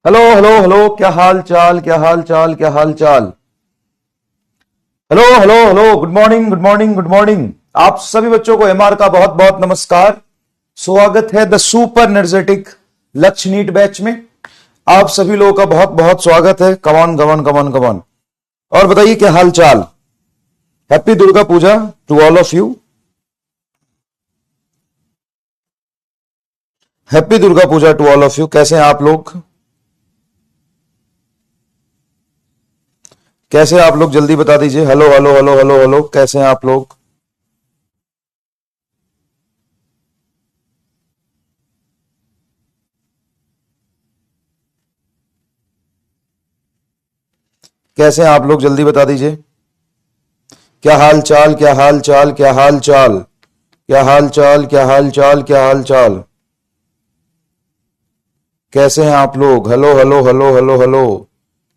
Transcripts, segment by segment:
Hello hello hello, क्या हाल चाल, क्या हाल चाल, क्या हाल चाल। Hello hello hello, good morning, good morning, good morning. आप सभी बच्चों को एमआर का बहुत बहुत नमस्कार। स्वागत है द सुपर एनर्जेटिक लक्ष्य नीट बैच में। आप सभी लोगों का बहुत बहुत स्वागत है। कमान कमान कमान कमान। और बताइए क्या हाल चाल। Happy Durga Puja to all of you. Happy Durga Puja to all of you. कैसे हैं आप लोग? कैसे हैं आप लोग? जल्दी बता दीजिए। Hello hello hello hello hello, कैसे हैं आप लोग? कैसे हैं आप लोग? जल्दी बता दीजिए। क्या हाल चाल, क्या हाल चाल, क्या हाल चाल, क्या हाल चाल, क्या हाल चाल, क्या हाल चाल। कैसे हैं आप लोग? Hello hello hello hello hello.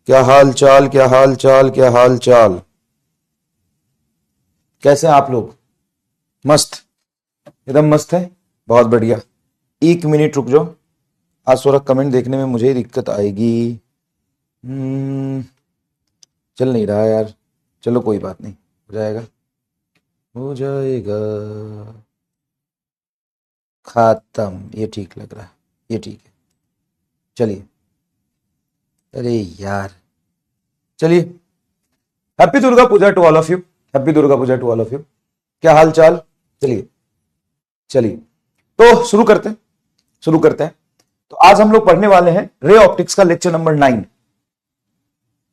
क्या हाल चाल, क्या हाल चाल, क्या हाल चाल। कैसे हैं आप लोग? मस्त, एकदम मस्त है। बहुत बढ़िया। एक मिनट रुक जाओ। आज थोड़ा कमेंट देखने में मुझे ही दिक्कत आएगी। हम्म, चल नहीं रहा यार। चलो कोई बात नहीं, हो जाएगा, हो जाएगा। खत्म, ये ठीक लग रहा है, ये ठीक है। चलिए। अरे यार, चलिए। Happy Durga Puja to all of you. Happy Durga Puja to all of you. क्या हाल चाल। चलिए, चलिए। तो शुरू करते हैं, शुरू करते हैं। तो आज हम लोग पढ़ने वाले हैं रे ऑप्टिक्स का लेक्चर नंबर 9।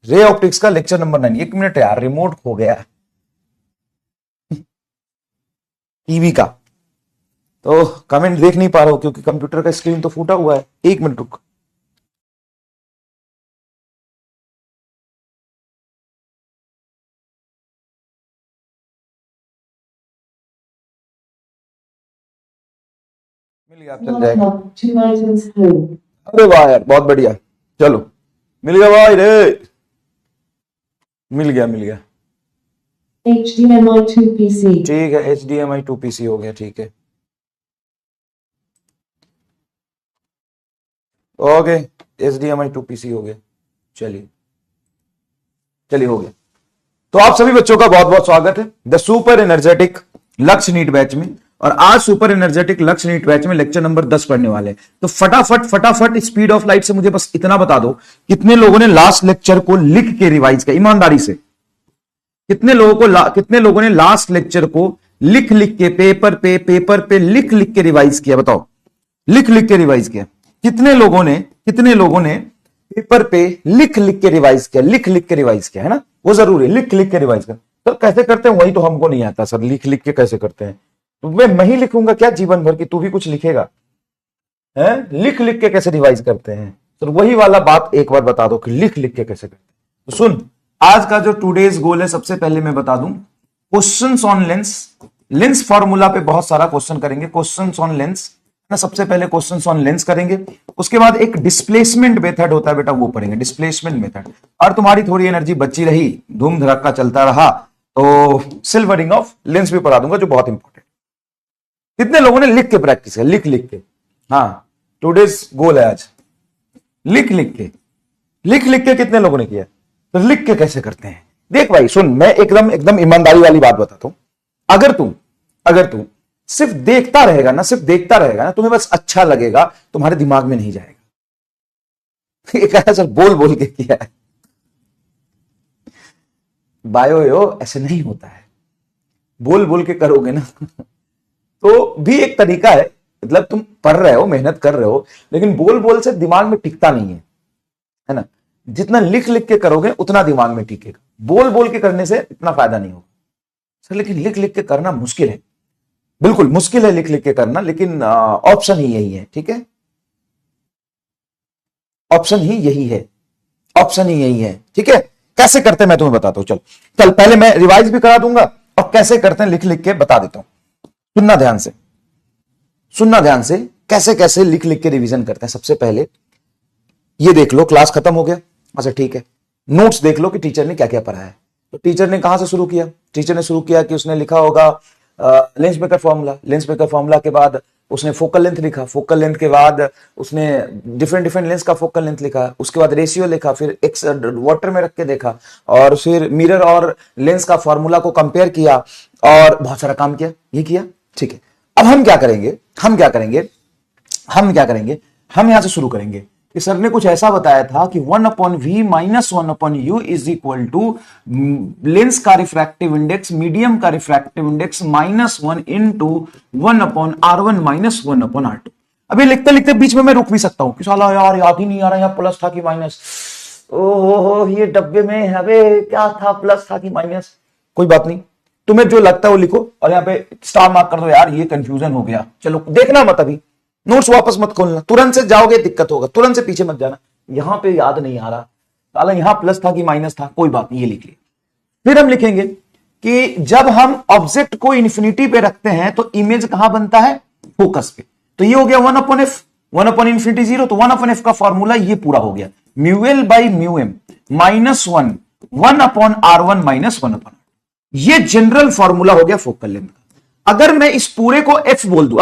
रे ऑप्टिक्स का लेक्चर नंबर 9। एक मिनट यार, रिमोट खो गया टीवी का। तो कमेंट देख नहीं पा रहा हूं क्योंकि कंप्यूटर का स्क्रीन तो फूटा हुआ है। एक मिनट रुक। मिल गया, चल जाएगा। अरे वाह यार, बहुत बढ़िया। चलो, मिल गया भाई रे। मिल गया, मिल गया। HDMI 2PC। ठीक है, HDMI 2PC हो गया, ठीक है। ओके, HDMI 2PC हो गया। चलिए, चलिए हो गया। तो आप सभी बच्चों का बहुत बहुत स्वागत है द सुपर एनर्जेटिक लक्ष्य नीट बैच में। और आज सुपर एनर्जेटिक लक्ष्य नीट बैच में लेक्चर नंबर 10 पढ़ने वाले हैं। तो फटाफट फटाफट स्पीड ऑफ लाइट से मुझे बस इतना बता दो, कितने लोगों ने लास्ट लेक्चर को लिख के रिवाइज किया? ईमानदारी से कितने लोगों ने लास्ट लेक्चर को लिख लिख के पेपर पे लिख लिख के रिवाइज किया? बताओ, लिख लिख के रिवाइज किया कितने लोगों ने पेपर पे लिख लिख के रिवाइज किया? लिख लिख के रिवाइज किया है ना, वो जरूरी है, लिख लिख के रिवाइज कर। तो कैसे करते हैं वही तो हमको नहीं आता सर, लिख लिख के कैसे करते हैं? तो मैं ही लिखूंगा क्या जीवन भर की? तू भी कुछ लिखेगा है? लिख लिख के कैसे रिवाइज करते हैं? तो वही वाला बात एक बार बता दो कि लिख लिख के कैसे करते हैं। तो सुन, आज का जो टूडेज गोल है, सबसे पहले मैं बता दूं, questions on lens. Lens formula पे बहुत सारा क्वेश्चन करेंगे। क्वेश्चंस ऑन लेंस ना, सबसे पहले क्वेश्चंस ऑन लेंस करेंगे। उसके बाद एक डिस्प्लेसमेंट मेथड होता है बेटा, वो पढ़ेंगे, डिस्प्लेसमेंट मेथड। और तुम्हारी थोड़ी एनर्जी बची रही, धूम धड़क्का चलता रहा, तो सिल्वरिंग ऑफ लेंस भी पढ़ा दूंगा, जो बहुत इंपॉर्टेंट। कितने लोगों ने लिख के प्रैक्टिस किया? लिख लिख के। हाँ, टूडेज गोल है आज, लिख लिख के। लिख लिख के कितने लोगों ने किया? तो लिख के कैसे करते हैं देख भाई, सुन, मैं एकदम एकदम ईमानदारी वाली बात बताता हूं। अगर तू सिर्फ देखता रहेगा ना, सिर्फ देखता रहेगा ना, तुम्हें बस अच्छा लगेगा, तुम्हारे दिमाग में नहीं जाएगा। ये कहा सर बोल बोल के किया है। बायो यो ऐसे नहीं होता है, बोल बोल के करोगे ना तो भी एक तरीका है। मतलब तुम पढ़ रहे हो, मेहनत कर रहे हो, लेकिन बोल बोल से दिमाग में टिकता नहीं है ना। जितना लिख लिख के करोगे उतना दिमाग में टिकेगा, बोल बोल के करने से इतना फायदा नहीं होगा सर। लेकिन लिख लिख के करना मुश्किल है, बिल्कुल मुश्किल है लिख लिख के करना, लेकिन ऑप्शन ही यही है, ठीक है? ऑप्शन ही यही है, ऑप्शन ही यही है, ठीक है? कैसे करते हैं मैं तुम्हें बताता हूं। चल चल, पहले मैं रिवाइज भी करा दूंगा और कैसे करते हैं लिख लिख के बता देता हूं। सुनना ध्यान से, सुनना ध्यान से, कैसे कैसे लिख लिख के रिवीजन करते हैं। सबसे पहले ये देख लो, क्लास खत्म हो गया, अच्छा ठीक है। नोट्स देख लो कि टीचर ने क्या क्या पढ़ाया है। तो टीचर ने कहां से शुरू किया? टीचर ने शुरू किया कि उसने लिखा होगा lens maker formula. Lens maker formula के बाद उसने फोकल लेंथ लिखा, फोकल लेंथ के बाद उसने डिफरेंट डिफरेंट लेंस का फोकल लेंथ लिखा, उसके बाद रेशियो लिखा, फिर एक्स वाटर में रख के देखा, और फिर मिरर और लेंस का फॉर्मूला को कंपेयर किया और बहुत सारा काम किया, ये किया। ठीक है, अब हम क्या करेंगे, हम यहां से शुरू करेंगे कि सर ने कुछ ऐसा बताया था कि 1/v minus 1/u is equal to lens का रिफ्रैक्टिव इंडेक्स, मीडियम का refractive index -1 into 1/r1 minus 1/r2। अभी लिखते लिखते बीच में मैं रुक भी सकता हूं कि साला यार याद ही नहीं आ रहा यहां प्लस था कि माइनस, ओहो ये डब्बे में अबे क्या था, प्लस था कि माइनस। कोई बात नहीं, तुम्हें जो लगता है वो लिखो और यहाँ पे स्टार मार्क कर दो, यार ये कंफ्यूजन हो गया। चलो देखना मत, अभी नोट्स वापस मत खोलना, तुरंत से जाओगे दिक्कत होगा, तुरंत से पीछे मत जाना। यहां पे याद नहीं आ रहा, साला यहां प्लस था कि माइनस था, कोई बात नहीं, ये लिख लिया। फिर हम लिखेंगे कि जब हम ऑब्जेक्ट को इन्फिनिटी पे रखते हैं तो इमेज कहां बनता है, फोकस पे। तो ये हो गया 1/f, 1/infinity 0, तो 1/f का फॉर्मूला ये पूरा हो गया, mu L by mu M -1 1/r1 minus 1/r। ये जनरल फॉर्मूला हो गया फोकल लेंथ का। अगर मैं इस पूरे को f बोल दूं,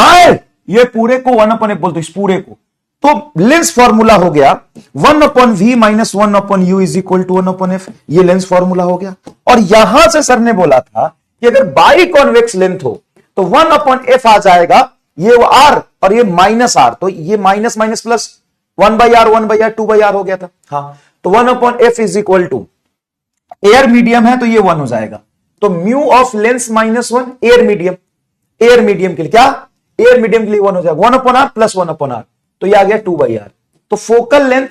ये पूरे को 1/f बोल दो, इस पूरे को, तो लेंस फॉर्मूला हो गया 1/v minus 1/u is equal to 1/f। ये लेंस फॉर्मूला हो गया। और यहां से सर ने बोला था कि अगर बाई कॉन्वेक्स लेंथ हो तो 1/f आ जाएगा, ये r और ये -r, तो ये minus minus plus 1/r 1/r 2/r हो गया था। हाँ, तो 1/f is equal to, air medium है तो ये 1 हो जाएगा, तो mu of lens -1, air medium, air medium के लिए क्या, एयर मीडियम के लिए 1 हो जाएगा, 1/r प्लस 1/r, तो ये आ गया 2/r। तो focal length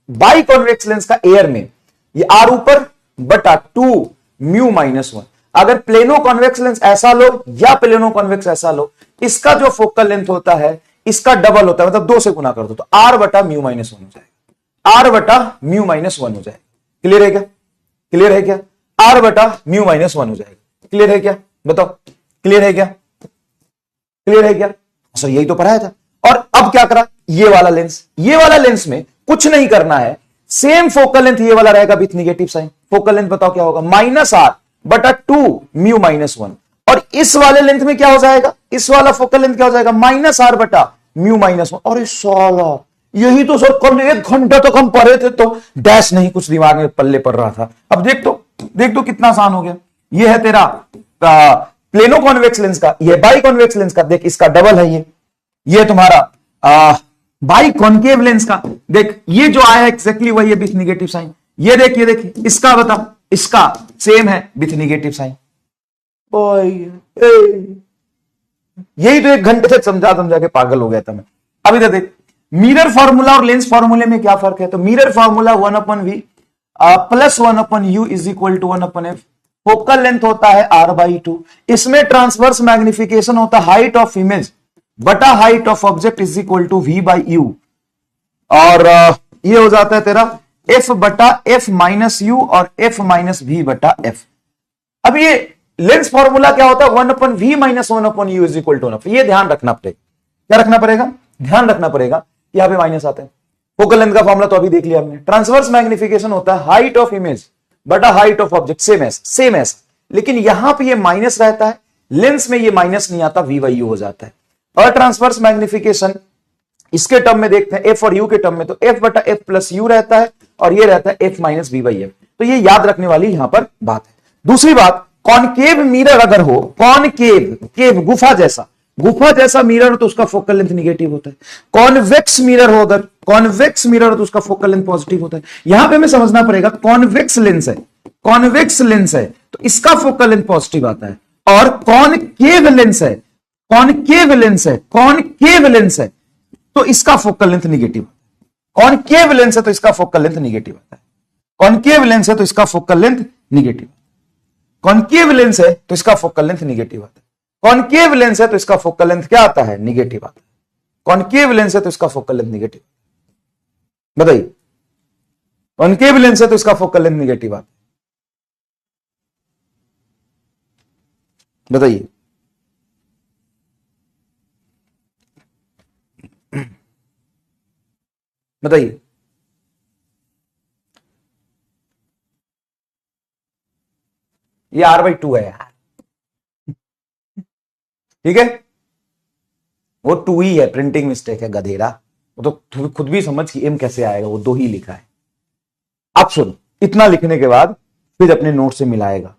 by convex lens का एयर में ये r ऊपर बटा 2 म्यू -1। अगर प्लेनो कॉन्वेक्स लेंस ऐसा लो या प्लेनो कॉन्वेक्स ऐसा लो, इसका जो फोकल लेंथ होता है इसका डबल होता है, मतलब 2 से गुना कर दो, तो r बटा म्यू -1 हो जाएगा, r बटा म्यू -1 हो जाएगा। क्लियर है क्या, क्लियर है क्या, r बटा म्यू -1 हो जाएगा। क्लियर है क्या, बताओ, क्लियर है क्या, क्लियर है क्या, सर यही तो पढ़ाया था। और अब क्या करा, ये वाला लेंस, ये वाला लेंस में कुछ नहीं करना है, सेम फोकल लेंथ ये वाला रहेगा with negative sign. Focal length बताओ क्या होगा, -r बटा 2 म्यू -1। और इस वाले लेंथ में क्या हो जाएगा, इस वाला फोकल लेंथ क्या हो जाएगा, -r बटा म्यू -1। और साला यही तो सर कल 1 घंटा तक हम पढ़े थे तो डैश नहीं कुछ दिमाग में पल्ले पड़ रहा था। अब देख तो कितना आसान हो गया। ये है तेरा प्लेनो कॉन्वेक्स लेंस का, ये बाई कॉन्वेक्स लेंस का, देख इसका डबल है ये तुम्हारा बाई कॉन्केव लेंस का, देख ये जो आया एक्जैक्टली वही है विथ निगेटिव साइन। ये देख इसका बता, इसका सेम है विथ निगेटिव साइन। यही तो 1 घंटे से समझा के पागल हो गया था मैं। अब इधर देख, मिरर फॉर्मूला और लेंस फॉर्मूले में क्या फर्क है, तो mirror formula 1/v plus 1/u is equal to 1/f। Focal length होता है r/2, इसमें ट्रांसवर्स मैग्निफिकेशन होता है हाइट ऑफ इमेज बटा height of object is equal to v/u, और ये हो जाता है तेरा f बटा f माइनस u और f माइनस v बटा f। अब ये लेंस फॉर्मूला क्या होता है, 1/v minus 1/u is equal to 1/f। ये ध्यान रखना पड़ेगा, क्या रखना पड़ेगा, ध्यान रखना पड़ेगा, यहां पे माइनस आता है। फोकल लेंथ का फॉर्मूला तो अभी देख लिया हमने, ट्रांसवर्स मैग्निफिकेशन होता है हाइट ऑफ इमेज बटा हाइट ऑफ ऑब्जेक्ट, सेम ऐसा, लेकिन यहां पे ये माइनस रहता है, लेंस में ये माइनस नहीं आता, v/u हो जाता है। और ट्रांसवर्स मैग्निफिकेशन इसके टर्म में देखते हैं, f और u के टर्म में, तो f बटा f प्लस u रहता है और ये रहता है f माइनस v/f। तो ये याद रखने वाली यहां पर बात है। दूसरी बात, कॉनकेव मिरर अगर हो, कॉनकेव गुफा जैसा मिरर हो तो उसका फोकल लेंथ निगेटिव होता है। कॉन्वेक्स मिरर हो, अगर कॉन्वेक्स मिरर हो तो उसका फोकल लेंथ पॉजिटिव होता है। यहां पे हमें समझना पड़ेगा, कॉन्वेक्स लेंस है तो इसका फोकल लेंथ पॉजिटिव आता है, और कॉनकेव लेंस है तो इसका focal length negative. Concave lens है तो इसका फोकल लेंथ निगेटिव आता है, कॉनकेव लेंस है तो इसका focal length negative, concave lens है तो इसका फोकल लेंथ निगेटिव आता है, कॉनकेव लेंस है तो इसका फोकल लेंथ क्या आता है, निगेटिव आता है, कॉनकेव लेंस है तो इसका फोकल लेंथ निगेटिव। बताइए, कॉनकेव लेंस है तो इसका फोकल लेंथ निगेटिव आता है, बताइए। बताइए, ये r/2 है यार, ठीक है। वो 2 ही है, प्रिंटिंग मिस्टेक है गधेरा। वो तो खुद भी समझ कि एम कैसे आएगा, वो 2 ही लिखा है। अब सुन, इतना लिखने के बाद फिर अपने नोट से मिलाएगा।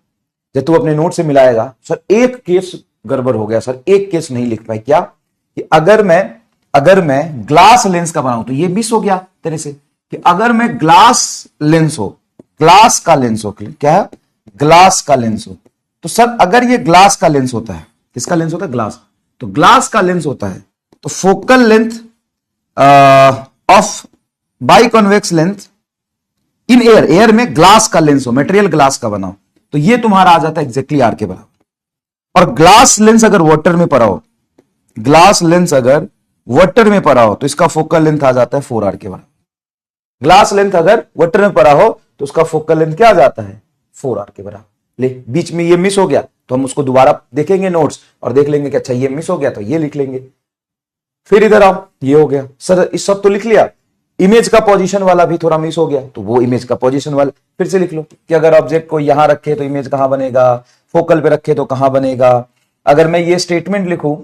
जब तू अपने नोट से मिलाएगा, सर एक केस गड़बड़ हो गया सर, एक केस नहीं लिख पाए। क्या कि अगर मैं ग्लास लेंस का बनाऊं, तो ये मिस हो गया तेरे से कि अगर मैं ग्लास लेंस हो, ग्लास का लेंस हो, क्या है, ग्लास का लेंस हो, तो सर अगर ये ग्लास का लेंस होता है, किसका लेंस होता है, ग्लास, तो ग्लास का लेंस होता है, तो focal length of biconvex length in air, air में ग्लास का लेंस हो, मटेरियल ग्लास का बनाओ, तो ये तुम्हारा आ जाता है एग्जैक्टली आर के बराबर। और ग्लास लेंस अगर वाटर में पड़ा हो, ग्लास लेंस अगर वाटर में पड़ा हो, तो इसका फोकल लेंथ आ जाता है 4r के बराबर। ग्लास लेंथ अगर वाटर में पड़ा हो तो उसका फोकल लेंथ क्या आ जाता है, 4r के बराबर। ले, बीच में ये मिस हो गया तो हम उसको दोबारा देखेंगे नोट्स और देख लेंगे कि अच्छा ये मिस हो गया, तो ये लिख लेंगे। फिर इधर आओ, ये हो गया सर, इस सब तो लिख लिया, इमेज का पोजीशन वाला भी थोड़ा मिस हो गया, तो वो इमेज का पोजीशन वाला फिर से लिख लो कि अगर ऑब्जेक्ट को यहां रखे तो इमेज कहां बनेगा, फोकल पे रखे तो कहां बनेगा। अगर मैं ये स्टेटमेंट लिखूं,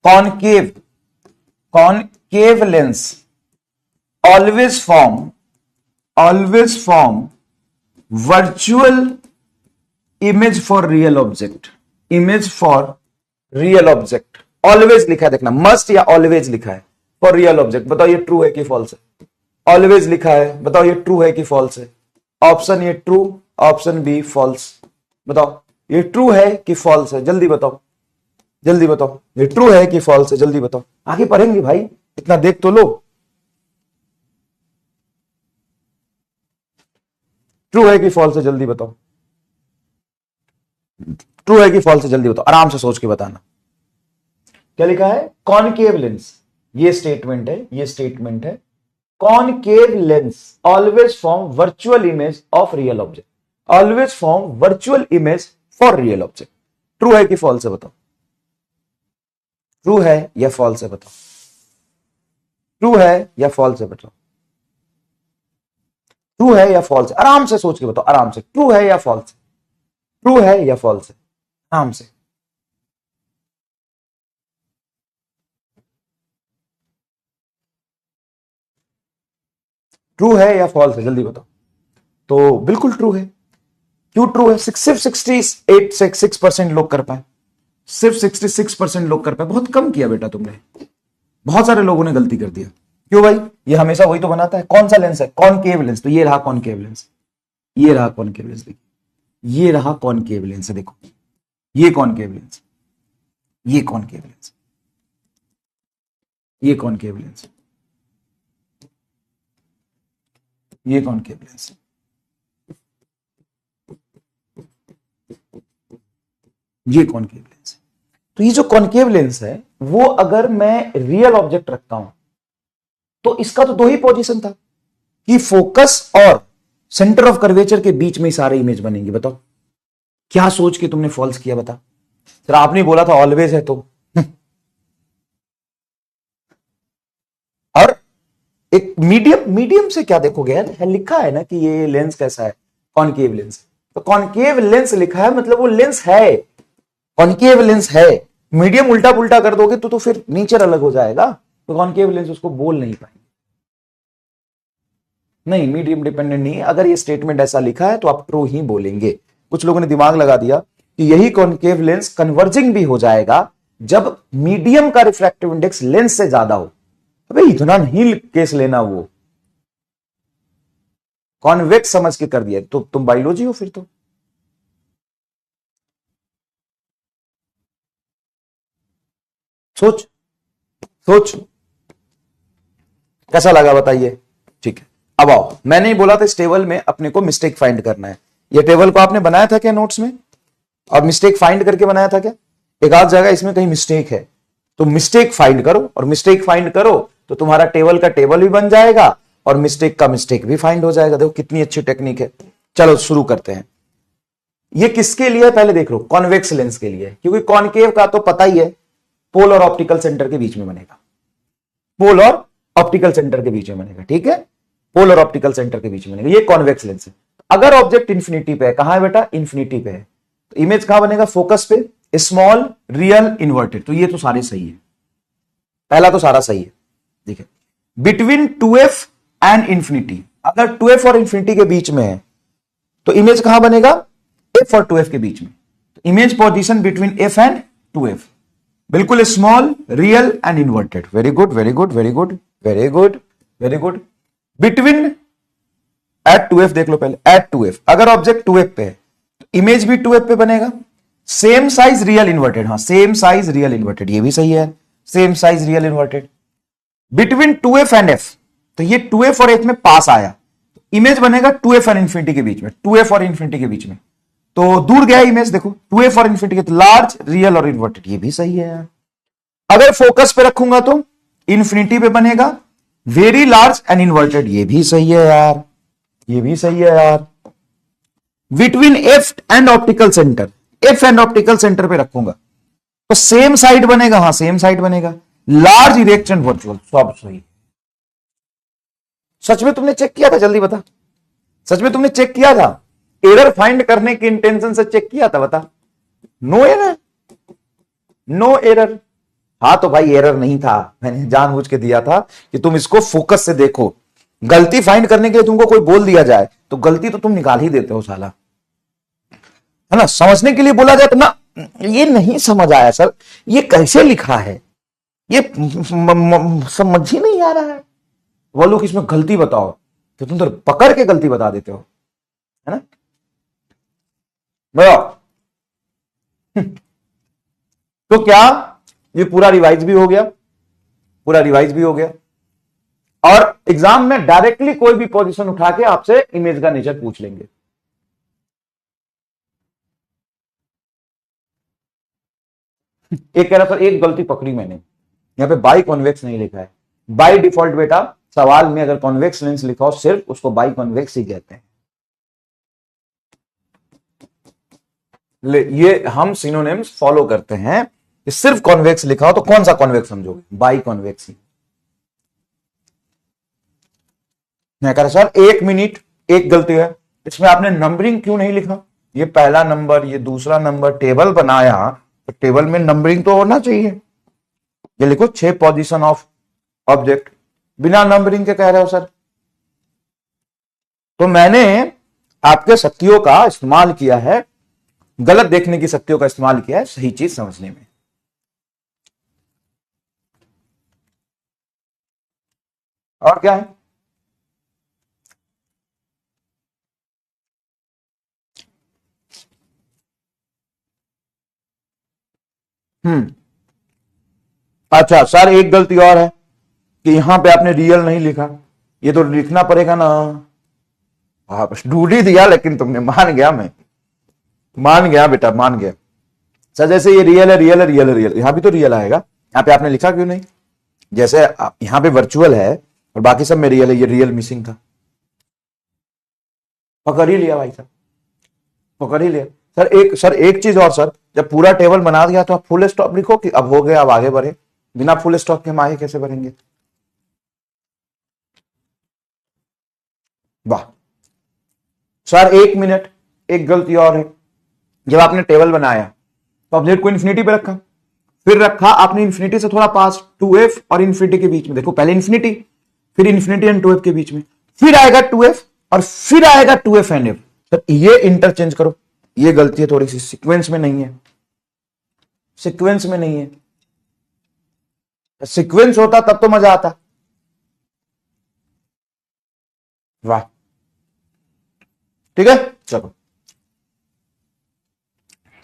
concave concave lens always form virtual image for real object, image for real object, always लिखा है, देखना मस्ट या ऑलवेज लिखा है फॉर रियल ऑब्जेक्ट। बताओ ये ट्रू है कि फॉल्स है, ऑलवेज लिखा है, बताओ ये ट्रू है कि फॉल्स है। Option A true, option B false. बताओ ये ट्रू है कि फॉल्स है, जल्दी बताओ, जल्दी बताओ, ये ट्रू है कि फॉल्स है, जल्दी बताओ। आगे पढ़ेंगे भाई, इतना देख तो लो। ट्रू है कि फॉल्स है, जल्दी बताओ, ट्रू है कि फॉल्स है, जल्दी बताओ, आराम से सोच के बताना। क्या लिखा है, कॉनकेव लेंस, ये स्टेटमेंट है, ये स्टेटमेंट है, concave lens always form virtual image of real object, always form virtual image for real object. True है कि फॉल्स है बताओ, ट्रू है या फॉल्स है बताओ, ट्रू है या फॉल्स है बताओ, ट्रू है या फॉल्स है, आराम से सोच के बताओ, आराम से, ट्रू है या फॉल्स है, ट्रू है या फॉल्स है, आराम से। ट्रू है या फॉल्स है, जल्दी बताओ। तो बिल्कुल ट्रू है। क्यों ट्रू है, सिर्फ 68-6% लोग कर पाए, सिर्फ 66% लोग कर पाए, बहुत कम किया बेटा तुमने, बहुत सारे लोगों ने गलती कर दिया। क्यों भाई, ये हमेशा वही तो बनाता है। कौन सा लेंस है, कॉनकेव लेंस, तो ये रहा कॉनकेव लेंस, ये रहा कॉनकेव लेंस, देखिए ये रहा कॉनकेव लेंस है, देखो ये कॉनकेव लेंस, ये कॉनकेव लेंस, ये कॉनकेव लेंस, ये कॉनकेव लेंस, ये कॉनकेव लेंस है। तो ये जो कॉनकेव लेंस है, वो अगर मैं रियल ऑब्जेक्ट रखता हूं तो इसका तो 2 ही पोजीशन था कि फोकस और सेंटर ऑफ कर्वेचर के बीच में सारे इमेज बनेंगे। बताओ क्या सोच के तुमने फॉल्स किया, बता। सर आपने बोला था ऑलवेज है तो और एक मीडियम से क्या देखोगे यार, लिखा है ना कि ये लेंस कैसा है, कॉनकेव लेंस, तो कॉनकेव लेंस लिखा है मतलब वो लेंस है, कॉनकेव लेंस है। मीडियम उल्टा पुल्टा कर दोगे तो फिर नेचर अलग हो जाएगा, तो कॉनकेव लेंस उसको बोल नहीं पाएंगे। नहीं, मीडियम डिपेंडेंट नहीं है। अगर ये स्टेटमेंट ऐसा लिखा है तो आप ट्रू ही बोलेंगे। कुछ लोगों ने दिमाग लगा दिया कि यही कॉनकेव लेंस कन्वर्जिंग भी हो जाएगा जब मीडियम का रिफ्रैक्टिव इंडेक्स लेंस से ज्यादा हो। अबे इतना नहीं केस लेना, वो कॉन्वेक्स समझ के कर दिया तो तुम बायोलॉजी हो फिर तो। सोच सोच कैसा लगा बताइए। ठीक है, अब आओ, मैंने ही बोला था इस टेबल में अपने को मिस्टेक फाइंड करना है। ये टेबल को आपने बनाया था क्या नोट्स में, और मिस्टेक फाइंड करके बनाया था क्या? एक आध जगह इसमें कहीं मिस्टेक है तो मिस्टेक फाइंड करो, और मिस्टेक फाइंड करो तो तुम्हारा टेबल का टेबल भी बन जाएगा और मिस्टेक का मिस्टेक भी फाइंड हो जाएगा। देखो कितनी अच्छी टेक्निक है। चलो शुरू करते हैं। ये किसके लिए है पहले देख लो, कॉन्वेक्स लेंस के लिए, क्योंकि कॉनकेव का तो पता ही है पोल और ऑप्टिकल सेंटर के बीच में बनेगा, पोल और ऑप्टिकल सेंटर के बीच में बनेगा। ठीक है, पोल और ऑप्टिकल सेंटर के बीच में बनेगा, ये कॉन्वेक्स लेंस है। अगर ऑब्जेक्ट इंफिनिटी पे है, कहां है बेटा, इंफिनिटी पे है, तो इमेज कहां बनेगा, फोकस पे, स्मॉल, रियल, इन्वर्टेड, तो ये तो सारे सही है, पहला तो सारा सही है। देखिए बिटवीन 2f एंड इंफिनिटी, अगर 2f और इंफिनिटी के बीच में है तो इमेज कहां बनेगा, f और 2f के बीच में, तो image position between f and 2f, बिल्कुल small, real and inverted. Very good very good very good very good very good. Between at 2f देख लो पहले, एट 2f, अगर ऑब्जेक्ट 2f पे है तो इमेज भी 2f पे बनेगा। सेम साइज रियल इन्वर्टेड, हाँ सेम साइज रियल इन्वर्टेड, ये भी सही है, same size real inverted. Between 2f and f, तो ये 2f और f में पास आया, इमेज बनेगा 2f और इंफिनिटी के बीच में, 2f और इंफिनिटी के बीच में, तो दूर गया इमेज, देखो 2f और इंफिनिटी के, तो लार्ज, रियल और इन्वर्टेड, ये भी सही है यार। अगर फोकस पे रखूंगा तो इंफिनिटी पे बनेगा, वेरी लार्ज एंड इन्वर्टेड, ये भी सही है यार, ये भी सही है यार। Between F and optical centre, F and optical centre पे रखूंगा तो सेम साइड बनेगा, हाँ सेम साइड बनेगा, लार्ज, इरेक्ट एंड वर्चुअल, सब सही। सच में तुमने चेक किया था, जल्दी बता, सच में तुमने चेक किया था, एरर फाइंड करने की इंटेंशन से चेक किया था, बता। नो एरर, नो एरर, हाँ तो भाई एरर नहीं था, मैंने जानबूझ के दिया था कि तुम इसको फोकस से देखो। गलती फाइंड करने के लिए तुमको कोई बोल दिया जाए तो गलती तो तुम निकाल ही देते हो साला, है ना। समझने के लिए बोला जाए तो ना, ये नहीं समझ आया सर, ये कैसे लिखा है, ये समझ ही नहीं आ रहा है, वो लोग इसमें गलती बताओ तो तुम तो पकड़ के गलती बता देते हो, है ना। तो क्या ये पूरा रिवाइज भी हो गया, पूरा रिवाइज भी हो गया, और एग्जाम में डायरेक्टली कोई भी पोजीशन उठा के आपसे इमेज का नेचर पूछ लेंगे। एक कह रहा सर एक गलती पकड़ी मैंने, यहां पे बाई कॉन्वेक्स नहीं लिखा है। बाई डिफॉल्ट बेटा सवाल में अगर कॉन्वेक्स लेंस लिखा हो सिर्फ, उसको बाई कॉन्वेक्स ही कहते हैं। ये हम सिनोनिम्स फॉलो करते हैं, सिर्फ कॉन्वेक्स लिखा हो तो कौन सा कॉन्वेक्स समझोगे, बाई कॉन्वेक्स ही। मैं कह रहा सर 1 मिनट, एक गलती है, इसमें आपने नंबरिंग क्यों नहीं लिखा, ये पहला नंबर, ये दूसरा नंबर, टेबल बनाया तो टेबल में नंबरिंग तो होना चाहिए। ये लिखो 6 पोजीशन ऑफ ऑब्जेक्ट, बिना नंबरिंग के कह रहे हो सर। तो मैंने आपके शक्तियों का इस्तेमाल किया है, गलत देखने की शक्तियों का इस्तेमाल किया है सही चीज समझने में। और क्या है, अच्छा सर एक गलती और है कि यहां पे आपने रियल नहीं लिखा, ये तो लिखना पड़ेगा ना। आप ढूंढ ही दिया लेकिन तुमने, मान गया, मैं मान गया बेटा, मान गया सर। जैसे ये रियल है, रियल है, रियल है, रियल, यहां भी तो रियल आएगा, यहां पे आपने लिखा क्यों नहीं। जैसे यहां पे वर्चुअल है और बाकी सब में रियल है, ये रियल मिसिंग था, पकड़ ही लिया भाई साहब, पकड़ ही लिया। सर एक चीज और सर, जब पूरा टेबल बना दिया तो आप फुल स्टॉप लिखो कि अब हो गया अब आगे बढ़े, बिना फुल स्टॉप के हम आगे कैसे बढ़ेंगे। वाह सर 1 मिनट, एक गलती और है, जब आपने टेबल बनाया तो ऑब्जेक्ट को इन्फिनिटी पे रखा, फिर रखा आपने इन्फिनिटी से थोड़ा पास, 2f और इन्फिनिटी के बीच में, देखो पहले इन्फिनिटी, फिर इन्फिनिटी एंड 2f के बीच में, फिर आएगा 2f और फिर आएगा 2f एंड f। तो ये इंटरचेंज करो, ये गलती है थोड़ी सी, सीक्वेंस में नहीं है, सीक्वेंस में नहीं है, सीक्वेंस होता तब तो मजा आता। वाह ठीक है, चलो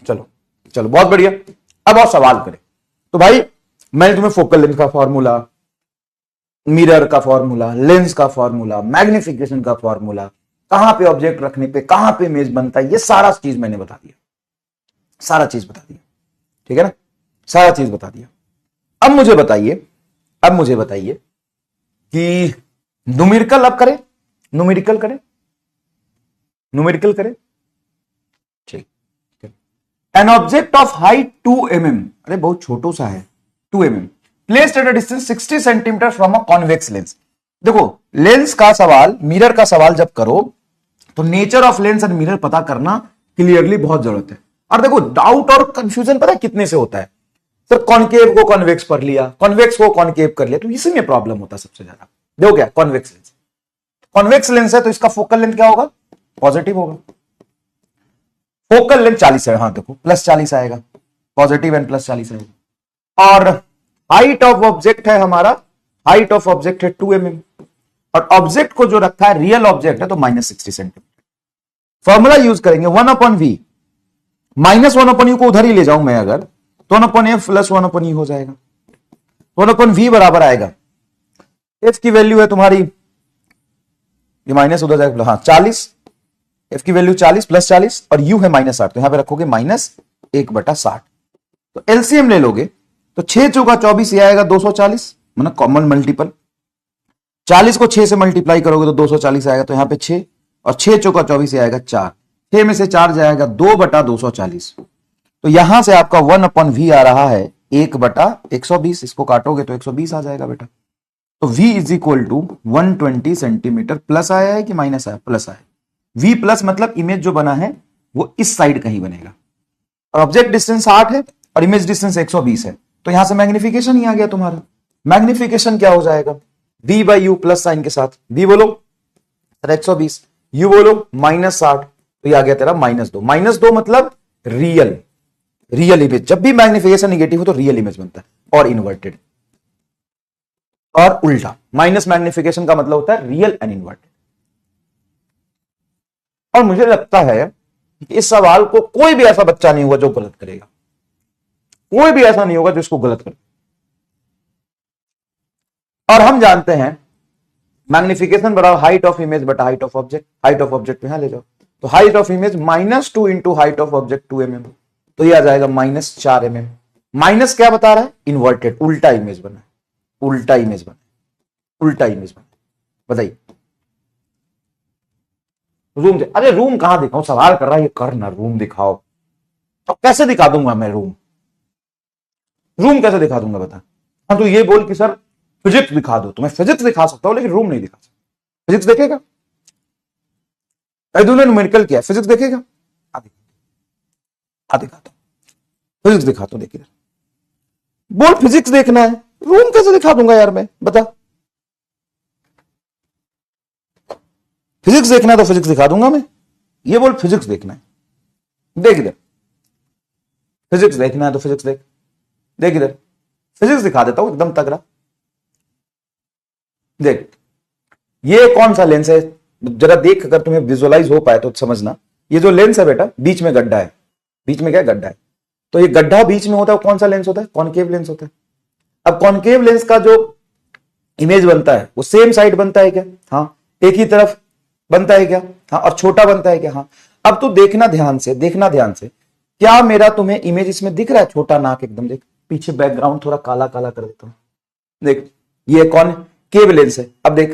चलो चलो बहुत बढ़िया। अब और सवाल करें तो भाई मैंने तुम्हें फोकल लेंथ का फॉर्मूला, मिरर का फॉर्मूला, लेंस का फॉर्मूला, मैग्निफिकेशन का फॉर्मूला, कहां पे ऑब्जेक्ट रखने पे कहां पे इमेज बनता है, ये सारा चीज मैंने बता दिया, सारा चीज बता दिया, ठीक है ना, सारा चीज बता दिया। अब मुझे बताइए, अब मुझे बताइए कि न्यूमेरिकल अब करें, न्यूमेरिकल करें, न्यूमेरिकल करें, ठीक। N object of height 2 mm, अरे बहुत छोटू सा है, 2 mm, placed at a distance 60 centimetre from a convex lens. देखो लेंस का सवाल, मिरर का सवाल जब करो तो nature of lens and mirror पता करना क्लियरली बहुत जरूरत है। और देखो डाउट और कंफ्यूजन पता है कितने से होता है, सर कॉन्केव को कॉन्वेक्स कर लिया, कॉन्वेक्स को कॉन्केव कर लिया, तो इसी में प्रॉब्लम होता है सबसे ज्यादा। देखो क्या कॉन्वेक्स लेंस, कॉन्वेक्स लेंस है तो इसका फोकल लेंथ क्या होगा, पॉजिटिव होगा। फोकल लेंथ 40 है, हाँ देखो +40 आएगा, पॉजिटिव एंड +40 आएगा। और हाइट ऑफ ऑब्जेक्ट है हमारा, हाइट ऑफ ऑब्जेक्ट है 2 mm, और ऑब्जेक्ट को जो रखा है रियल ऑब्जेक्ट है तो -60 सेंटीमीटर। फॉर्मूला यूज करेंगे 1/v, -1/u को उधर ही ले जाऊं मैं अगर, तो 1/f + 1/e हो जाएगा। 1/v बराबर आएगा, f की वैल्यू है तुम्हारी, ये माइनस उधर जाएगा, हाँ 40, f की वैल्यू 40 +40 और u है -60, तो यहां पे रखोगे -1/60। तो एलसीएम ले लोगे तो 6 चौका 24 ये आएगा 240, मतलब कॉमन मल्टीपल। 40 को 6 से मल्टीप्लाई करोगे तो 240 आएगा, तो यहां पे 6 और 6 चौका 24 ये आएगा 4, 6 में से 4 जाएगा 2/240। तो यहां से आपका 1/v आ रहा है 1/120, इसको काटोगे तो 120 आ जाएगा बेटा। तो v is equal to 120 centimetre. Plus आया है कि माइनस आया, प्लस आया। v प्लस मतलब इमेज जो बना है वो इस साइड कहीं बनेगा, और ऑब्जेक्ट डिस्टेंस 8 है और इमेज डिस्टेंस 120 है, तो यहां से मैग्निफिकेशन ही आ गया तुम्हारा। मैग्निफिकेशन क्या हो जाएगा, v/u प्लस साइन के साथ, v बोलो 120, u बोलो -60, तो ये आ गया तेरा -2। -2 मतलब रियल, रियल इमेज। जब भी मैग्निफिकेशन निगेटिव हो तो रियल इमेज बनता है, और इन्वर्टेड और उल्टा। माइनस मैग्निफिकेशन का मतलब होता है रियल एंड इन्वर्टेड। और मुझे लगता है कि इस सवाल को कोई भी ऐसा बच्चा नहीं होगा जो गलत करेगा, कोई भी ऐसा नहीं होगा जो इसको गलत करे। और हम जानते हैं मैग्निफिकेशन बराबर हाइट ऑफ इमेज बटा height of object. Height of object यहां ले जाओ, तो height of image -2 into height of object 2 mm, तो ये आ जाएगा -4 mm। माइनस क्या बता रहा है, इन्वर्टेड, उल्टा इमेज बना, उल्टा इमेज बना, उल्टा इमेज बना। बताइए रूम दे, अरे रूम कहां दिखाऊं, सवाल कर रहा है ये, कर ना रूम दिखाओ। तो कैसे दिखा दूंगा मैं रूम, रूम कैसे दिखा दूंगा बता। हाँ तो ये बोल कि सर फिजिक्स दिखा दो, तो मैं फिजिक्स दिखा सकता हूं लेकिन रूम नहीं दिखा सकता। फिजिक्स देखेगा, ने न्यूमेरिकल किया, फिजिक्स देखेगा, दिखाता फिजिक्स दिखाता हूं, देखिए बोल फिजिक्स देखना है, रूम कैसे दिखा दूंगा यार मैं, बता। फिजिक्स देखना है तो फिजिक्स दिखा दूंगा मैं, ये बोल फिजिक्स देखना है, देख इधर, फिजिक्स देखना है तो फिजिक्स देख, देख इधर फिजिक्स दिखा देता हूं एकदम तगड़ा। देख ये कौन सा लेंस है, जरा देख, अगर तुम्हें विजुअलाइज हो पाए तो समझना। ये जो लेंस है बेटा, बीच में गड्ढा है, बीच में क्या गड्ढा है, तो ये गड्ढा बीच में होता है, कौन सा लेंस होता है, कॉनकेव लेंस होता है। अब कॉनकेव लेंस का जो इमेज बनता है वो सेम साइड बनता है क्या, हाँ। एक ही तरफ बनता है क्या, हाँ। और छोटा बनता है क्या, हाँ। अब तो देखना ध्यान से, देखना ध्यान से, क्या मेरा तुम्हें इमेज इसमें दिख रहा है, छोटा नाक एकदम, देख पीछे बैकग्राउंड थोड़ा काला काला कर देता हूं, देख ये कॉनकेव लेंस है। अब देख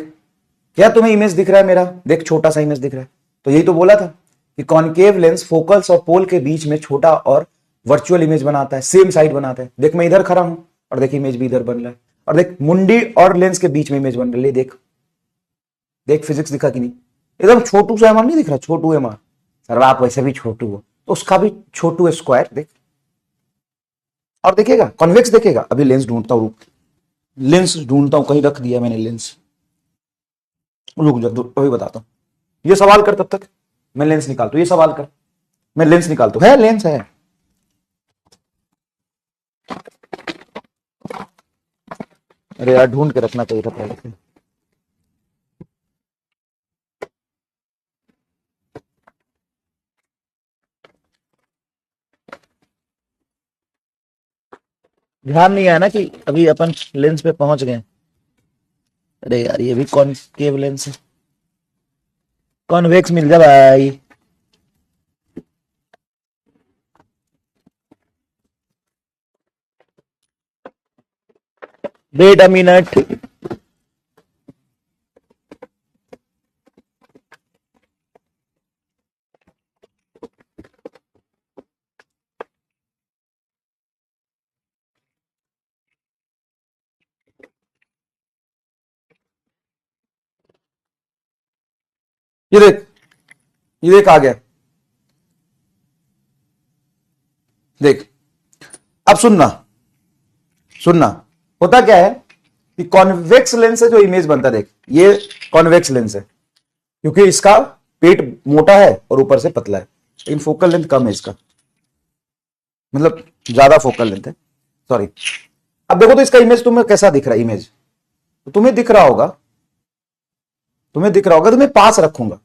क्या तुम्हें इमेज दिख रहा है मेरा, देख छोटा सा इमेज दिख रहा है। तो यही तो बोला था कि कॉनकेव लेंस फोकल्स और पोल के बीच में छोटा और वर्चुअल इमेज बनाता है, सेम साइड बनाता है। देख मैं इधर खड़ा हूं और देख इमेज भी इधर बन रहा है, और देख मुंडी और लेंस के बीच में इमेज बन रही है, देख देख फिजिक्स दिखा कि नहीं, एकदम छोटू सा एमआर नहीं दिख रहा, छोटू एमआर। सर आप वैसे भी छोटू हो तो उसका भी छोटू स्क्वायर देख, और देखेगा कॉन्वेक्स देखेगा। अभी लेंस ढूंढता हूं, लेंस ढूंढता हूं, कहीं रख दिया मैंने लेंस, रुक जा अभी बताता हूं। ये सवाल कर तब तक, मैं लेंस निकालता हूं, ये सवाल कर, मैं लेंस निकालता हूं, है लेंस है। अरे यार ढूंढ के रखना चाहिए था पहले से। ध्यान नहीं आया ना कि अभी अपन लेंस पे पहुंच गए। अरे यार ये भी कॉनकेव लेंस है, कॉन्वेक्स मिल जा भाई। वेट अ मिनट, ये देख, ये देख आ गया, देख, अब सुनना सुनना, होता क्या है कि कॉन्वेक्स लेंस से जो इमेज बनता है, देख ये कॉन्वेक्स लेंस है, क्योंकि इसका पेट मोटा है और ऊपर से पतला है, लेकिन फोकल लेंथ कम है इसका, मतलब ज्यादा फोकल लेंथ है, सॉरी। अब देखो तो इसका इमेज तुम्हें कैसा दिख रहा है, इमेज तो तुम्हें दिख रहा होगा, तुम्हें पास रखूंगा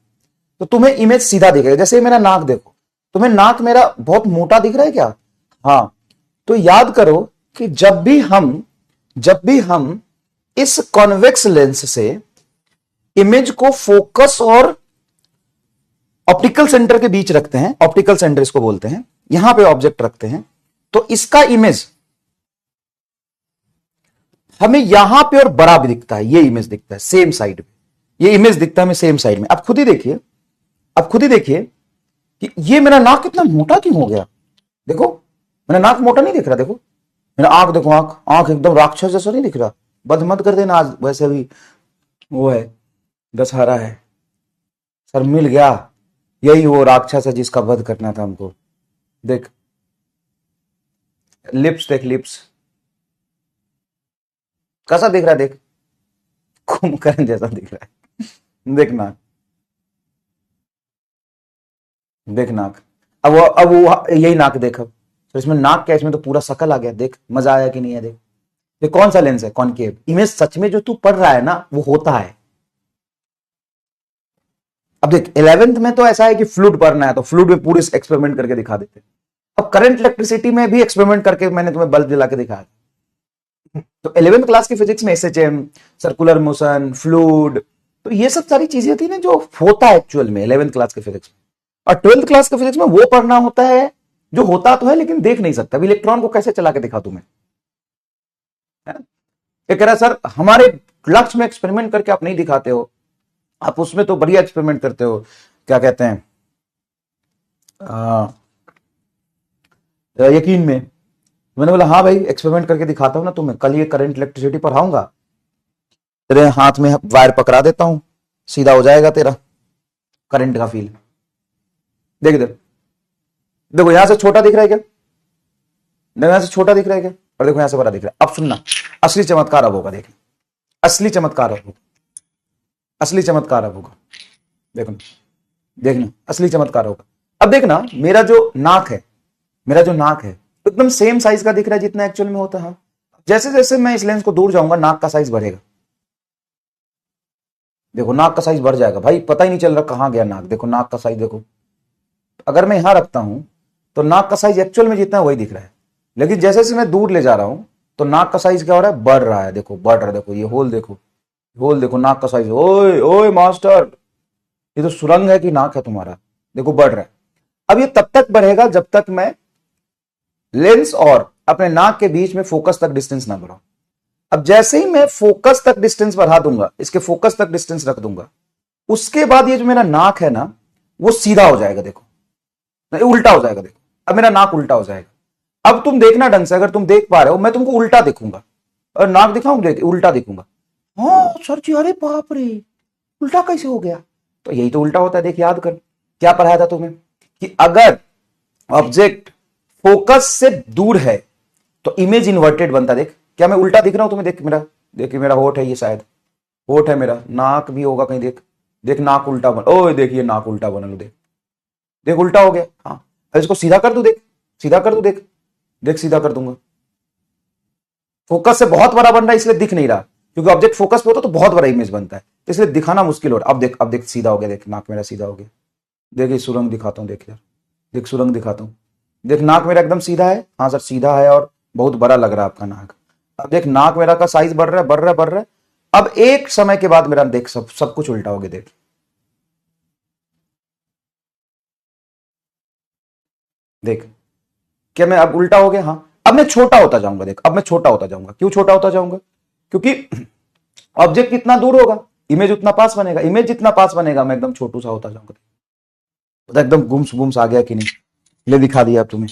तो तुम्हें इमेज सीधा दिखेगा। जैसे मेरा नाक देखो, तुम्हें नाक मेरा बहुत मोटा दिख रहा है क्या? हाँ, तो याद करो कि जब भी हम इस कॉन्वेक्स लेंस से इमेज को फोकस और ऑप्टिकल सेंटर के बीच रखते हैं, ऑप्टिकल सेंटर इसको बोलते हैं, यहां पे ऑब्जेक्ट रखते हैं, तो इसका इमेज हमें यहां पे और बड़ा भी दिखता है, ये इमेज दिखता है सेम साइड में, ये इमेज दिखता है हमें सेम साइड में। अब खुद ही देखिए कि ये मेरा नाक कितना मोटा क्यों हो गया। देखो मेरा नाक मोटा नहीं दिख रहा, देखो मेरा आंख देखो, आंख एकदम राक्षस जैसा नहीं दिख रहा। बद मत कर देना, आज वैसे भी वो है, दशहरा है, सर मिल गया, यही वो राक्षस है जिसका वध करना था हमको। देख लिप्स, देख लिप्स कैसा दिख रहा है, देख कुंभकर्ण जैसा दिख रहा है। देख नाक, देख नाक, अब वो यही नाक देख, अब तो इसमें नाक क्या, इसमें तो पूरा शकल आ गया। देख मजा आया कि नहीं है। देख ये कौन सा लेंस है, कॉनकेव। इमेज सच में जो तू पढ़ रहा है ना वो होता है। अब देख 11th में तो ऐसा है कि फ्लूइड पढ़ना है तो फ्लूइड में पूरे एक्सपेरिमेंट करके दिखा देते। अब करंट इलेक्ट्रिसिटी में भी एक्सपेरिमेंट करके मैंने तुम्हें बल्ब जला के दिखाया। तो 11th क्लास की फिजिक्स में एसएचएम, सर्कुलर मोशन, फ्लूइड, तो ये सब सारी चीजें थी ना जो होता है एक्चुअल में 11th क्लास के फिजिक्स में। और 12th क्लास के फिजिक्स में वो पढ़ना होता है जो होता तो है लेकिन देख नहीं सकता। अब इलेक्ट्रॉन को कैसे चला के दिखा तुम्हें, है ना। ये कह रहा सर हमारे लक्ष्य में एक्सपेरिमेंट करके आप नहीं दिखाते हो, आप उसमें तो बढ़िया एक्सपेरिमेंट करते हो, क्या कहते हैं यकीन में। मैंने बोला हाँ भाई एक्सपेरिमेंट करके दिखाता हूं ना तुम्हें, कल ये करंट इलेक्ट्रिसिटी पढ़ाऊंगा, तेरे हाथ में वायर पकड़ा देता हूं, सीधा हो जाएगा तेरा करंट का फील। देख इधर, देखो यहां से छोटा दिख रहा है क्या, देखो यहां से छोटा दिख रहा है क्या, और देखो यहां से बड़ा दिख रहा है। अब सुनना, असली चमत्कार अब होगा, देख असली चमत्कार अब होगा, असली चमत्कार अब होगा। देखो देखना असली चमत्कार होगा। अब देखना मेरा जो नाक है, एकदम सेम साइज का दिख रहा है जितना एक्चुअल में होता है। जैसे जैसे मैं इस लेंस को दूर जाऊंगा नाक का साइज बढ़ेगा। देखो नाक का साइज बढ़ जाएगा भाई, पता ही नहीं चल रहा कहां गया नाक। देखो नाक का साइज देखो, अगर मैं यहां रखता हूं तो नाक का साइज एक्चुअल में जितना है वही दिख रहा है, लेकिन जैसे जैसे मैं दूर ले जा रहा हूं तो नाक का साइज क्या हो रहा है, बढ़ रहा है। देखो बढ़ रहा है, देखो ये होल देखो, होल देखो, नाक का साइज। ओए ओए मास्टर, ये तो सुरंग है कि नाक है तुम्हारा, देखो बढ़ रहा है। अब ये तब तक बढ़ेगा जब तक मैं लेंस और अपने नाक के बीच में फोकस तक डिस्टेंस ना बढ़ाऊं। अब जैसे ही मैं फोकस तक डिस्टेंस बढ़ा दूंगा, इसके फोकस तक डिस्टेंस रख दूंगा, उसके बाद ये जो मेरा नाक है ना वो सीधा हो जाएगा। देखो उल्टा हो जाएगा, देखो अब मेरा नाक उल्टा हो जाएगा। अब तुम देखना ढंग से, अगर तुम देख पा रहे हो, मैं तुमको उल्टा दिखूंगा और नाक दिखाऊं, देख उल्टा दिखूंगा। हाँ सर जी, अरे बाप रे उल्टा कैसे हो गया, तो यही तो उल्टा होता है। देख याद कर क्या पढ़ाया था तुम्हें कि अगर ऑब्जेक्ट फोकस से दूर है तो इमेज इन्वर्टेड बनता। देख क्या मैं उल्टा दिख रहा हूं तुम्हें, देख मेरा होठ है, ये शायद होठ है मेरा, नाक भी होगा कहीं, देख नाक उल्टा बन, ओए देखिए नाक उल्टा बना लो, देख उल्टा हो गया। हाँ अब इसको सीधा कर दू, देख सीधा कर दू, देख सीधा कर दूंगा। फोकस से बहुत बड़ा बन रहा है इसलिए दिख नहीं रहा, क्योंकि ऑब्जेक्ट फोकस पे होता तो बहुत बड़ा इमेज बनता है, इसलिए दिखाना मुश्किल हो रहा है। अब देख सीधा हो गया, देख नाक मेरा सीधा हो गया। देखिए सुरंग दिखाता हूं, देख यार, देख सुरंग दिखाता हूं, देख नाक मेरा एकदम सीधा है। हाँ सर सीधा है और बहुत बड़ा लग रहा है आपका नाक। अब देख नाक मेरा का साइज बढ़ रहा है। अब एक समय के बाद मेरा देख सब कुछ उल्टा हो गया। देख क्या मैं अब उल्टा हो गया। हाँ अब मैं छोटा होता जाऊंगा, देख अब मैं छोटा होता जाऊंगा। क्यों छोटा होता जाऊंगा, क्योंकि ऑब्जेक्ट कितना दूर होगा इमेज उतना पास बनेगा, इमेज जितना पास बनेगा मैं एकदम छोटू सा होता जाऊंगा। तो एकदम गुम्स आ गया कि नहीं, ले दिखा दिया अब तुम्हें।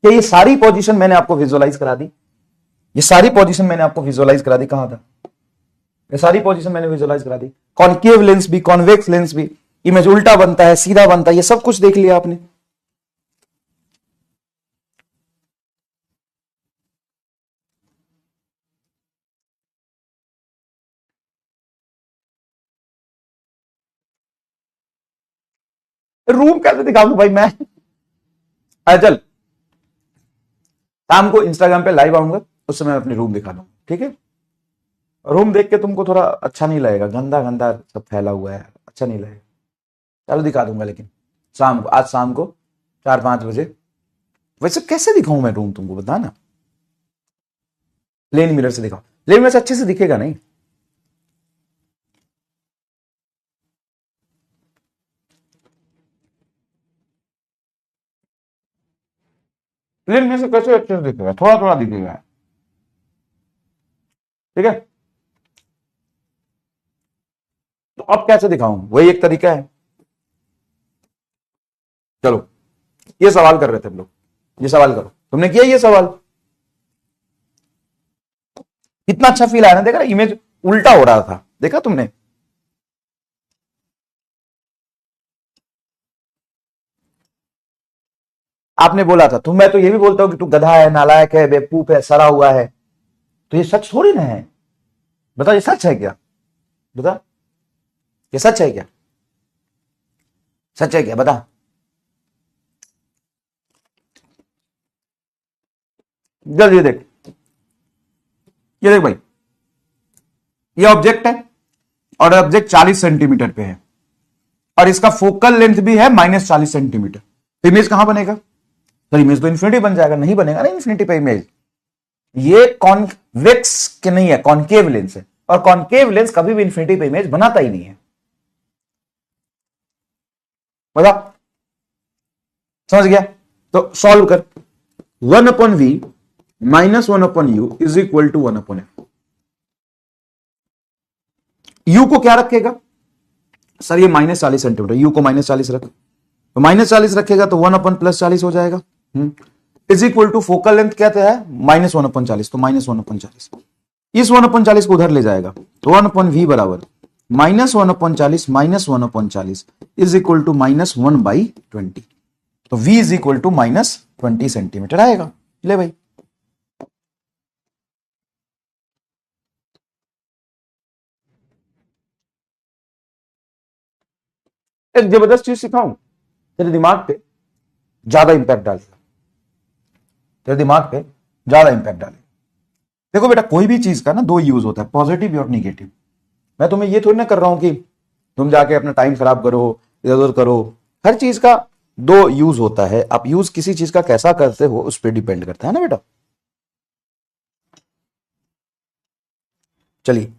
ये सारी पोजीशन मैंने आपको विजुअलाइज करा दी, ये सारी पोजीशन मैंने आपको विजुअलाइज करा दी। कहां था ये सारी पोजीशन मैंने विजुअलाइज करा दी, कॉनकेव लेंस भी कॉन्वेक्स लेंस भी, इमेज उल्टा बनता है सीधा बनता है, ये सब कुछ देख लिया आपने। रूम कैसे दिखाऊंगा भाई मैं? चल शाम को इंस्टाग्राम पे लाइव आऊंगा, उस समय अपने रूम दिखा दूंगा, ठीक है? रूम देख के तुमको थोड़ा अच्छा नहीं लगेगा, गंदा गंदा सब फैला हुआ है, अच्छा नहीं लगेगा। चलो दिखा दूंगा, लेकिन शाम को, आज शाम को 4-5 बजे। वैसे कैसे दिखाऊं मैं रूम तुमको, बता ना। प्लेन मिरर से दिखाओ, प्लेन मिरर से अच्छे से दिखेगा नहीं। प्लेन मिरर से कैसे अच्छे से दिखेगा, थोड़ा थोड़ा दिखेगा, ठीक है? तो अब कैसे दिखाऊं, वही एक तरीका है। चलो ये सवाल कर रहे थे हम लोग, ये सवाल करो, तुमने किया ये सवाल? कितना अच्छा फील आया ना, देखा इमेज उल्टा हो रहा था, देखा तुमने? आपने बोला था, तो मैं तो ये भी बोलता हूं कि तू गधा है, नालायक है, बेवकूफ है, सड़ा हुआ है। तो ये सच थोड़ी ना है, बता ये सच है क्या? बता ये सच है क्या? सच है क्या, बता। जल्दी ये देख भाई, ये ऑब्जेक्ट है और ऑब्जेक्ट 40 सेंटीमीटर पे है और इसका फोकल लेंथ भी है -40 सेंटीमीटर। तो इमेज कहां बनेगा? तो इमेज तो इन्फिनिटी बन जाएगा, नहीं बनेगा ना इन्फिनिटी पे इमेज। ये कॉन्वेक्स के नहीं है, कॉन्केव लेंस है, और कॉन्केव लेंस कभी भी इन्फिनिटी पे इमेज बनाता ही नहीं है। बता, समझ गया? तो सॉल्व कर, 1/v -1/u is equal to 1/f। u को क्या रखेगा सर? ये -40 सेंटीमीटर, u को -40 रख, तो -40 रखेगा तो 1/+40 हो जाएगा, is equal to focal length क्या है -1/40, तो -1/40। इस 1/40 को उधर ले जाएगा तो 1/v बराबर -1/40 -1/40 इज इक्वल टू -1/20। तो v is equal to -20 centimetre आएगा। ले भाई, एक जबरदस्त चीज सिखाऊं, तेरे दिमाग पे ज्यादा इंपैक्ट डालेगा, तेरे दिमाग पे ज्यादा इंपैक्ट डालेगा। देखो बेटा, कोई भी चीज का ना दो यूज होता है, पॉजिटिव और निगेटिव। मैं तुम्हें ये थोड़ी ना कर रहा हूं कि तुम जाके अपना टाइम खराब करो, इधर उधर करो। हर चीज का दो यूज होता है, आप यूज किसी चीज का कैसा करते हो उस पर डिपेंड करता है ना बेटा। चलिए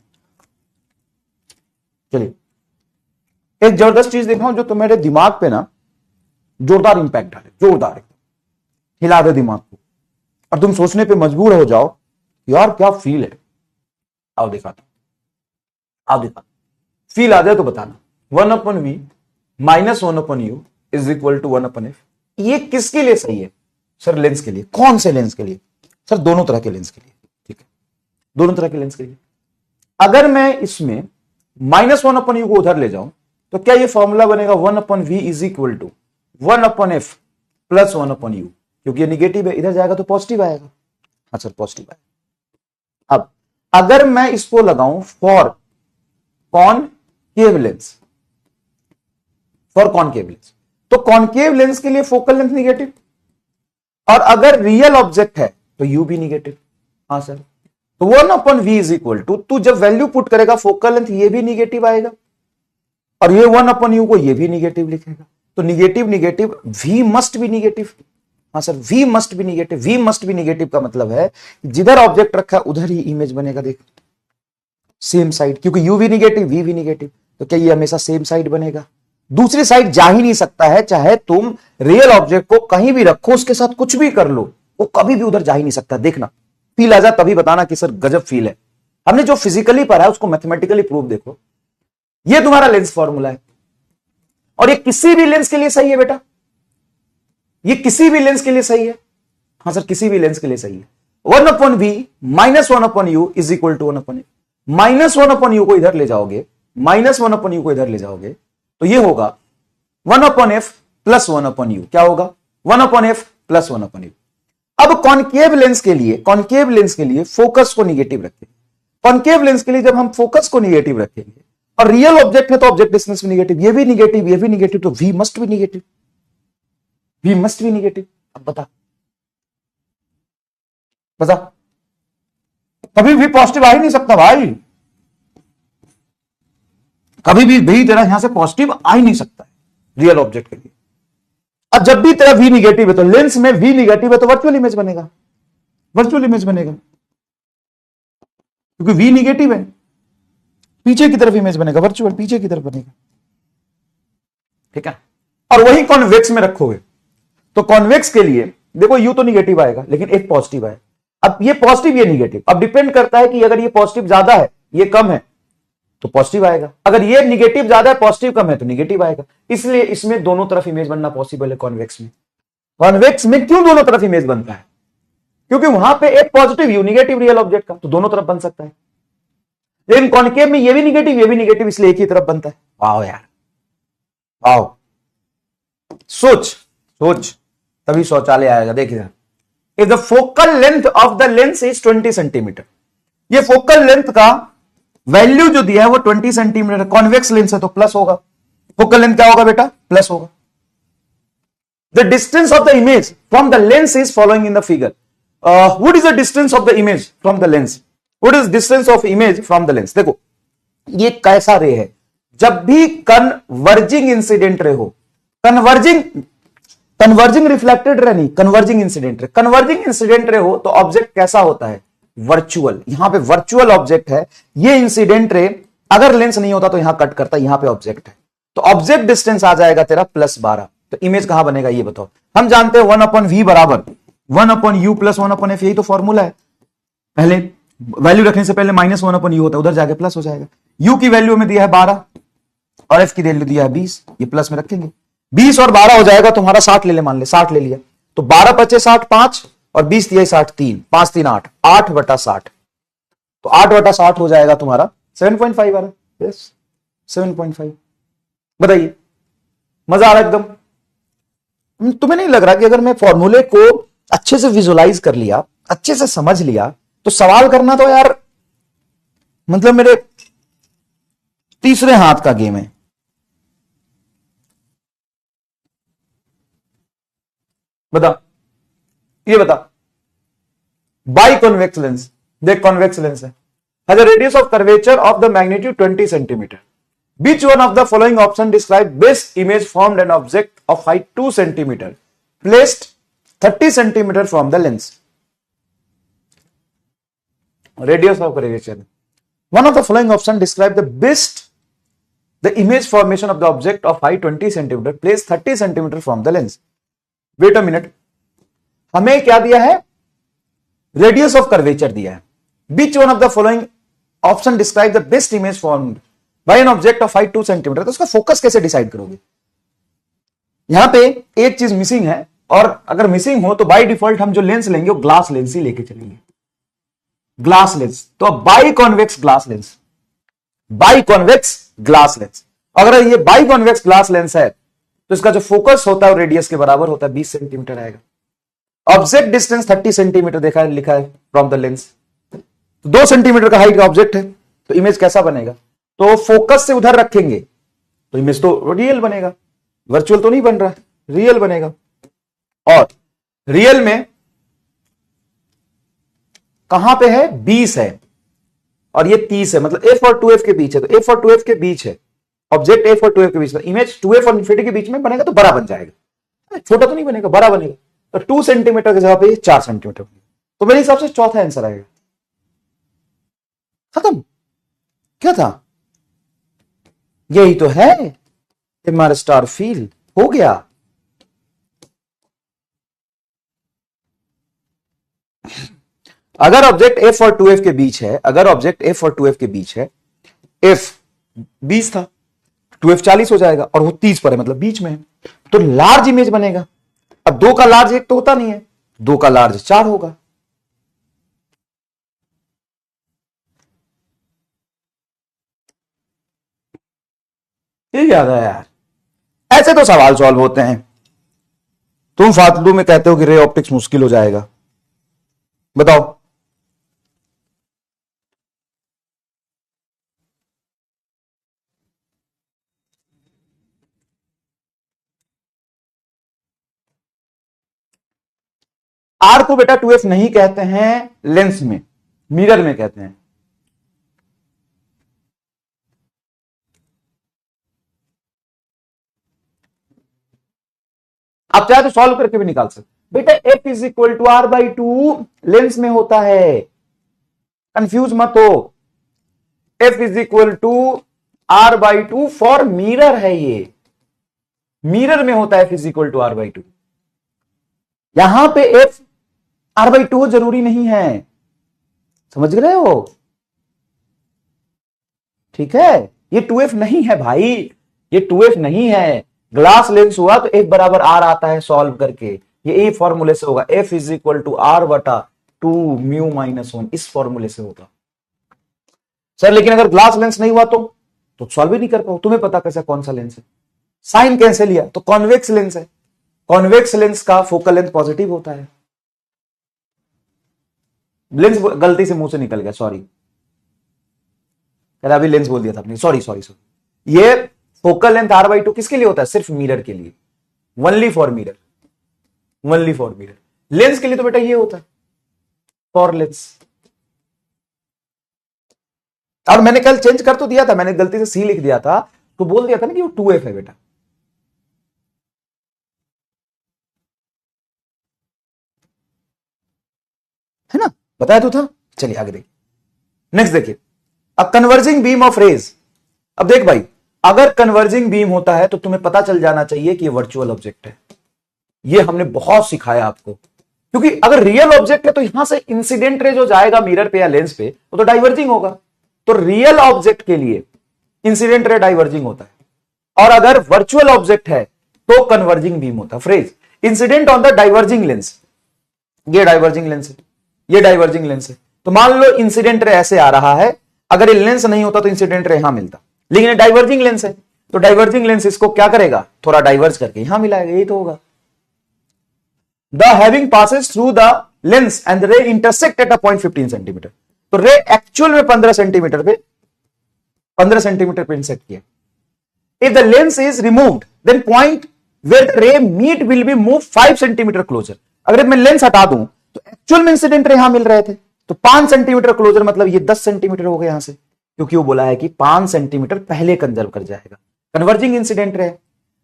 चलिए, एक जबरदस्त चीज दिखाऊं जो तुम्हारे दिमाग पे ना जोरदार इंपैक्ट डाले, जोरदार एकदम हिला दे दिमाग को, और तुम सोचने पे मजबूर हो जाओ यार क्या फील है। आओ दिखाता, आओ दिखाता, फील आ जाए तो बताना। 1/v -1/u is equal to 1/f। ये किसके लिए सही है सर? लेंस के लिए। कौन से लेंस के लिए सर? दोनों तरह के लेंस के लिए, ठीक है, दोनों तरह के लेंस के लिए। अगर मैं इसमें -1/u को उधर ले जाऊं तो क्या ये फॉर्मूला बनेगा 1/v is equal to 1/f plus 1/u, क्योंकि ये निगेटिव है, इधर जाएगा तो पॉजिटिव आएगा। हाँ सर पॉजिटिव आएगा। अब अगर मैं इसको लगाऊं for concave lens, for concave lens, तो कॉनकेव लेंस के लिए फोकल लेंथ निगेटिव, और अगर रियल ऑब्जेक्ट है तो यू भी निगेटिव। हाँ सर, तो 1/v इज इक्वल टू, तू जब वैल्यू पुट करेगा फोकल लेंथ ये भी निगेटिव आएगा, और ये 1/u को ये भी निगेटिव लिखेगा, तो negative negative v must be negative. हाँ sir, v must be negative. v must be negative का मतलब है जिधर ऑब्जेक्ट रखा है उधर ही इमेज बनेगा। देख, सेम साइड, क्योंकि u भी निगेटिव v भी निगेटिव, तो क्या ये हमेशा सेम साइड बनेगा? दूसरी साइड जा ही नहीं सकता है, चाहे तुम रियल ऑब्जेक्ट को कहीं भी रखो, उसके साथ कुछ भी कर लो, वो कभी भी उधर जा ही नहीं सकता। देखना, फील आ जा तभी बताना कि सर गजब फील है। हमने जो फिजिकली पढ़ा है उसको मैथमेटिकली प्रूव देखो। ये तुम्हारा लेंस फॉर्मूला है, और ये किसी भी लेंस के लिए सही है बेटा, ये किसी भी लेंस के लिए सही है। हाँ सर, किसी भी लेंस के लिए सही है। 1/v -1/u is equal to 1/f। -1/u को इधर ले जाओगे, -1/u को इधर ले जाओगे तो ये होगा 1/f प्लस 1/u। क्या होगा? 1/f plus 1/u। अब कॉनकेव लेंस के लिए, कॉनकेव लेंस के लिए फोकस को निगेटिव रखेंगे। कॉनकेव लेंस के लिए जब हम फोकस को निगेटिव रखेंगे और रियल ऑब्जेक्ट है तो ऑब्जेक्ट डिस्टेंस भी निगेटिव, ये भी निगेटिव, ये भी निगेटिव, तो v मस्ट भी निगेटिव, v मस्ट भी निगेटिव। अब बता बता, कभी भी पॉजिटिव आ ही नहीं सकता भाई, कभी भी तेरा यहां से पॉजिटिव आ ही नहीं सकता है रियल ऑब्जेक्ट के लिए। अब जब भी तेरा v निगेटिव है तो लेंस में v निगेटिव है तो वर्चुअल इमेज बनेगा, वर्चुअल इमेज बनेगा, क्योंकि v निगेटिव है, पीछे की तरफ इमेज बनेगा, वर्चुअल पीछे की तरफ बनेगा, ठीक है। और वही कॉन्वेक्स में रखोगे तो कॉन्वेक्स के लिए देखो यू तो निगेटिव आएगा लेकिन एक पॉजिटिव आए, अब ये पॉजिटिव ये निगेटिव, अब डिपेंड करता है कि अगर ये पॉजिटिव ज्यादा है ये कम है तो पॉजिटिव आएगा, अगर ये निगेटिव ज्यादा है पॉजिटिव कम है तो निगेटिव आएगा। इसलिए इसमें दोनों तरफ इमेज बनना पॉसिबल है कॉन्वेक्स में। कॉन्वेक्स में क्यों दोनों तरफ इमेज बनता है? क्योंकि वहां पे एक positive you negative real object का, तो दोनों तरफ बन सकता है। लेकिन कॉन्केव में ये भी निगेटिव इसलिए एक ही तरफ बनता है। वाओ यार, वाओ, सोच सोच, तभी शौचालय आएगा। देखिए, if the focal length of the lens is 20 centimetre, ये फोकल लेंथ का वैल्यू जो दिया है वो 20 सेंटीमीटर, कॉन्वेक्स लेंस है तो प्लस होगा, फोकल लेंथ क्या होगा बेटा? प्लस होगा। The distance of the image from the lens is following in the figure. What is the distance of the image from the lens? What is distance of image from the lens? देखो ये कैसा रे है, जब भी converging incident ray हो, converging reflected ray नहीं, converging incident ray, converging incident ray हो तो ऑब्जेक्ट कैसा होता है? वर्चुअल। यहां पे वर्चुअल ऑब्जेक्ट है, ये इंसिडेंट रे अगर लेंस नहीं होता तो यहां कट करता, यहां पे ऑब्जेक्ट है तो ऑब्जेक्ट डिस्टेंस आ जाएगा तेरा +12। तो इमेज कहां बनेगा ये बताओ? हम जानते हैं 1/v बराबर 1/u + 1/f, यही तो फॉर्मूला है। पहले वैल्यू रखने से पहले -1/u होता है, उधर जाके प्लस हो जाएगा। u की वैल्यू में दिया है 12 और f की वैल्यू दिया है 20, ये प्लस में रखेंगे, 20 और 12 हो जाएगा तुम्हारा 60 ले ले, मान ले 60 ले लिया तो 12 × 60 5 और 20 दिया 60 3, 5 3 8, 8/60, तो 8/60 हो जाएगा तुम्हारा 7.5 आ रहा है। यस 7.5। बताइए, मजा आ रहा है एकदम? तुम्हें नहीं लग रहा कि अगर मैं फॉर्मूले को अच्छे से विजुलाइज कर लिया, अच्छे से समझ लिया, तो सवाल करना तो यार मतलब मेरे तीसरे हाथ का गेम है। बता, ये बता, बाई कॉन्वेक्स लेंस, देख कॉन्वेक्स लेंस है, has a radius of curvature of the magnitude 20 centimetre. Which one of the following option describe best image formed an object of height 2 centimeter placed 30 centimeter from the lens? Radius of curvature. One of the following option describe the best the image formation of the object of height 20 centimeter placed 30 centimeter from the lens. Wait a minute. हमें क्या दिया है? Radius of curvature दिया है. Which one of the following option describe the best image formed by an object of height 2 centimetre? तो उसका focus कैसे decide करोगे? यहां पे एक चीज मिसिंग है, और अगर मिसिंग हो तो बाय डिफॉल्ट हम जो लेंस लेंगे वो ग्लास लेंस ही लेके चलेंगे, ग्लास लेंस। तो by convex glass lens, by convex glass lens. अगर ये बाई कॉन्वेक्स ग्लास लेंस है तो इसका जो फोकस होता है वो रेडियस के बराबर होता है, 20 सेंटीमीटर आएगा। ऑब्जेक्ट डिस्टेंस 30 सेंटीमीटर देखा है, लिखा है फ्रॉम द लेंस, तो 2 सेंटीमीटर का हाइट का ऑब्जेक्ट है, तो इमेज कैसा बनेगा? तो फोकस से उधर रखेंगे तो इमेज तो रियल बनेगा, वर्चुअल तो नहीं बन रहा, रियल बनेगा। और रियल में कहां पे है? 20 है और ये 30 है, मतलब f और 2f के बीच है, तो f और 2f के बीच है ऑब्जेक्ट, f और 2f के बीच में इमेज 2f और इन्फिनिटी के बीच में बनेगा तो बड़ा बन जाएगा, छोटा तो नहीं बनेगा, बड़ा बनेगा। तो 2 सेंटीमीटर की जगह पे 4 सेंटीमीटर, तो मेरे हिसाब से चौथा आंसर आएगा। खत्म। क्या था? यही तो है हमारा स्टार फील हो गया। अगर ऑब्जेक्ट f और 2f के बीच है, अगर ऑब्जेक्ट f और 2f के बीच है, f 20 था, 2f 40 हो जाएगा और वो 30 पर है, मतलब बीच में है, तो लार्ज इमेज बनेगा। अब 2 का लार्ज 1 तो होता नहीं है, 2 का लार्ज 4 होगा। ये याद है यार, ऐसे तो सवाल सॉल्व होते हैं। तुम फालतू में कहते हो कि रे ऑप्टिक्स मुश्किल हो जाएगा, बताओ। आर को बेटा 2f नहीं कहते हैं लेंस में, मिरर में कहते हैं। आप चाहे तो सॉल्व करके भी निकाल सकते बेटा। f is equal to R by two lens में होता है, कंफ्यूज मत हो। f is equal to R by two for mirror है, ये मिरर में होता है f is equal to R by two. यहां पे f आर बाई टू जरूरी नहीं है, समझ रहे हो? ठीक है, ये 2f नहीं है भाई, ये 2f नहीं है। ग्लास लेंस हुआ तो f बराबर आर आता है सॉल्व करके, ये ए फॉर्मूले से होगा, f is equal to R बटा टू म्यू माइनस वन, इस फॉर्मूले से होगा सर। लेकिन अगर ग्लास लेंस नहीं हुआ तो सॉल्व ही नहीं कर पाओ। तुम्हें पता कैसा कौन सा लेंस है, साइन कैसे लिया, तो कॉन्वेक्स लेंस है। कॉन्वेक्स लेंस का फोकल लेंथ पॉजिटिव होता है। लेंस गलती से मुंह से निकल गया, सॉरी, अभी लेंस बोल दिया था आपने, सॉरी सॉरी सॉरी। ये focal length R by two किसके लिए होता है? सिर्फ मिरर के लिए, only for mirror, only for mirror. Lens के लिए तो बेटा ये होता है फॉर लेंस। और मैंने कल चेंज कर तो दिया था, मैंने गलती से सी लिख दिया था, तो बोल दिया था ना कि वो 2f है बेटा। है ना, बताया तो था। चलिए आगे देखिए, नेक्स्ट देखिए, a converging beam of rays. अब देख भाई, अगर कन्वर्जिंग बीम होता है तो तुम्हें पता चल जाना चाहिए कि ये वर्चुअल ऑब्जेक्ट है। ये हमने बहुत सिखाया आपको, क्योंकि अगर रियल ऑब्जेक्ट है तो यहां से इंसिडेंट रे जो जाएगा मिरर पे या लेंस पे वो तो डाइवर्जिंग होगा। तो रियल ऑब्जेक्ट के लिए इंसिडेंट रे डाइवर्जिंग होता है, और अगर वर्चुअल ऑब्जेक्ट है तो कन्वर्जिंग बीम होता है। Phrase incident on the diverging lens, ये डाइवर्जिंग लेंस है, ये डाइवर्जिंग लेंस है। तो मान लो इंसिडेंट रे ऐसे आ रहा है, अगर ये लेंस नहीं होता तो इंसिडेंट रे यहां मिलता, लेकिन ये डाइवर्जिंग लेंस है, तो डाइवर्जिंग लेंस इसको क्या करेगा, थोड़ा डाइवर्ज करके यहां मिलाएगा, यही तो होगा। The having passes through the lens and ray intersect at a point 15 centimetre. तो रे एक्चुअल में 15 सेंटीमीटर पे इंसेक्ट किया। If the lens is removed then point where the ray meet will be move 5 centimetre closer. अगर मैं lens हटा दूं तो actual में इंसिडेंट रे यहां मिल रहे थे, तो 5 सेंटीमीटर क्लोजर मतलब ये 10 सेंटीमीटर हो गया यहां से, क्योंकि वो बोला है कि 5 सेंटीमीटर पहले कंजर्व कर जाएगा। Converging incident ray,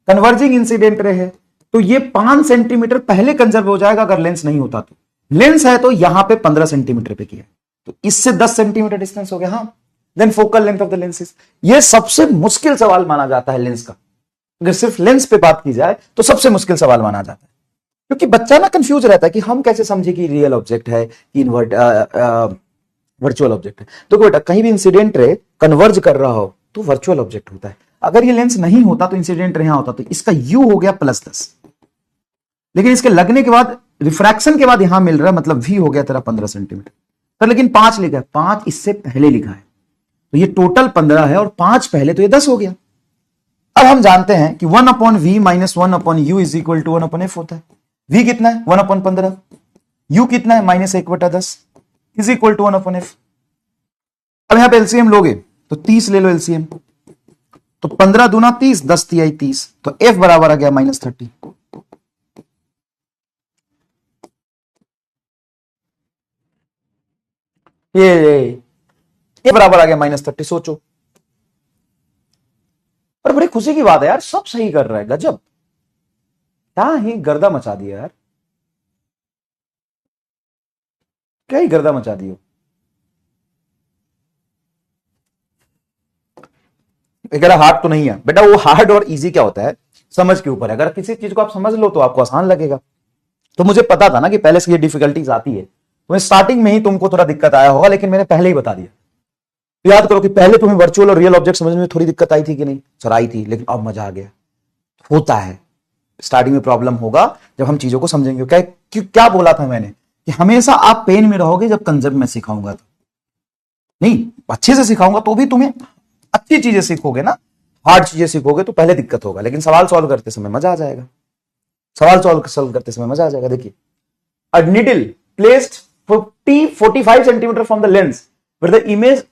converging incident ray है तो ये 5 सेंटीमीटर पहले कंजर्व हो जाएगा अगर लेंस नहीं होता तो। लेंस है तो यहां पे 15 सेंटीमीटर पे किया, तो इससे 10 सेंटीमीटर डिस्टेंस हो गया। हाँ, then focal length of the lenses. ये सबसे मुश्किल सवाल माना जाता है लेंस का, अगर सिर्फ लेंस पे बात की जाए तो सबसे मुश्किल सवाल माना जाता है, क्योंकि बच्चा ना कंफ्यूज रहता है कि हम कैसे समझे कि रियल ऑब्जेक्ट है कि वर्चुअल ऑब्जेक्ट है। तो बेटा कहीं भी इंसिडेंट रे कन्वर्ज कर रहा हो तो वर्चुअल ऑब्जेक्ट होता है। अगर ये लेंस नहीं होता तो इंसिडेंट रे यहां होता, तो इसका यू हो गया +10, लेकिन इसके लगने के बाद रिफ्रैक्शन के बाद यहां मिल रहा है, मतलब वी हो गया तेरा 15 सेंटीमीटर। तो लेकिन 5 लिखा है, 5 इससे पहले लिखा है, तो ये टोटल 15 है और 5 पहले, तो ये 10 हो गया। अब हम जानते हैं कि 1/v minus 1/u is equal to 1/f होता है। v कितना है 1/15, u कितना है -1/10 इज इक्वल टू 1/f। अब यहां पे एलसीएम लोगे तो 30 ले लो एलसीएम, तो 15 दूना 30, 10 तिहाई 30, तो f बराबर आ गया -30। ये बराबर आ गया -30। सोचो, और बड़ी खुशी की बात है यार, सब सही कर रहा है, गजब, क्या ही गर्दा मचा दिया यार, क्या ही गर्दा मचा दियो। हार्ड तो नहीं है बेटा, वो हार्ड और इजी क्या होता है समझ के ऊपर है। अगर किसी चीज को आप समझ लो तो आपको आसान लगेगा। तो मुझे पता था ना कि पहले से ये डिफिकल्टीज आती है, तो स्टार्टिंग में ही तुमको थोड़ा दिक्कत आया होगा, लेकिन मैंने पहले ही बता दिया। तो याद करो कि पहले तुम्हें वर्चुअल और रियल ऑब्जेक्ट समझने में थोड़ी दिक्कत आई थी कि नहीं? सर आई थी, लेकिन अब मजा आ गया। होता है, स्टार्टिंग में प्रॉब्लम होगा जब हम चीजों को समझेंगे। क्या बोला था मैंने कि हमेशा आप पेन में रहोगे जब कंसेप्ट में सिखाऊंगा, तो नहीं अच्छे से सिखाऊंगा तो भी तुम्हें अच्छी चीजें सीखोगे ना। हार्ड चीजें सीखोगे तो पहले दिक्कत होगा, लेकिन सवाल सॉल्व करते समय मजा आ जाएगा। सवाल सॉल्व करते समय मजा आ जाएगा। देखिए, a needle placed 45 centimetre from the lens where the image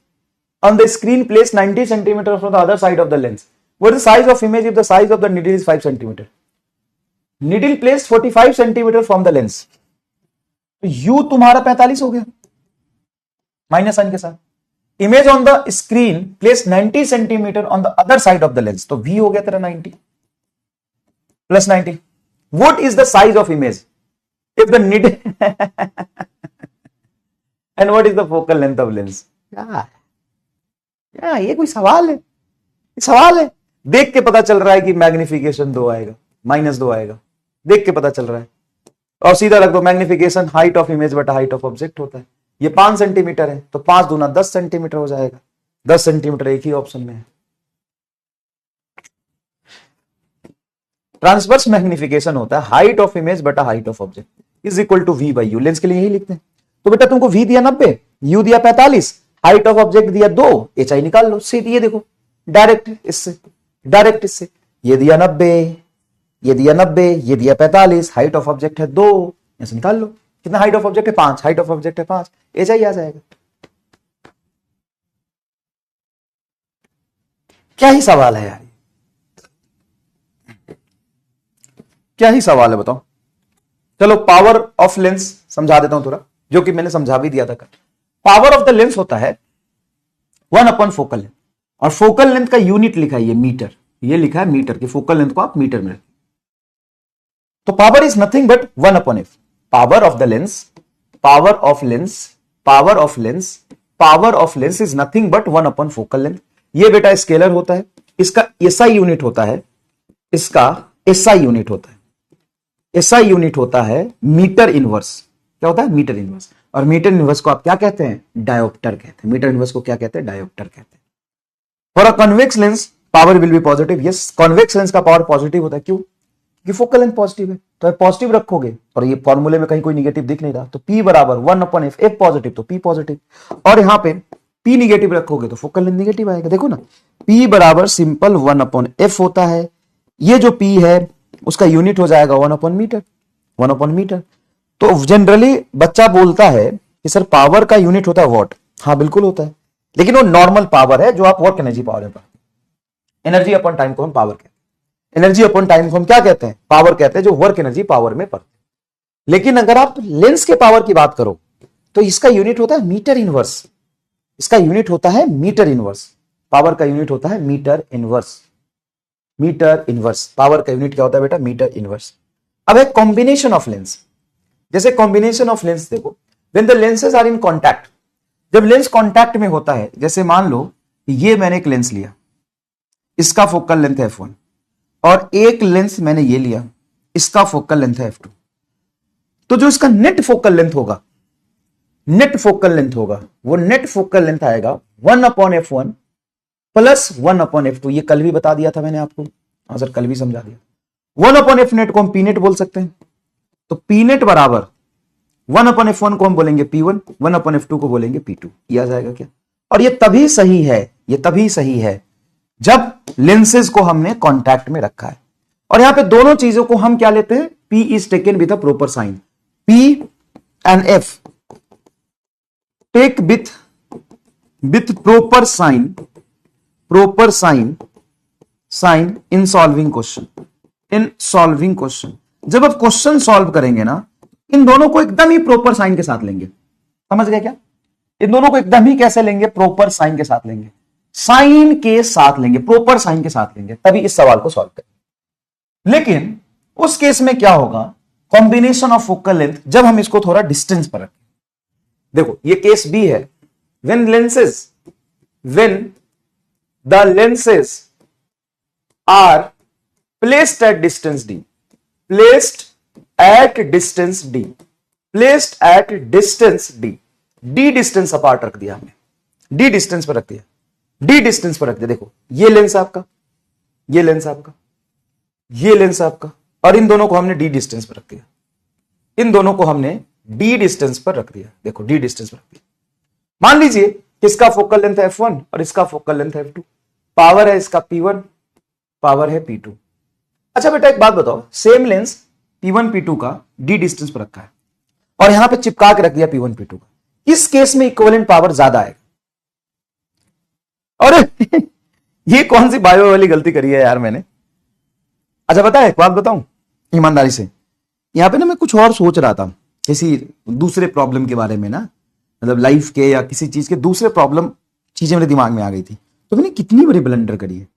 on the screen placed 90 centimeter from the other side of the lens. What is the size of image if the size of the needle is 5 centimeter? Needle placed 45 centimeter from the lens. तो u तुम्हारा 45 हो गया minus sign के साथ। Image on the screen place 90 centimetre on the other side of the lens, तो v हो गया तेरा 90 plus 90। What is the size of image if the need and what is the focal length of lens? ये कोई सवाल है? सवाल है। देख के पता चल रहा है कि मैग्निफिकेशन 2 आएगा, -2 आएगा, देख के पता चल रहा है। और सीधा रख दो, मैग्निफिकेशन हाइट ऑफ इमेज बटा हाइट ऑफ ऑब्जेक्ट होता है। ये 5 सेंटीमीटर है तो 5 दूना 10 सेंटीमीटर हो जाएगा। 10 सेंटीमीटर एक ही ऑप्शन में है। ट्रांसवर्स मैग्निफिकेशन होता है हाइट ऑफ इमेज बटा height of object is equal to v by u. Lens के लिए यही लिखते हैं। तो बेटा तुमको v दिया 90, u दिया 45, हाइट ऑफ ऑब्जेक्ट दिया 2, HI निकाल लो। सीधी ये देखो डायरेक्ट इससे ये दिया 90, ये दिया 90, ये दिया 45, हाइट ऑफ ऑब्जेक्ट है 2, ऐसे निकाल लो। कितना हाइट ऑफ ऑब्जेक्ट है? 5, हाइट ऑफ ऑब्जेक्ट है 5, HI आ जाएगा। क्या ही सवाल है यार, क्या ही सवाल है बताओ। चलो पावर ऑफ लेंस समझा देता हूं थोड़ा, जो कि मैंने समझा भी दिया था कल। पावर ऑफ द लेंस होता है 1 अपॉन फोकल लेंथ, और फोकल लेंथ का यूनिट लिखा है ये मीटर, ये लिखा है मीटर की फोकल लेंथ को आप मीटर में रखें। तो power is nothing but 1 upon F. Power of the lens, power of lens, power of lens, power of lens is nothing but 1 upon focal length. ये बेटा स्केलर होता है, इसका एसआई यूनिट होता है, इसका एसआई यूनिट होता है, एसआई यूनिट होता है मीटर इनवर्स। क्या होता है? Metre inverse. और मीटर इनवर्स को आप क्या कहते हैं? डायोप्टर कहते हैं। मीटर इनवर्स को क्या कहते हैं? डायोप्टर कहते हैं। For a convex lens power will be positive. Yes, convex lens का पावर पॉजिटिव होता है। क्यों? क्योंकि फोकल लेंथ पॉजिटिव है, तो पॉजिटिव रखोगे। और ये फॉर्मूले में कहीं कोई निगेटिव दिख नहीं रहा, तो P बराबर 1 अपॉन एफ, एफ पॉजिटिव तो P पॉजिटिव। और यहां पे P निगेटिव रखोगे तो फोकल लेंथ निगेटिव आएगा। देखो ना, P बराबर सिंपल 1 अपॉन एफ होता है। ये जो P है उसका यूनिट हो जाएगा 1 अपॉन मीटर, 1 अपॉन मीटर। तो जनरली बच्चा बोलता है कि सर पावर का यूनिट होता है वॉट। हाँ बिल्कुल होता है, लेकिन वो नॉर्मल पावर है जो आप वर्क एनर्जी पावर में पढ़ते हैं। एनर्जी अपॉन टाइम को हम पावर कहते हैं, एनर्जी अपॉन टाइम को हम क्या कहते हैं? पावर कहते हैं, जो वर्क एनर्जी पावर में पढ़ते हैं। लेकिन अगर आप लेंस के पावर की बात करो तो इसका यूनिट होता है मीटर इनवर्स, इसका यूनिट होता है मीटर इनवर्स। पावर का यूनिट होता है metre inverse, metre inverse. Power का यूनिट क्या होता है बेटा? Metre inverse. अब एक कॉम्बिनेशन ऑफ लेंस, जैसे कॉम्बिनेशन ऑफ लेंस देखो, when the lenses are in contact, जब लेंस कॉन्टैक्ट में होता है, जैसे मान लो ये मैंने एक लेंस लिया, इसका फोकल लेंथ है f1, और एक लेंस मैंने ये लिया, इसका फोकल लेंथ है f2, तो जो इसका नेट फोकल लेंथ होगा, नेट फोकल लेंथ होगा, वो नेट फोकल लेंथ आएगा 1 upon f1 plus 1 upon f2। ये कल भी बता दिया था मैंने आपको, हाँ सर कल भी समझा दिया। 1 अपॉन f नेट को हम पी नेट बोल सकते हैं, तो पी नेट बराबर 1 अपॉन f1 को हम बोलेंगे p1, 1 अपॉन f2 को बोलेंगे p2। ये आ जाएगा क्या? और ये तभी सही है, ये तभी सही है जब लेंसेज को हमने कॉन्टैक्ट में रखा है। और यहां पे दोनों चीजों को हम क्या लेते हैं? P is taken with a proper sign, P and F take with proper sign, proper sign, sign in solving question, in solving question. जब आप क्वेश्चन सॉल्व करेंगे ना, इन दोनों को एकदम ही प्रोपर साइन के साथ लेंगे। समझ गए क्या? इन दोनों को एकदम ही कैसे लेंगे? प्रोपर साइन के साथ लेंगे, साइन के साथ लेंगे, प्रोपर साइन के साथ लेंगे, तभी इस सवाल को सॉल्व करेंगे। लेकिन उस केस में क्या होगा? कॉम्बिनेशन ऑफ फोकल लेंथ, जब हम इसको थोड़ा डिस्टेंस पर रखें। देखो ये केस बी है, when lenses, when the lenses are placed at distance D, placed at distance D, placed at distance D, D distance apart रख दिया हमने, डी डिस्टेंस पर रख दिया, डी डिस्टेंस पर रख दिया। देखो ये लेंस आपका, ये लेंस आपका, ये लेंस आपका, और इन दोनों को हमने डी डिस्टेंस पर रख दिया, इन दोनों को हमने डी डिस्टेंस पर रख दिया। देखो डी डिस्टेंस पर रख दिया। मान लीजिए कि इसका फोकल लेंथ है f1 और इसका फोकल लेंथ है f2, पावर है इसका p1, पावर है p2। अच्छा बेटा एक बात बताओ, सेम लेंस p1 p2 का डी डिस्टेंस पर रखा है और यहां पे चिपका के रख दिया p1 p2 का, इस केस में इक्विवेलेंट पावर ज्यादा आएगा। और ये कौन सी बायो वाली गलती करी है यार मैंने? अच्छा पता है, एक बात बताऊं ईमानदारी से, यहां पे ना मैं कुछ और सोच रहा था किसी दूसरे प्रॉब्लम के बारे में ना, मतलब लाइफ के या किसी चीज के दूसरे प्रॉब्लम चीजें मेरे दिमाग में आ गई थी, तो मैंने कितनी बड़ी ब्लंडर करी है।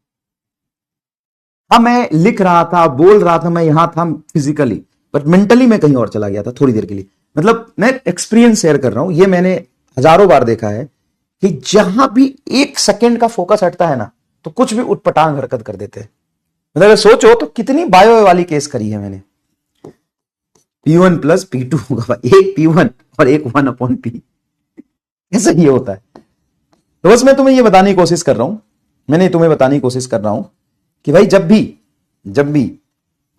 हाँ, मैं लिख रहा था, बोल रहा था, मैं यहां था फिजिकली, बट मेंटली मैं कहीं और चला गया था थोड़ी देर के लिए। मतलब मैं एक्सपीरियंस शेयर कर रहा हूं, ये मैंने हजारों बार देखा है कि जहां भी एक सेकंड का फोकस हटता है ना, तो कुछ भी उटपटांग हरकत कर देते हैं। मतलब अगर सोचो तो कितनी बायो वाली केस करी है मैंने। P1 प्लस P2 होगा भाई, एक P1 और एक 1/P। ऐसा ये होता है। तो बस मैं तुम्हें ये बताने की कोशिश कर रहा हूं, मैंने तुम्हें बताने की कोशिश कर रहा हूं कि भाई जब भी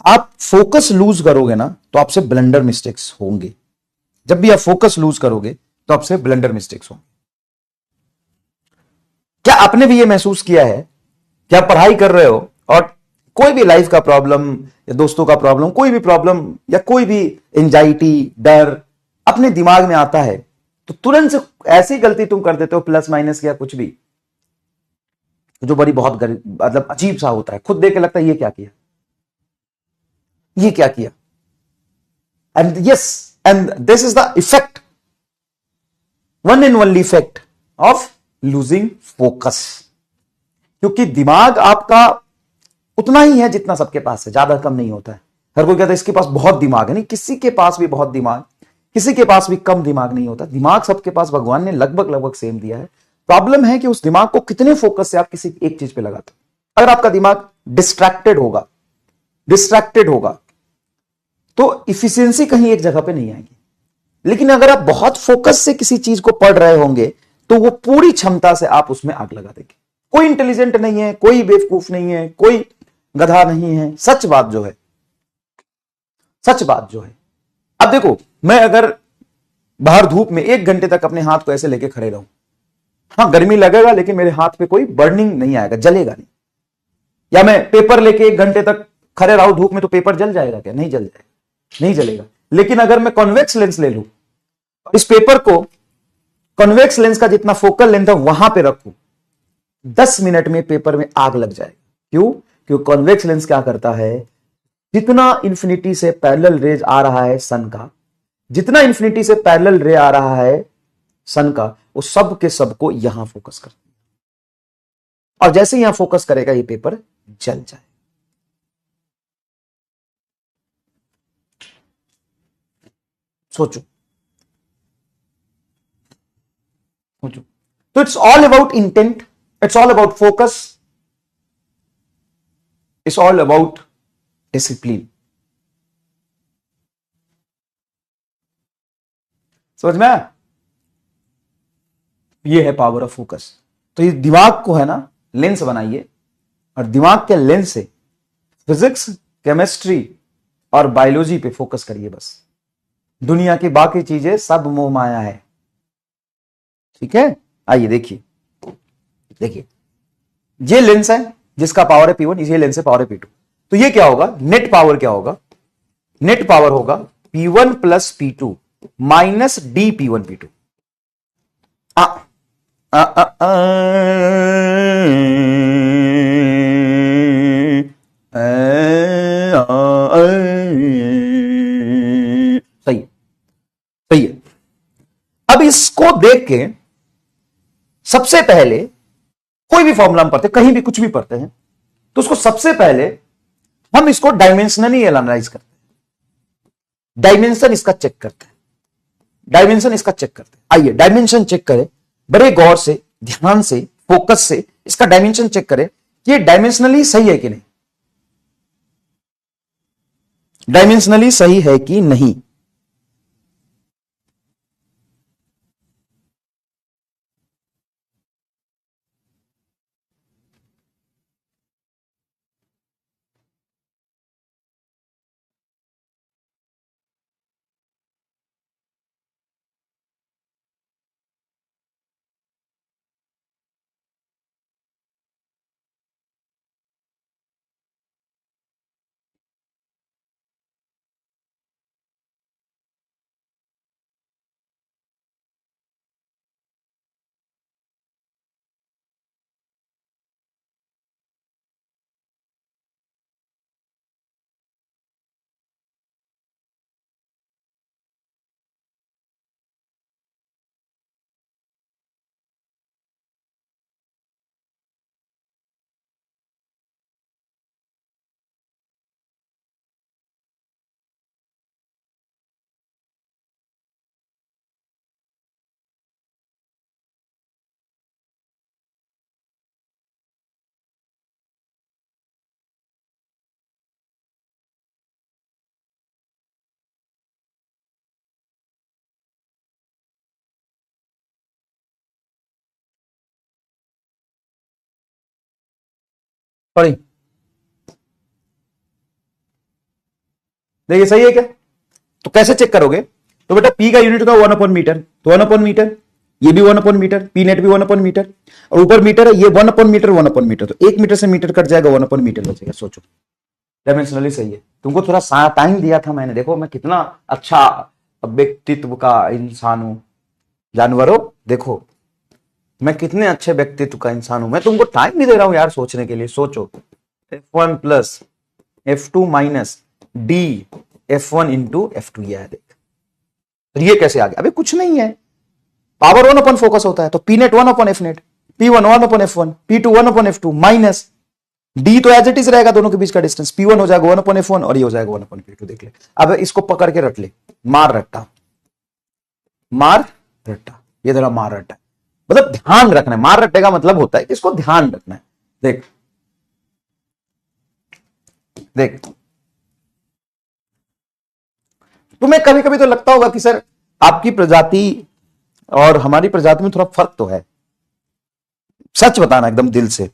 आप फोकस लूज करोगे ना, तो आपसे ब्लंडर मिस्टेक्स होंगे। जब भी आप फोकस लूज करोगे तो आपसे ब्लंडर मिस्टेक्स होंगे। क्या आपने भी ये महसूस किया है कि आप पढ़ाई कर रहे हो और कोई भी लाइफ का प्रॉब्लम या दोस्तों का प्रॉब्लम, कोई भी प्रॉब्लम या कोई भी एंजाइटी, डर अपने दिमाग में आता है, तो तुरंत से ऐसी गलती तुम कर देते हो, प्लस माइनस या कुछ भी, जो बड़ी बहुत मतलब अजीब सा होता है, खुद देख के लगता है ये क्या किया, ये क्या किया। And yes, and this is the effect, one and only effect of losing focus. क्योंकि दिमाग आपका उतना ही है जितना सबके पास है, ज्यादा कम नहीं होता है। हर कोई कहता है इसके पास बहुत दिमाग है, नहीं, किसी के पास भी बहुत दिमाग, किसी के पास भी कम दिमाग नहीं होता। दिमाग सबके पास भगवान ने लगभग लगभग सेम दिया है। प्रॉब्लम है कि उस दिमाग को कितने फोकस से आप किसी एक चीज पे लगाते हो। अगर आपका दिमाग डिस्ट्रैक्टेड होगा तो इफिशियंसी कहीं एक जगह पे नहीं आएगी। लेकिन अगर आप बहुत फोकस से किसी चीज को पढ़ रहे होंगे, तो वो पूरी क्षमता से आप उसमें आग लगा देंगे। कोई इंटेलिजेंट नहीं है, कोई बेवकूफ नहीं है, कोई गधा नहीं है। सच बात जो है। अब देखो, मैं अगर बाहर धूप में 1 घंटे तक अपने हाथ को ऐसे लेके खड़े रहूं, हाँ गर्मी लगेगा, लेकिन मेरे हाथ पे कोई बर्निंग नहीं आएगा, जलेगा नहीं। या मैं पेपर लेके 1 घंटे तक खड़े रहूं धूप में, तो पेपर जल जाएगा क्या? नहीं जल जाएगा, नहीं जलेगा। लेकिन अगर मैं कॉन्वेक्स लेंस ले लूं, इस पेपर को कॉन्वेक्स लेंस का जितना फोकल लेंथ है वहां पे रखूं, 10 मिनट में पेपर में आग लग जाएगा। क्यों? क्योंकि कॉन्वेक्स लेंस क्या करता है, जितना इंफिनिटी से पैरेलल रेज आ रहा है सन का, जितना इंफिनिटी से पैरेलल रे आ रहा है सन का, वो सब के सब को यहां फोकस कर, और जैसे ही यहां फोकस करेगा ये पेपर जल जाए। सोचो सोचो। तो it's all about intent, it's all about focus, it's all about discipline. समझ में आया? ये है पावर ऑफ फोकस। तो ये दिमाग को है ना लेंस बनाइए, और दिमाग के लेंस से फिजिक्स, केमिस्ट्री और बायोलॉजी पे फोकस करिए बस। दुनिया की बाकी चीजें सब मोह माया है। ठीक है, आइए देखिए, देखिए ये लेंस है जिसका पावर है P1, ये लेंस है पावर है P2। तो ये क्या होगा, नेट पावर क्या होगा? नेट पावर होगा P1 plus P2 minus DP1 P2। आ, आ, आ, आ, सही है, सही है। अब इसको देख के सबसे पहले कोई भी फॉर्मूला हम पढ़ते, कहीं भी कुछ भी पढ़ते हैं, तो उसको सबसे पहले हम इसको डायमेंशनली एनालाइज करते हैं। डायमेंशन इसका चेक करते हैं, डायमेंशन इसका चेक करते हैं। आइए डायमेंशन चेक करें, बड़े गौर से, ध्यान से, फोकस से इसका डायमेंशन चेक करें कि ये डायमेंशनली सही है कि नहीं, डायमेंशनली सही है कि नहीं। पढ़ी, देखिए सही है क्या? तो कैसे चेक करोगे? तो बेटा पी का यूनिट होता है 1/मीटर, तो 1/मीटर, ये भी 1/मीटर, पी नेट भी 1/मीटर, और ऊपर मीटर है, ये 1/मीटर 1/मीटर, तो 1 मीटर से मीटर कट जाएगा, 1/मीटर बचेगा। सोचो, डायमेंशनली सही है। तुमको थोड़ा टाइम दिया था मैंने, देखो मैं कितना अच्छा व्यक्तित्व का इंसान हूं। जानवरों देखो मैं कितने अच्छे व्यक्तित्व का इंसान हूं, मैं तुमको टाइम भी दे रहा हूं यार सोचने के लिए। सोचो, F1 plus F2 minus D F1 into F2, ये है देख। तो ये कैसे आ गया? अभी कुछ नहीं है, पावर 1 अपन फोकस होता है, तो P net 1/F net, P1 1/F1, P2 1/F2 minus D, तो एज इट इज रहेगा दोनों के बीच का डिस्टेंस, P1 हो जाएगा 1/F1 और ये हो जाएगा 1/P2। देख ले, अब इसको पकड़ के रट ले, मार रट्टा, मार रट्टा, ये तेरा मार रट्टा है। मतलब ध्यान रखना है, मार रट्टे का मतलब होता है कि इसको ध्यान रखना है। देख देख, तुम्हें कभी कभी तो लगता होगा कि सर आपकी प्रजाति और हमारी प्रजाति में थोड़ा फर्क तो है। सच बताना एकदम दिल से।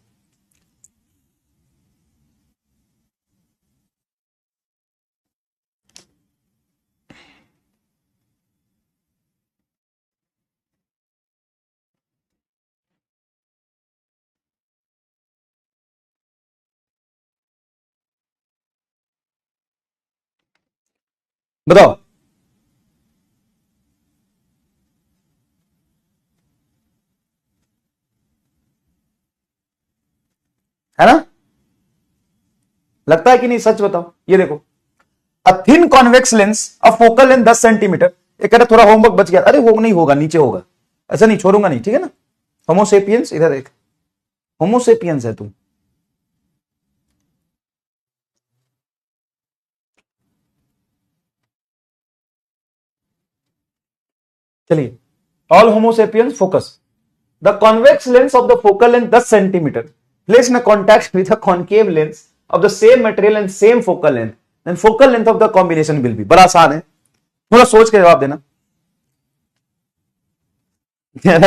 बताओ, है ना? लगता है कि नहीं? सच बताओ। ये देखो, a thin convex lens of focal length 10 centimetre. ये कह रहे थोड़ा होमवर्क बच गया, अरे वो नहीं होगा, नीचे होगा, ऐसा नहीं छोड़ूंगा नहीं, ठीक है ना? होमोसेपियंस, इधर देख, होमोसेपियंस है तुम। चलिए, all homo sapiens focus, the convex lens of the focal length 10 centimetre place in contact with the concave lens of the same material and same focal length, then focal length of the combination will be. बड़ा आसान है, थोड़ा सोच के जवाब देना।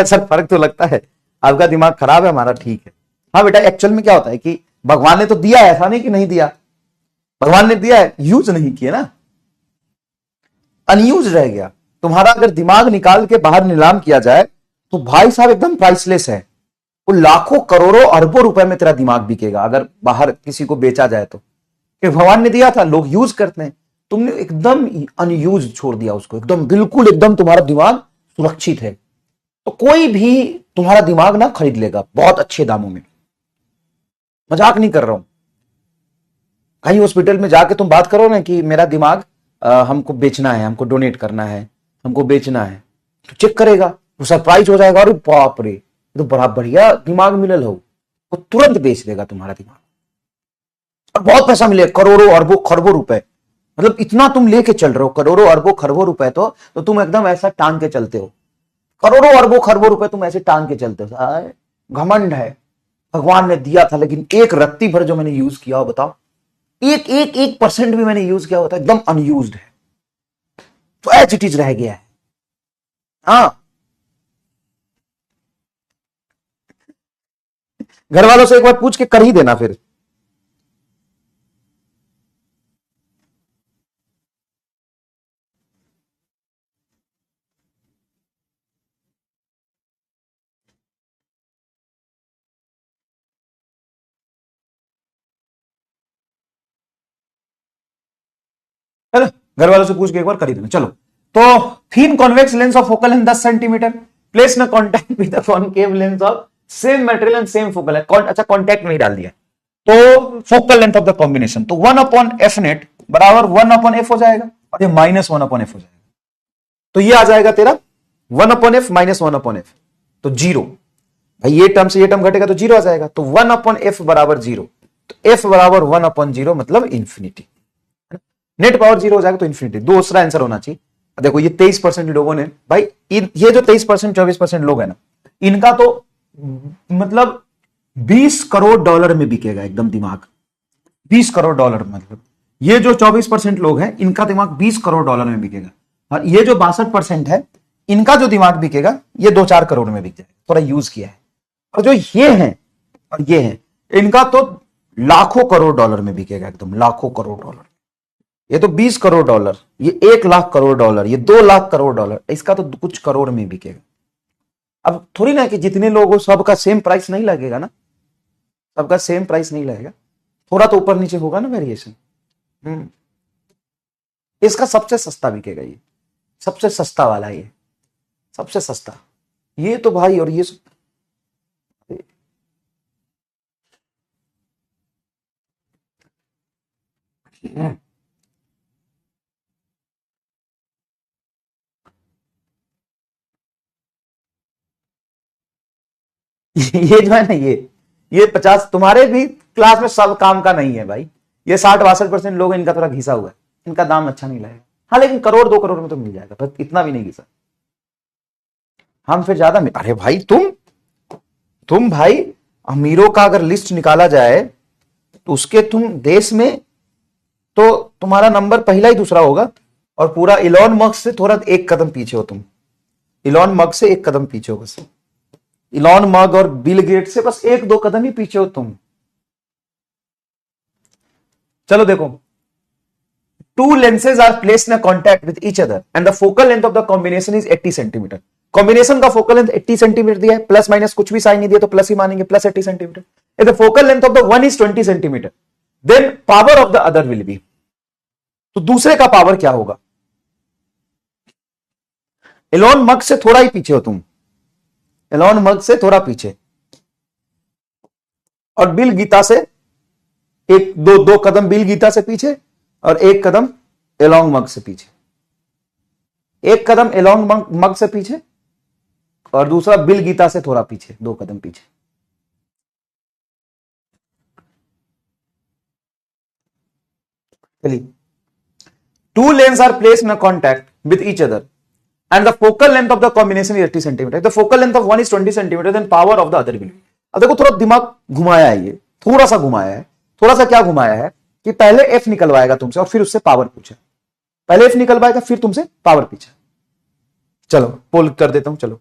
Sir फर्क तो लगता है, आपका दिमाग खराब है, हमारा ठीक है। हाँ बेटा, एक्चुअल में क्या होता है कि भगवान ने तो दिया है, ऐसा नहीं कि नहीं दिया, भगवान ने दिया है, यूज नहीं किया ना, अनयूज रह गया। तुम्हारा अगर दिमाग निकाल के बाहर नीलाम किया जाए तो भाई साहब एकदम प्राइसलेस है, वो लाखों करोड़ों अरबों रुपए में तेरा दिमाग बिकेगा अगर बाहर किसी को बेचा जाए तो। कि भगवान ने दिया था, लोग यूज करते हैं, तुमने एकदम अनयूज छोड़ दिया उसको, एकदम बिल्कुल एकदम तुम्हारा दिमाग सुरक्षित है, तो कोई भी तुम्हारा दिमाग ना खरीद लेगा बहुत अच्छे दामों में। मजाक नहीं कर रहा हूं। कहीं हॉस्पिटल में जाके तुम बात करो ना कि मेरा दिमाग हमको बेचना है, हमको डोनेट करना है, हमको बेचना है, तो चेक करेगा, वो सरप्राइज हो जाएगा, अरे बाप रे तो बड़ा बढ़िया दिमाग मिलल हो, वो तुरंत बेच देगा तुम्हारा दिमाग और बहुत पैसा मिलेगा, करोड़ों अरबों खरबों रुपए। मतलब इतना तुम लेके चल रहे हो, करोड़ों अरबों खरबों रुपए, तो तुम एकदम ऐसा टांग के चलते हो, करोड़ों अरबों खरबों रुपए तुम ऐसे टांग के चलते हो। घमंड है, भगवान ने दिया था लेकिन एक रत्ती भर जो मैंने यूज किया हो बताओ, एक एक एक परसेंट भी मैंने यूज किया होता, एकदम अनयूज्ड है, तो एज इट इज रह गया है। हाँ, घर वालों से एक बार पूछ के कर ही देना फिर। है ना, घर वालों से पूछ के एक बार कर ही देना। चलो, तो thin convex lens of focal length 10 centimetre place in contact with the concave lens of same material and same focal length. अच्छा, कॉन्टैक्ट नहीं डाल दिया, तो focal length of the combination, तो 1/F नेट बराबर 1/F हो जाएगा और ये -1/F हो जाएगा, तो ये आ जाएगा तेरा 1/F माइनस 1/F, तो जीरो। भाई ये टर्म से ये टर्म घटेगा तो जीरो आ जाएगा, तो 1/F बराबर जीरो, तो F बराबर 1/0 मतलब इंफिनिटी। नेट पावर जीरो हो जाएगा तो इंफिनिटी। दूसरा आंसर होना चाहिए। देखो ये 23% लोगों ने, भाई ये जो 23% 24% लोग है ना, इनका तो मतलब 20 करोड़ डॉलर में बिकेगा एकदम दिमाग, 20 करोड़ डॉलर। मतलब ये जो 24% लोग हैं इनका दिमाग 20 करोड़ डॉलर में बिकेगा, और ये जो 62% है इनका जो दिमाग बिकेगा ये 2-4 करोड़ में बिक जाएगा, थोड़ा यूज किया है। और जो ये हैं और ये हैं, इनका तो लाखों करोड़ डॉलर में बिकेगा, एकदम लाखों करोड़ डॉलर। ये तो 20 करोड़ डॉलर, ये 1 लाख करोड़ डॉलर, ये 2 लाख करोड़ डॉलर, इसका तो कुछ करोड़ में बिकेगा। अब थोड़ी ना कि जितने लोग हो सबका सेम प्राइस नहीं लगेगा ना, सबका सेम प्राइस नहीं लगेगा, थोड़ा तो ऊपर नीचे होगा ना वेरिएशन। इसका सबसे सस्ता बिकेगा, ये सबसे सस्ता वाला, ये सबसे सस्ता, ये तो भाई। और ये ये जो है ना, ये 50 तुम्हारे भी क्लास में सब काम का नहीं है भाई। ये 60-62% लोग, इनका थोड़ा घिसा हुआ है, इनका दाम अच्छा नहीं लगेगा। हाँ लेकिन करोड़ 2 करोड़ में तो मिल जाएगा, बस इतना भी नहीं घिसा। हम फिर ज्यादा, अरे भाई तुम भाई, अमीरों का अगर लिस्ट निकाला जाए तो उसके तुम देश में तो तुम्हारा नंबर पहला ही दूसरा होगा, और पूरा इलॉन मस्क से थोड़ा एक कदम पीछे हो तुम, इलॉन मस्क से एक कदम पीछे हो बस, इलॉन मस्क और बिल गेट से बस 1-2 कदम ही पीछे हो तुम। चलो देखो, two lenses are placed in contact with each other and the focal length of the combination is 80 centimetre. Combination का फोकल लेंथ 80 सेंटीमीटर दिया है, प्लस माइनस कुछ भी साइन नहीं दिया तो प्लस ही मानेंगे, plus 80 centimetre. If the focal length of the one is 20 centimetre then power of the other will be, तो दूसरे का पावर क्या होगा? एलोन मस्क से थोड़ा ही पीछे हो तुम, एलोन मस्क से थोड़ा पीछे, और बिल गीता से एक दो कदम बिल गीता से पीछे, और एक कदम एलोन मस्क से पीछे, एक कदम एलोन मस्क से पीछे, और दूसरा बिल गीता से थोड़ा पीछे, 2 कदम पीछे। चलिए, two lens are placed in contact with each other and the focal length of the combination is 80 centimeter. The focal length of one is 20 centimeter, then power of the other will be. अब देखो थोड़ा दिमाग घुमाया है, ये थोड़ा सा घुमाया है, थोड़ा सा क्या घुमाया है कि पहले एफ निकलवाएगा तुमसे और फिर उससे पावर पूछे, पहले एफ निकलवाएगा फिर तुमसे पावर पूछे। चलो पोल कर देता हूं, चलो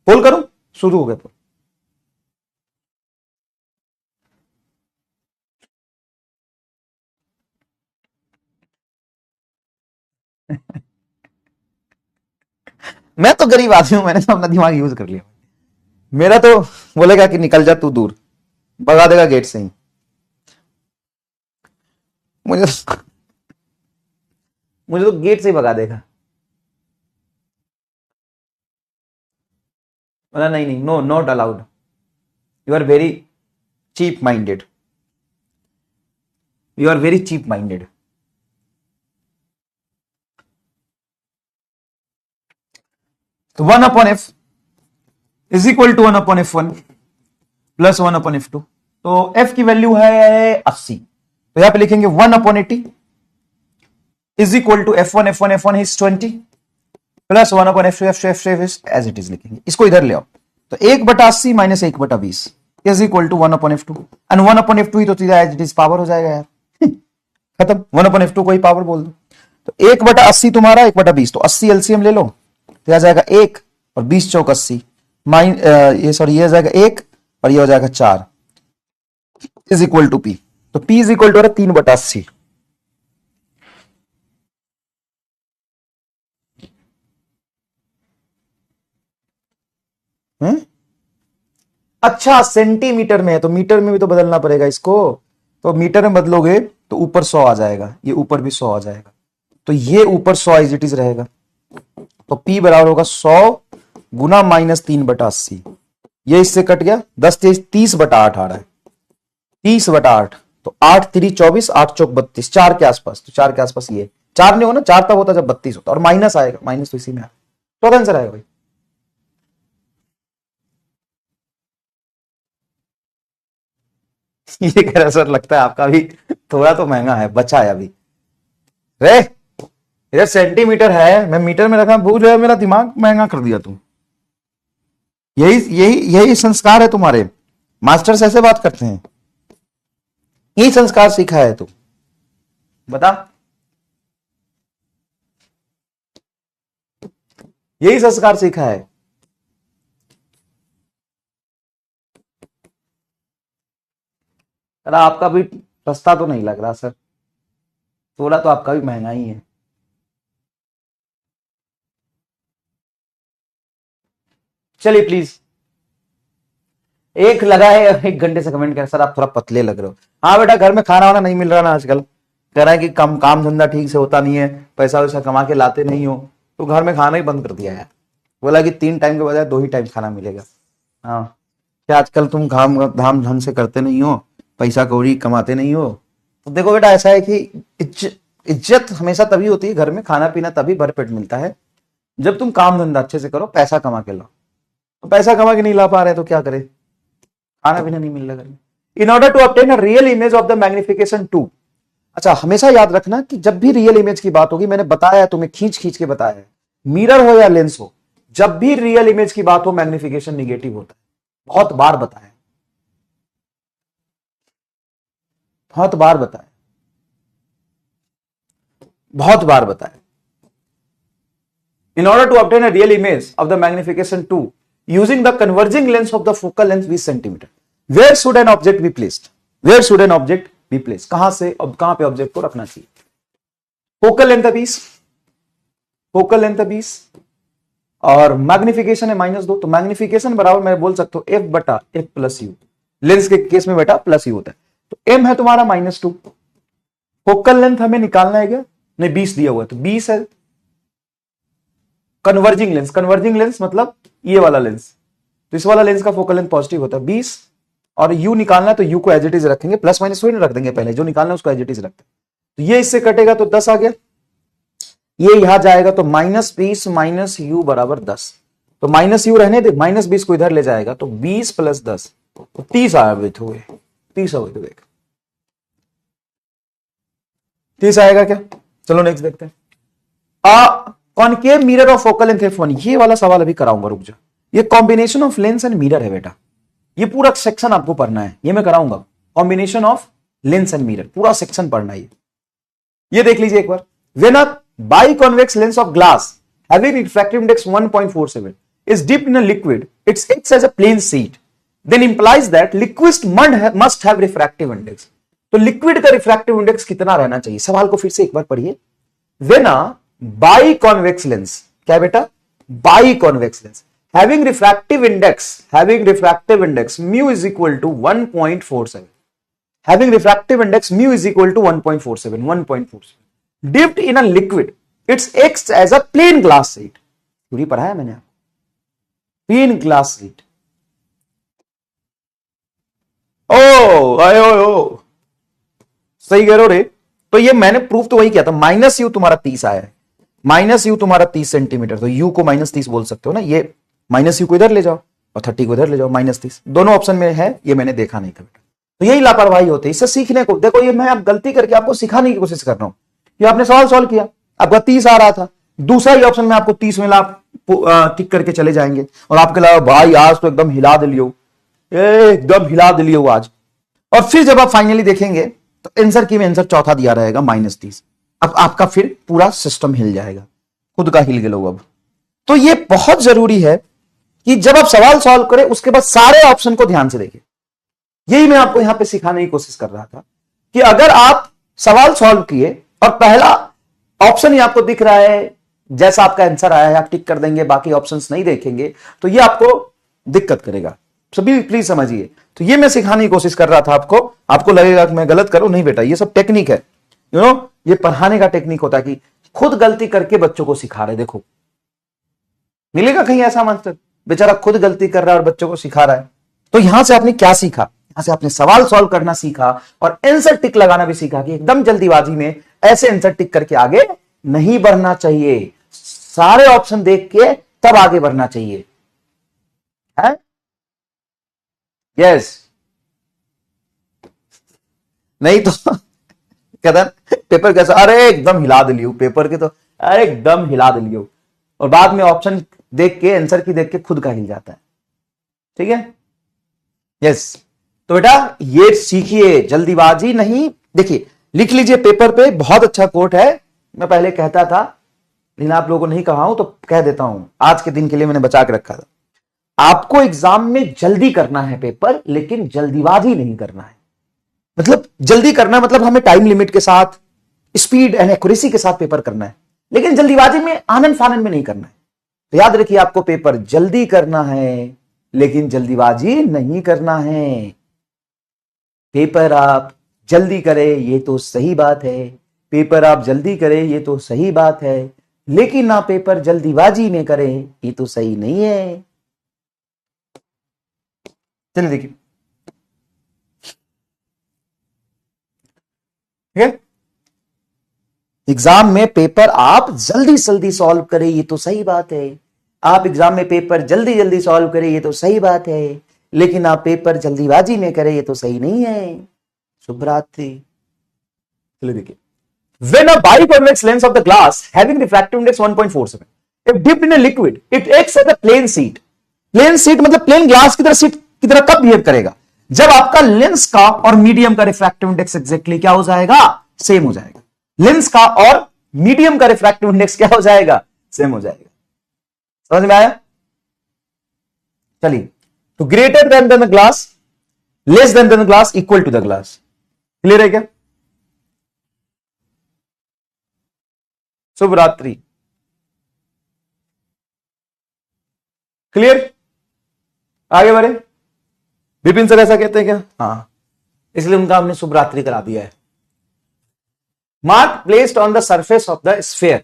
पोल करूं, शुरू हो गया पोल। मैं तो गरीब आदमी हूं, मैंने तो अपना दिमाग यूज कर लिया। मेरा तो बोलेगा कि निकल जा तू दूर, भगा देगा गेट से ही मुझे, मुझे तो गेट से ही भगा देगा। बोला नहीं नहीं, no not allowed, you are very cheap minded, you are very cheap minded. तो 1/f is equal to 1/f1 plus 1/f2, तो f की वैल्यू है 80, तो यहां पे लिखेंगे 1/80 is equal to f1 is 20 plus 1/f2 f2 as it is लिखेंगे। इसको इधर ले आओ, तो 1/80 minus 1/20 is equal to 1/f2, and 1/f2 ही तो सीधा एज इट इज पावर हो जाएगा यार, खत्म, 1/f2 को ही पावर बोल दो। तो 1/80 तुम्हारा 1/20, तो 80 एलसीएम ले लो, तो आ जाएगा 1 और 20 चौक 80, ये सॉरी ये हो जाएगा 1 और ये हो जाएगा 4 इज इक्वल टू पी, तो पी इज इक्वल टू 3/80। अच्छा सेंटीमीटर में है तो मीटर में भी तो बदलना पड़ेगा इसको, तो मीटर में बदलोगे तो ऊपर 100 आ जाएगा, ये ऊपर भी 100 आ जाएगा, तो ये ऊपर 100 एज इट इज रहेगा, तो P बराबर होगा 100 गुना माइनस 3/80, ये इससे कट गया, 10-30/8 आ रहा है, 30/8, तो 8×3 24, 8×4 32, 4 के आसपास, तो 4 के आसपास ये 4 नहीं हो ना, 4 तब होता जब 32 होता, और माइनस आएगा, माइनस तो इसी में तो आंसर आएगा भाई। ये कह रहा सर लगता है आपका भी थोड़ा तो महंगा है, बचा है अभी रे, इधर सेंटीमीटर है, मैं मीटर में रखा, भूल है, मेरा दिमाग महंगा कर दिया तुम। यही यही यही संस्कार है तुम्हारे, मास्टर्स ऐसे बात करते हैं, यही संस्कार सीखा है तू, बता, यही संस्कार सीखा है। सर आपका भी सस्ता तो नहीं लग रहा सर, थोड़ा तो आपका भी महंगा ही है। चलिए प्लीज, एक लगा है 1 घंटे से कमेंट कर सर आप थोड़ा पतले लग रहे हो। हाँ बेटा, घर में खाना वाना नहीं मिल रहा ना आजकल, कह रहा है कि काम धंधा ठीक से होता नहीं है, पैसा वैसा कमा के लाते नहीं हो, तो घर में खाना ही बंद कर दिया यार। बोला कि 3 टाइम के बजाय 2 ही टाइम खाना मिलेगा। हाँ, क्या आजकल तुम काम धाम ढंग से करते नहीं हो, पैसा कौड़ी कमाते नहीं हो। तो देखो बेटा, ऐसा है कि इज्जत हमेशा तभी होती है घर में, खाना पीना तभी भरपेट मिलता है जब तुम काम धंधा अच्छे से करो, पैसा कमा के लाओ। तो पैसा कमा के नहीं ला पा रहे तो क्या करे, खाना पीना नहीं मिल रहा घर में। In order to obtain a real image of the magnification 2। अच्छा, हमेशा याद रखना कि जब भी रियल इमेज की बात होगी, मैंने बताया तुम्हें, खींच खींच के बताया है, मिरर हो या लेंस हो, जब भी रियल इमेज की बात हो मैग्निफिकेशन निगेटिव होता है। बहुत बार बताया, बहुत बार बताया, बहुत बार बताया। In order to obtain a real image of the magnification 2 using the converging lens of the focal length 20 cm, where should an object be placed? Where should an object be placed? कहां से अब कहां पे object को रखना चाहिए? Focal length है 20, focal length है 20 और मैग्निफिकेशन है -2, तो मैग्निफिकेशन बराबर मैं बोल सकता हूं f बटा f प्लस यू। लेंस के केस में बेटा प्लस यू होता है, तो m है तुम्हारा -2। फोकल लेंथ हमें निकालना है क्या? नहीं, 20 दिया हुआ है तो 20 है। कन्वर्जिंग लेंस, कन्वर्जिंग लेंस मतलब ये वाला लेंस, तो इस वाला लेंस का फोकल लेंथ पॉजिटिव होता है 20, और u निकालना है तो u को एज इट इज रखेंगे, प्लस माइनस थोड़ी रख देंगे, पहले जो निकालना है उसको एज इट इज रखते हैं। तो ये इससे कटेगा तो 10 आ गया, ये यहां जाएगा तो -20 माइनस यू बराबर 10, तो माइनस यू रहने दे, -20 को इधर ले जाएगा तो 20 प्लस 10 तो 30 आए हुए, 30 हो गए, देख 30 आएगा क्या? चलो नेक्स्ट देखते हैं। Concave mirror of focal length f1, ये वाला सवाल अभी कराऊंगा, रुक जा। ये combination of lens and mirror है बेटा, ये पूरा सेक्शन आपको पढ़ना है, ये मैं कराऊंगा। Combination of lens and mirror पूरा सेक्शन पढ़ना है। ये देख लीजिए एक बार। When a biconvex lens of glass having refractive index 1.47 is dipped in a liquid, it acts as a plane sheet, then implies that liquid must have refractive index। तो liquid का रिफ्रैक्टिव इंडेक्स कितना रहना चाहिए? सवाल को फिर से एक बार पढ़िए। व्हेन अ बाइकॉन्वेक्स लेंस, क्या बेटा? Biconvex lens having refractive index mu is equal to 1.47, having refractive index mu is equal to 1.47 dipped in a liquid, it acts as a plain glass sheet। पूरी पढ़ाया मैंने आपको, plane glass sheet. ओ सही कह रहे हो रे। तो ये मैंने प्रूफ तो वही किया था, माइनस यू तुम्हारा 30 आया है, माइनस यू तुम्हारा 30 सेंटीमीटर, तो यू को -30 बोल सकते हो ना। ये माइनस यू को इधर ले जाओ और 30 को इधर ले जाओ, -30 दोनों ऑप्शन में है, ये मैंने देखा नहीं था बेटा। तो यही लापरवाही होती है, इससे सीखने को। देखो ये मैं आप गलती करके आपको सिखाने की कोशिश कर रहा हूं। ये आपने सवाल सॉल्व किया, आपका 30 आ रहा था, दूसरा ही ऑप्शन में आपको 30 मिला, आप टिक करके चले जाएंगे और आपके अलावा भाई आज तो एकदम हिला दिलियो, एकदम हिला दिलियो आज। और फिर जब आप फाइनली देखेंगे तो आंसर की में आंसर चौथा दिया रहेगा -30। अब आपका फिर पूरा सिस्टम हिल जाएगा, खुद का हिल गया लो अब। तो ये बहुत जरूरी है कि जब आप सवाल सॉल्व करें उसके बाद सारे ऑप्शन को ध्यान से देखें। यही मैं आपको यहां पे सिखाने की कोशिश कर रहा था कि अगर आप सवाल सॉल्व किए और पहला ऑप्शन ही आपको दिख रहा है, जैसा आपका आंसर आया है आप टिक कर देंगे, बाकी ऑप्शंस नहीं देखेंगे, तो ये आपको दिक्कत करेगा। सभी प्लीज समझिए। तो ये मैं सिखाने की कोशिश कर रहा था आपको। आपको लगेगा कि मैं गलत करूं, नहीं बेटा, ये सब टेक्निक है, ये पढ़ाने का टेक्निक होता है कि खुद गलती करके बच्चों को सिखा रहे। देखो मिलेगा कहीं ऐसा मास्टर बेचारा खुद गलती कर रहा है और बच्चों को सिखा रहा है। तो यहां से आपने क्या सीखा? यहां से आपने सवाल सॉल्व करना सीखा और आंसर टिक लगाना भी सीखा कि एकदम जल्दीबाजी में ऐसे आंसर टिक करके आगे नहीं बढ़ना चाहिए, सारे ऑप्शन देख के तब आगे बढ़ना चाहिए, है? यस, नहीं तो कहता पेपर कैसा, अरे एकदम हिला दिलियो पेपर के, तो अरे एकदम हिला दिलियो, और बाद में ऑप्शन देख के आंसर की देख के खुद का हिल जाता है। ठीक है, यस। तो बेटा ये सीखिए, जल्दीबाजी नहीं। देखिए लिख लीजिए पेपर पे, बहुत अच्छा कोट है, मैं पहले कहता था लेकिन आप लोगों को नहीं कहा हूं तो कह देता हूं, आज के दिन के लिए मैंने बचा के रखा था। आपको एग्जाम में जल्दी करना है पेपर, लेकिन जल्दीबाजी नहीं करना है। मतलब जल्दी करना, मतलब हमें टाइम लिमिट के साथ, स्पीड एंड एक्यूरेसी के साथ पेपर करना है, लेकिन जल्दीबाजी में, आनंद फानंद में नहीं करना है। तो याद रखिए, आपको पेपर जल्दी करना है लेकिन जल्दीबाजी नहीं करना है। पेपर आप जल्दी करें ये तो सही बात है, पेपर आप जल्दी करें ये तो सही बात है, लेकिन ना पेपर जल्दीबाजी में करें ये तो सही नहीं है। चलिए देखिए, ठीक है, एग्जाम में पेपर आप जल्दी जल्दी सॉल्व करें ये तो सही बात है, आप एग्जाम में पेपर जल्दी जल्दी सॉल्व करें ये तो सही बात है, लेकिन आप पेपर जल्दीबाजी में करें ये तो सही नहीं है। शुभ रात्रि। चलिए देखिए, when a biconvex lens of the glass having refractive index 1.47 if dipped in a liquid it acts as a plane sheet। Plane sheet मतलब प्लेन ग्लास की तरह सीट की तरह कब बिहेव करेगा, जब आपका लेंस का और मीडियम का रिफ्रैक्टिव इंडेक्स एग्जैक्टली क्या हो जाएगा, सेम हो जाएगा। लेंस का और मीडियम का रिफ्रैक्टिव इंडेक्स क्या हो जाएगा, सेम हो जाएगा। समझ में आया? चलिए, तो greater than the glass, less than the glass, equal to the glass. Clear है क्या? शुभ रात्रि। क्लियर? आगे बढ़े। विपिन सर ऐसा कहते हैं क्या? हाँ, इसलिए उनका हमने शुभ रात्रि करा दिया है। Mark placed on the surface of the sphere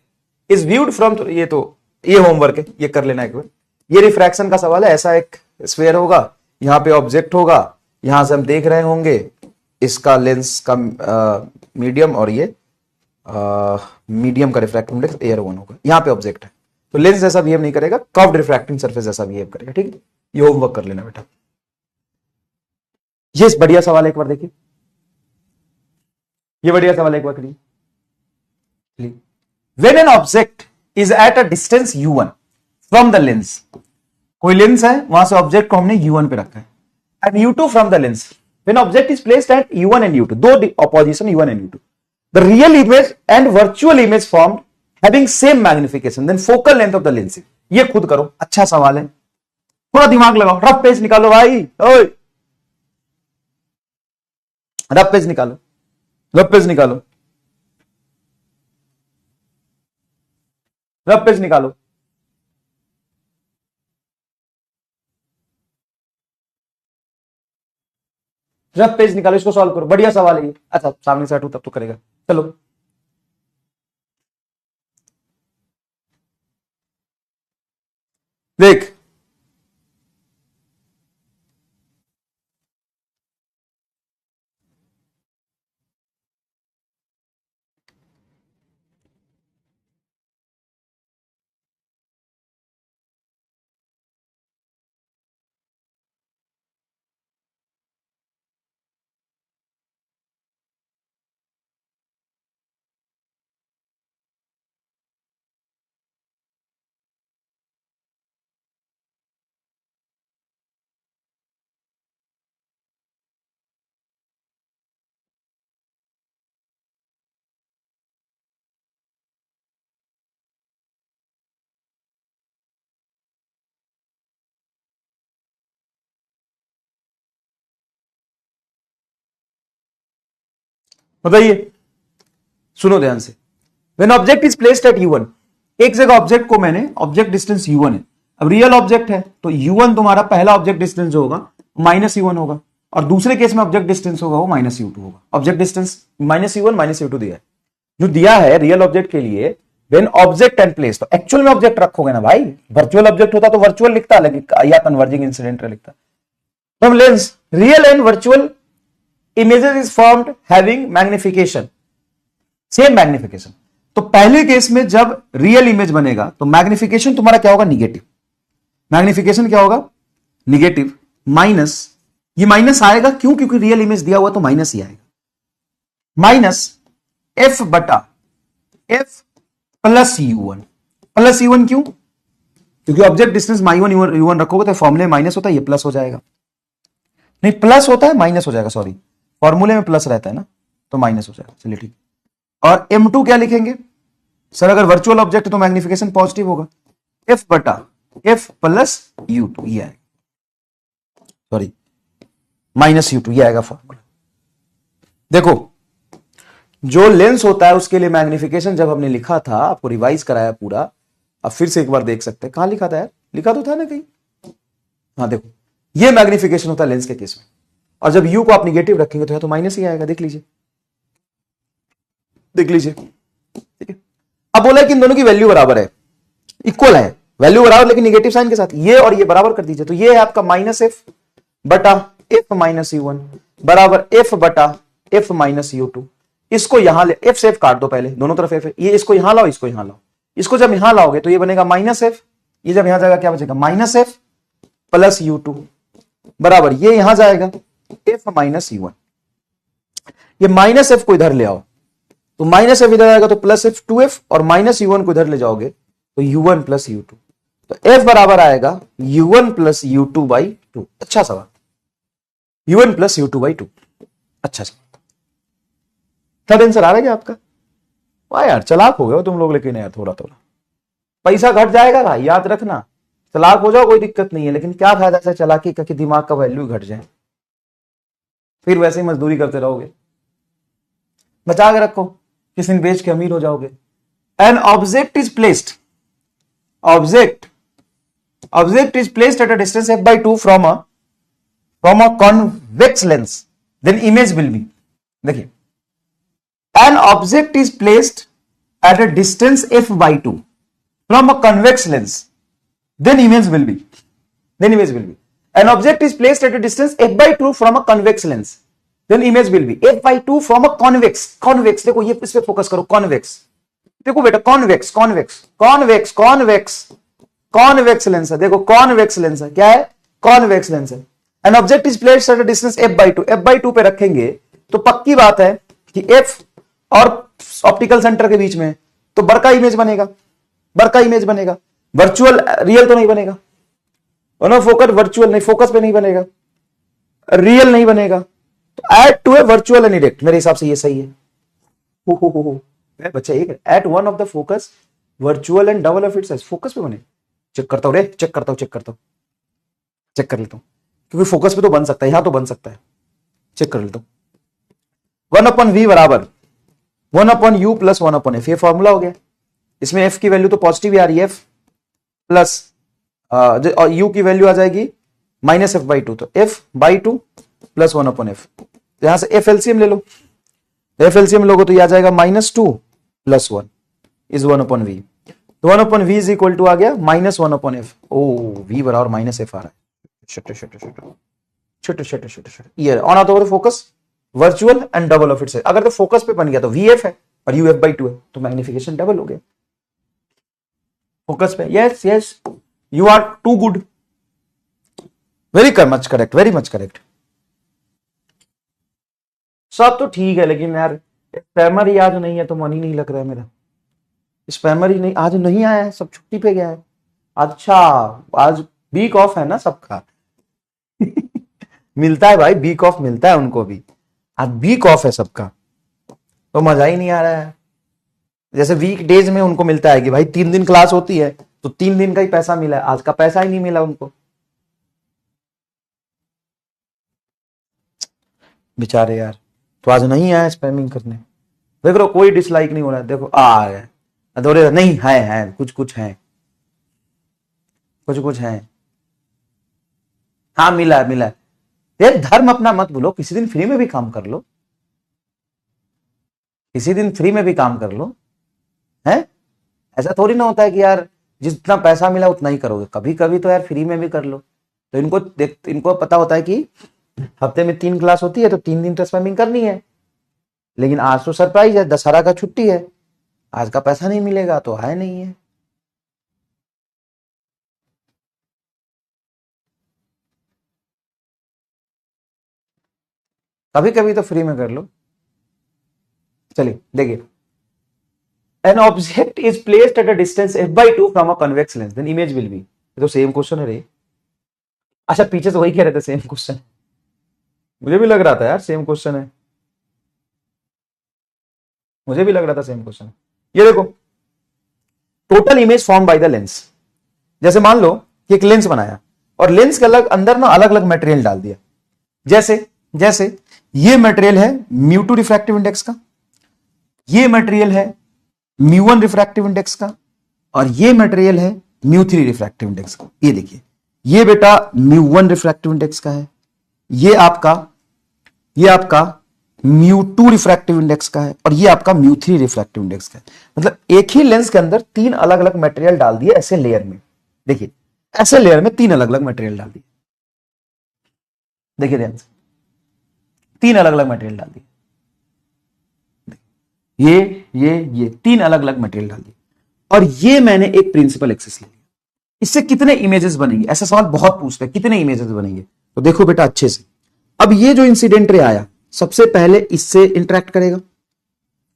is viewed from, ये होमवर्क है, ये कर लेना एक बार। ये रिफ्रैक्शन का सवाल है। ऐसा एक स्फीयर होगा, यहां पे ऑब्जेक्ट होगा, यहां से हम देख रहे होंगे इसका लेंस का मीडियम, और ये मीडियम का रिफ्रैक्टिव इंडेक्स AR1 होगा। यहां पे ऑब्जेक्ट है, तो लेंस ऐसा बिहेव नहीं करेगा, कर्व्ड रिफ्रैक्टिंग सरफेस ऐसा बिहेव करेगा। ठीक है, ये होमवर्क कर लेना बेटा। ये बढ़िया सवाल है, एक बार देखिए, ये बढ़िया सवाल है, एक बार करिए। When an object is at a distance u1 from the lens, कोई लेंस है, वहां से ऑब्जेक्ट को हमने u1 पे रखा है, and u2 from the lens, when object is placed at u1 and u2, दो opposition u1 and u2, the real image and virtual image formed having same magnification, then focal length of the lens। ये खुद करो, अच्छा सवाल है, थोड़ा दिमाग लगाओ, रफ पेज निकालो भाई, ओए रफ पेज निकालो, रफ पेज निकालो, रफ पेज निकालो। रफ पेज निकालो, इसको सॉल्व करो, बढ़िया सवाल है ये। अच्छा, सामने से हटू तब तो करेगा। चलो, देख, बताइए, सुनो ध्यान से। When object is placed at u1, एक जगह ऑब्जेक्ट को मैंने, ऑब्जेक्ट डिस्टेंस u1 है, अब रियल ऑब्जेक्ट है तो u1 तुम्हारा पहला ऑब्जेक्ट डिस्टेंस जो होगा -u1 होगा, और दूसरे केस में ऑब्जेक्ट डिस्टेंस होगा वो -u2 होगा। ऑब्जेक्ट डिस्टेंस -u1 -u2 दिया है, जो दिया है रियल ऑब्जेक्ट के लिए। When object and place, तो एक्चुअल में ऑब्जेक्ट रखोगे ना भाई, वर्चुअल ऑब्जेक्ट होता तो वर्चुअल लिखता या कन्वर्जिंग इंसिडेंट लिखता। तो हम lens real and virtual images is formed having magnification, same magnification। तो पहले केस में जब रियल इमेज बनेगा तो मैग्निफिकेशन तुम्हारा क्या होगा, निगेटिव। मैग्निफिकेशन क्या होगा, निगेटिव, माइनस, ये माइनस आएगा क्यों, क्योंकि रियल इमेज दिया हुआ तो माइनस ही आएगा, माइनस f बटा f plus u1। Plus u1 क्यों, क्योंकि ऑब्जेक्ट डिस्टेंस -1 u1 रखोगे तो फॉर्मूले माइनस होता है, ये प्लस हो जाएगा, नहीं प्लस होता है माइनस हो जाएगा, सॉरी फॉर्मूले में प्लस रहता है ना, तो माइनस हो जाएगा। चलिए ठीक, और m2 क्या लिखेंगे सर, अगर वर्चुअल ऑब्जेक्ट तो मैग्निफिकेशन पॉजिटिव होगा, f बटा f प्लस u2, ये आएगा, सॉरी -u2, ये आएगा फॉर्मूला। देखो, जो लेंस होता है उसके लिए मैग्निफिकेशन जब हमने लिखा था, आपको रिवाइज कराया पूरा, अब फिर से एक बार देख सकते हैं। कहां लिखा था यार? लिखा तो था ना कहीं। हाँ देखो, ये मैग्निफिकेशन होता है लेंस के केस में, और जब यू को आप निगेटिव रखेंगे तो यह तो माइनस ही आएगा। देख लीजिए, देख लीजिए, ठीक है। अब बोला कि इन दोनों की वैल्यू बराबर है, इक्वल है, वैल्यू बराबर लेकिन निगेटिव साइन के साथ, ये और ये बराबर कर दीजिए। तो ये है आपका माइनस एफ बटा एफ माइनस यू वन बराबर एफ बटा एफ माइनस यू टू। इसको यहां ले, एफ से एफ काट दो पहले, दोनों तरफ एफ है, ये इसको यहां लाओ, इसको यहां लाओ। इसको जब यहां लाओगे तो ये बनेगा माइनस एफ, ये जब यहां जाएगा क्या बचेगा? Minus F plus U two बराबर ये यहां जाएगा एफ माइनस यू वन। ये माइनस एफ को इधर ले आओ तो माइनस एफ इधर आएगा तो प्लस एफ टू एफ, और माइनस यू वन को इधर ले जाओगे तो U one plus U two, तो एफ बराबर आएगा U one plus U two by two. अच्छा सवाल, U one plus U two by two. अच्छा सवाल, थर्ड आंसर आ रहा है आपका? वाह यार, चलाक हो गए हो तुम लोग, लेकिन यार थोड़ा थोड़ा पैसा घट जाएगा भाई, याद रखना। चलाक हो जाओ कोई दिक्कत नहीं है, लेकिन क्या फायदा से चलाकी का कि दिमाग का वैल्यू घट जाए, फिर वैसे ही मजदूरी करते रहोगे। बचा के रखो, किसी दिन बेच के अमीर हो जाओगे। N object is placed, object is placed at a distance f by 2 from a convex lens, then image will be, देखिए, an object is placed at a distance f by 2 from a convex lens, then image will be, an object is placed at a distance f by 2 from a convex lens, then image will be f by 2 from a convex, देखो ये इस पे focus करो, convex, देखो बेटा, convex lens है, देखो convex lens है, क्या है? कॉन्वेक्स लेंस है। N object is placed at a distance f by 2, f by 2 पे रखेंगे तो पक्की बात है कि f और ऑप्टिकल सेंटर के बीच में तो बड़का इमेज बनेगा, वर्चुअल, रियल तो नहीं बनेगा, फोकस वर्चुअल नहीं, फोकस पे नहीं बनेगा, रियल नहीं बनेगा, तो at two a virtual and erect, मेरे हिसाब से ये सही है। बच्चा एक at one of the focus virtual and double of it size, focus पे बने। चेक करता हूं रे, चेक कर लेता हूं, क्योंकि फोकस पे तो बन सकता है, यहां तो बन सकता है, चेक कर लेता हूं। 1/v बराबर 1/u प्लस 1/f, ये फॉर्मूला हो गया। इसमें f की वैल्यू तो पॉजिटिव ही आ रही है, f प्लस u की वैल्यू आ जाएगी माइनस f by 2, तो f by 2 प्लस 1/f। यहां से f एलसीएम ले लो, f एलसीएम लोगे तो यह आ जाएगा -2 प्लस 1 इज 1/v, तो 1/v इज इक्वल टू आ गया -1/f। ओ v बराबर -f आ रहा है, छोटे ये on out over focus virtual and double of its. अगर तो फोकस पे बन गया तो vf है और uf by 2 है, तो मैग्निफिकेशन डबल हो गया फोकस पे। Yes you are too good, very much correct. सब तो ठीक है, लेकिन यार स्पैमर ही आज नहीं है तो मन ही नहीं लग रहा है मेरा, स्पैमर ही नहीं आज नहीं आया है, सब छुट्टी पे गया है। अच्छा, आज वीक ऑफ है ना सबका मिलता है भाई, वीक ऑफ मिलता है उनको भी, आज वीक ऑफ है सबका, तो मजा ही नहीं आ रहा है। जैसे वीक डेज में उनको मिलता है कि भाई 3 दिन क्लास होती है तो 3 दिन का ही पैसा मिला है, आज का पैसा ही नहीं मिला उनको, बेचारे यार। तो आज नहीं आया स्पैमिंग करने, देख लो कोई डिसलाइक नहीं हो रहा है, देखो आ गया अधूरे नहीं है, कुछ है, हाँ मिला है। ये धर्म अपना मत भूलो, किसी दिन फ्री में भी काम कर लो, है ऐसा थोड़ी ना होता है कि यार जितना पैसा मिला उतना ही करोगे, कभी कभी तो यार फ्री में भी कर लो। तो इनको पता होता है कि हफ्ते में 3 क्लास होती है तो 3 दिन तो स्पैमिंग करनी है, लेकिन आज तो सरप्राइज है, दशहरा का छुट्टी है, आज का पैसा नहीं मिलेगा तो है नहीं है। कभी कभी तो फ्री में कर लो। चलिए देखिए, an object is placed at a distance f by 2 from a convex lens, then image will be. ये तो सेम क्वेश्चन है रे। अच्छा, पीछे तो वही कह रहे थे सेम क्वेश्चन, मुझे भी लग रहा था यार सेम क्वेश्चन है, ये देखो, total image form by the lens. जैसे मान लो कि एक लेंस बनाया और लेंस के अंदर ना अलग अलग मटेरियल डाल दिया, जैसे ये मटेरियल है μ2 रिफ्रैक्टिव इंडेक्स का, ये मटेरियल है μ1 रिफ्रैक्टिव इंडेक्स का, और ये मटेरियल है μ3 रिफ्रैक्टिव इंडेक्स का। ये देखिए, ये बेटा μ1 रिफ्रैक्टिव इंडेक्स का है, ये आपका μ2 रिफ्रैक्टिव इंडेक्स का है, और ये आपका μ3 रिफ्रैक्टिव इंडेक्स का है। मतलब एक ही लेंस के अंदर तीन अलग अलग मटेरियल डाल दिए ऐसे लेयर में। देखिए, ऐसे लेयर में तीन अलग अलग मटेरियल डाल दिए। देखिए ध्यान से, तीन अलग अलग मटेरियल डाल दिए, ये तीन अलग अलग मटेरियल डाल दिए। और ये मैंने एक प्रिंसिपल एक्सिस ले लिया। इससे कितने इमेजेस बनेंगे, ऐसा सवाल बहुत पूछते हैं, कितने इमेजेस बनेंगे। तो देखो बेटा अच्छे से, अब ये जो इंसिडेंट रे आया, सबसे पहले इससे इंटरेक्ट करेगा,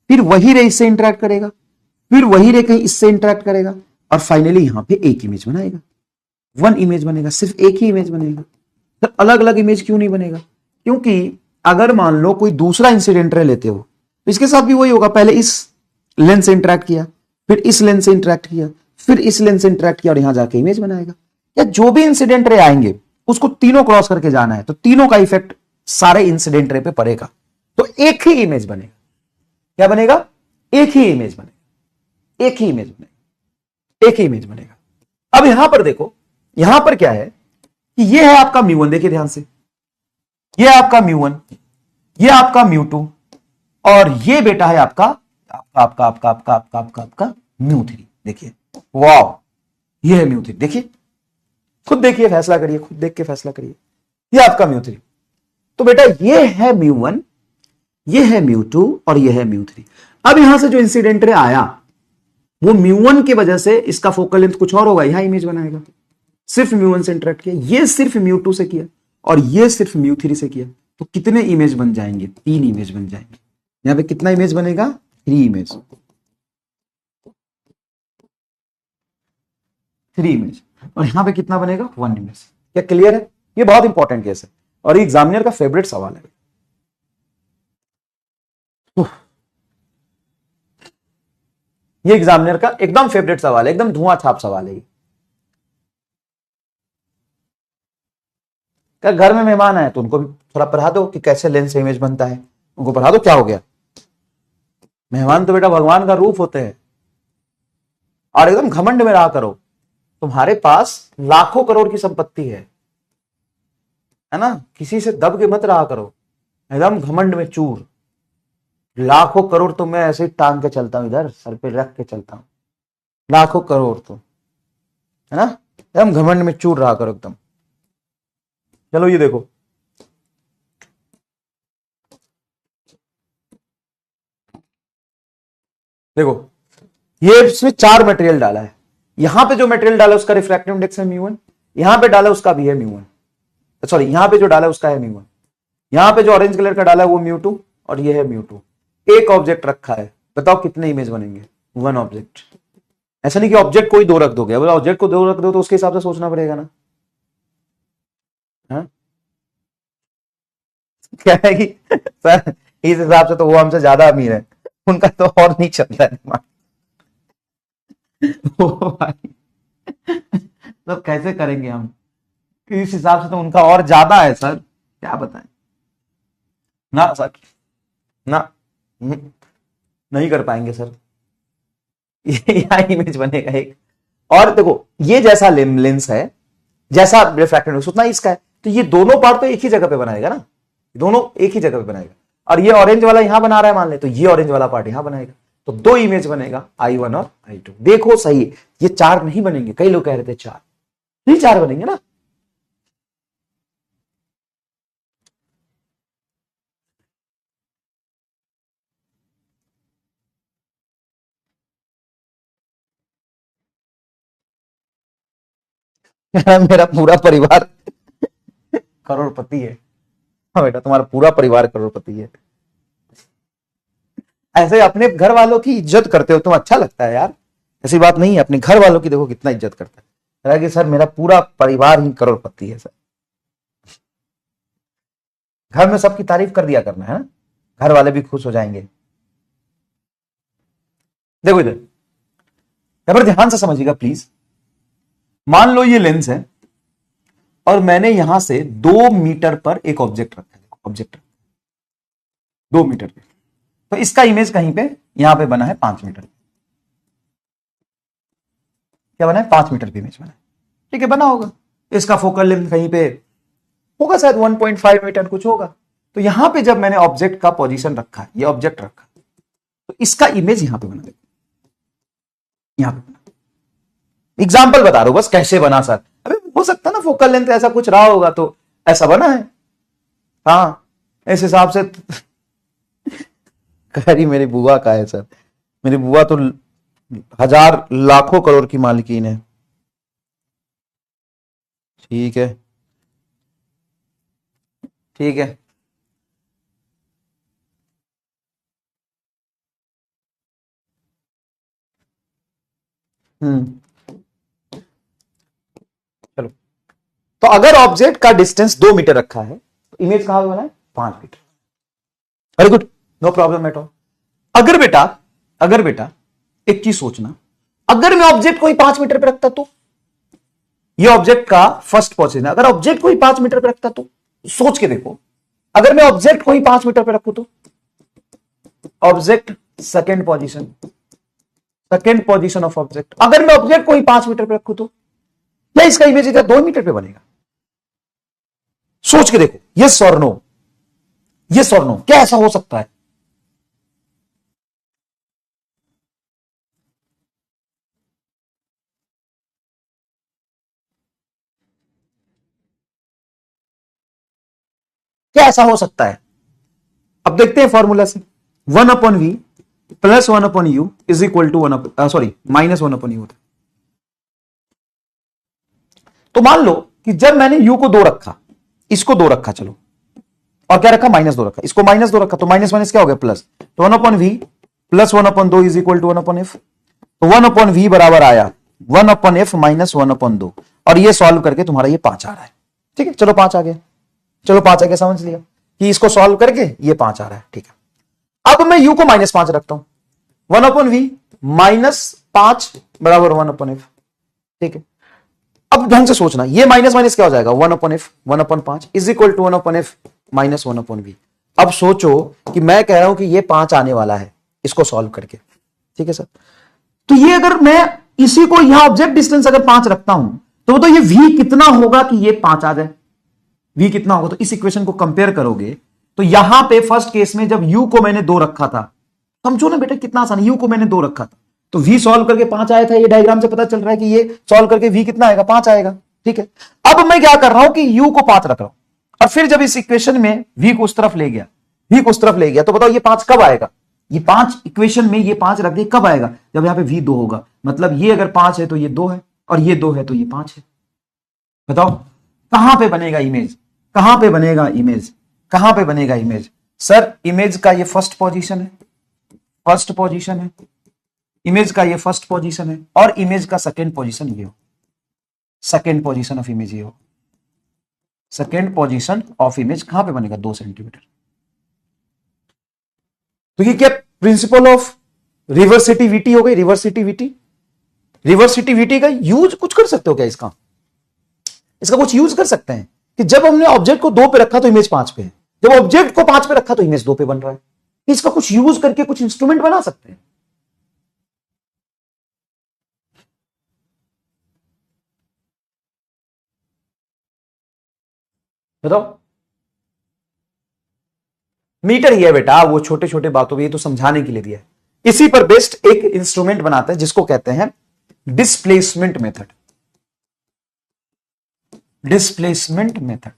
फिर वही रे इससे इंटरेक्ट करेगा, फिर वही रे कहीं इससे इंटरेक्ट करेगा, और फाइनली यहां पे एक इमेज बनाएगा। वन इमेज बनेगा, सिर्फ एक ही इमेज बनेगा। तो अलग अलग इमेज क्यों नहीं बनेगा? क्योंकि अगर मान लो कोई दूसरा इंसिडेंट रे लेते हो, तो इसके साथ भी वही होगा। पहले इस लेंस से इंटरेक्ट किया, फिर इस लेंस से इंटरेक्ट किया, फिर इस लेंस से इंटरेक्ट किया, और यहां जाके इमेज बनाएगा। या जो भी इंसिडेंट रे आएंगे उसको तीनों क्रॉस करके जाना है, तो तीनों का इफेक्ट सारे इंसिडेंट रे पे पड़ेगा, तो एक ही इमेज बनेगा। क्या बनेगा? एक ही इमेज बनेगा, एक ही इमेज बनेगा, एक ही इमेज बनेगा। अब यहां पर देखो, यहां पर क्या है कि ये है आपका μ1, देखिए ध्यान से, ये आपका μ1, ये आपका μ2, और ये बेटा है आपका आपका आपका आपका आपका आपका आपका μ3। देखिए, वाह, ये है μ3। देखिए, खुद देखिए, फैसला करिए, खुद देख के फैसला करिए। ये आपका μ3। तो बेटा ये है μ1, ये है μ2, और ये है μ3। अब यहां से जो इंसिडेंट रे आया, वो μ1 की वजह से इसका फोकल लेंथ कुछ और होगा, यहां इमेज बनाएगा। सिर्फ μ1 से इंटरेक्ट किया, ये सिर्फ μ2 से किया, और ये सिर्फ μ3 से किया। तो कितने इमेज बन जाएंगे? तीन इमेज बन जाएंगे। यहां पे कितना इमेज बनेगा? 3 इमेज, 3 इमेज। और यहां पे कितना बनेगा? 1 इमेज। क्या क्लियर है? ये बहुत इंपॉर्टेंट केस है, और ये एग्जामिनर का फेवरेट सवाल है। ये एग्जामिनर का एकदम फेवरेट सवाल है, एकदम धुआं छाप सवाल है। क्या घर में मेहमान आए तो उनको भी थोड़ा पढ़ा दो कि कैसे लेंस से इमेज बनता है, उनको पढ़ा दो, क्या हो गया? मेहमान तो बेटा भगवान का रूप होते हैं। और एकदम घमंड में रहा करो, तुम्हारे पास लाखों करोड़ की संपत्ति है ना, किसी से दब के मत रहा करो, एकदम घमंड में चूर। लाखों करोड़ तो मैं ऐसे ही टांग के चलता हूं, इधर सर पे रख के चलता हूं, लाखों करोड़ तो, है ना, एकदम घमंड में चूर रहा करो एकदम। चलो ये देखो, देखो ये इसमें 4 मटेरियल डाला है। यहां पे जो मटेरियल डाला उसका रिफ्रैक्टिव इंडेक्स है μ1, यहां पे डाला उसका भी है μ1, सॉरी यहां पे जो डाला उसका है μ1, यहां पे जो ऑरेंज कलर का डाला है वो μ2, और ये है μ2। एक ऑब्जेक्ट रखा है, बताओ कितने इमेज बनेंगे? 1 ऑब्जेक्ट। ऐसा नहीं कि ऑब्जेक्ट कोई 2 रख दोगे, अगर ऑब्जेक्ट को 2 रख दो तो उसके हिसाब से सोचना पड़ेगा ना। हाँ? क्या है कि सर इस हिसाब से तो वो हमसे ज्यादा अमीर है, उनका तो और नहीं चल रहा है दिमाग। ओ भाई, तो कैसे करेंगे हम? इस हिसाब से तो उनका और ज्यादा है सर, क्या बताएं। ना सर, ना, नहीं कर पाएंगे सर। यह इमेज बनेगा एक। और देखो, ये जैसा लेंस है, जैसा रिफ्रैक्टेड इंडेक्स उतना इसका है, तो ये दोनों पार्ट तो एक ही जगह पे बनाएगा ना, दोनों एक ही जगह पे बनाएगा। और ये ऑरेंज वाला यहां बना रहा है मान ले, तो ये ऑरेंज वाला पार्ट यहां बनाएगा, तो 2 इमेज बनेगा, I1 और I2। देखो सही, ये 4 नहीं बनेंगे, कई लोग कह रहे थे 4, नहीं 4 बनेंगे ना। मेरा पूरा परिवार करोड़पति है। हाँ बेटा, तुम्हारा पूरा परिवार करोड़पति है। ऐसे अपने घर वालों की इज्जत करते हो तुम, अच्छा लगता है यार। ऐसी बात नहीं है, अपने घर वालों की देखो कितना इज्जत करता है कि सर मेरा पूरा परिवार ही करोड़पति है सर। घर में सबकी तारीफ कर दिया करना है, घर वाले भी खुश हो जाएंगे। देखो इधर, पर ध्यान से समझिएगा प्लीज। मान लो ये लेंस है, और मैंने यहां से 2 मीटर पर एक ऑब्जेक्ट रखा है, ऑब्जेक्ट 2 मीटर पे, तो इसका इमेज कहीं पे यहां पे बना है 5 मीटर। क्या बना है? 5 मीटर पे इमेज बना है, ठीक है, बना होगा। इसका फोकल लेंथ कहीं पे होगा शायद 1.5 मीटर कुछ होगा। तो यहां पे जब मैंने ऑब्जेक्ट का पोजीशन रखा, ये ऑब्जेक्ट रखा, तो इसका इमेज यहां पे बना, देखो यहां पे बना। एग्जाम्पल बता रहा हूं बस कैसे बना सर। अबे हो सकता ना फोकल लेंथ ऐसा कुछ रहा होगा तो ऐसा बना है। हाँ, इस हिसाब से कह रही मेरी बुआ का है सर, मेरी बुआ तो हजार लाखों करोड़ की मालकिन है। ठीक है, ठीक है। चलो, तो अगर ऑब्जेक्ट का डिस्टेंस 2 मीटर रखा है तो इमेज कहां पे बना है? 5 metre. Very good, no problem at all. अगर बेटा एक चीज सोचना, अगर मैं ऑब्जेक्ट को ही 5 मीटर पे रखता तो, ये ऑब्जेक्ट का फर्स्ट पोजीशन, अगर ऑब्जेक्ट को ही 5 मीटर पे रखता तो, सोच के देखो, अगर मैं ऑब्जेक्ट को ही 5 मीटर पे रखू तो, object second position of object, अगर मैं ऑब्जेक्ट को ही 5 मीटर पे रखू तो क्या इसका इमेज इधर 2 मीटर पे बनेगा? सोच के देखो, यस और नो, यस और नो, क्या ऐसा हो सकता है? क्या ऐसा हो सकता है? अब देखते हैं फॉर्मूला से। 1/v plus 1/u is equal to -1/u होता है। तो मान लो कि जब मैंने u को 2 रखा, इसको 2 रखा, चलो, और क्या रखा? -2 रखा, इसको -2 रखा, तो माइनस माइनस क्या हो गया? प्लस। तो 1/v plus 1/2 is equal to 1/f। तो 1/v बराबर आया 1/f माइनस 1/2, और ये सॉल्व करके तुम्हारा ये 5 आ रहा है। ठीक है, चलो 5 आ गया, चलो 5 आ गया, समझ लिया कि इसको सॉल्व करके ये 5 आ रहा है। ठीक है, अब मैं u को -5 रखता हूं, 1/v -5 बराबर 1/f। ठीक है, अब ढंग से सोचना, ये माइनस माइनस क्या हो जाएगा? 1/f 1/5 is equal to 1/f minus 1/v। अब सोचो कि मैं कह रहा हूं कि ये 5 आने वाला है इसको सॉल्व करके। ठीक है सर, तो ये अगर मैं इसी को यहां ऑब्जेक्ट डिस्टेंस अगर 5 रखता हूं तो ये v कितना होगा कि ये 5 आ जाए? v कितना होगा? तो इस इक्वेशन को कंपेयर करोगे तो यहां पे फर्स्ट केस में जब u को मैंने 2 रखा था, समझो ना बेटा कितना आसान, u को मैंने 2 रखा था तो v सॉल्व करके 5 आया था। ये डायग्राम से पता चल रहा है कि ये सॉल्व करके v कितना आएगा? 5 आएगा। ठीक है, अब मैं क्या कर रहा हूं कि u को 5 रख रहा हूं, और फिर जब इस इक्वेशन में v को उस तरफ ले गया, तो बताओ ये 5 कब आएगा? ये 5 इक्वेशन में ये 5 रख दिए, कब आएगा? जब यहां पे v 2 होगा। मतलब ये अगर 5 है तो ये 2 है, और ये 2 है तो ये 5 है। बताओ कहां पे बनेगा इमेज? कहां पे बनेगा इमेज? कहां पे बनेगा इमेज? सर इमेज का ये फर्स्ट पोजीशन है, फर्स्ट पोजीशन है, इमेज का ये फर्स्ट पोजीशन है, और इमेज का सेकेंड पोजीशन ये हो, सेकेंड पोजीशन ऑफ इमेज ये हो, सेकेंड पोजीशन ऑफ इमेज कहां पे बनेगा? 2 सेंटीमीटर। तो ये क्या प्रिंसिपल ऑफ रिवर्सिटिविटी हो गई? रिवर्सिटिविटी, रिवर्सिटिविटी का यूज कुछ कर सकते हो क्या? इसका कुछ यूज कर सकते हैं कि जब हमने ऑब्जेक्ट को 2 पे रखा तो इमेज 5 पे है, जब ऑब्जेक्ट को 5 पे रखा तो इमेज 2 पे बन रहा है। इसका कुछ यूज करके कुछ इंस्ट्रूमेंट बना सकते हैं। बताओ। मीटर ही है बेटा, वो छोटे छोटे बातों में, ये तो समझाने के लिए दिया है। इसी पर बेस्ड एक इंस्ट्रूमेंट बनाते हैं जिसको कहते हैं displacement method. Displacement method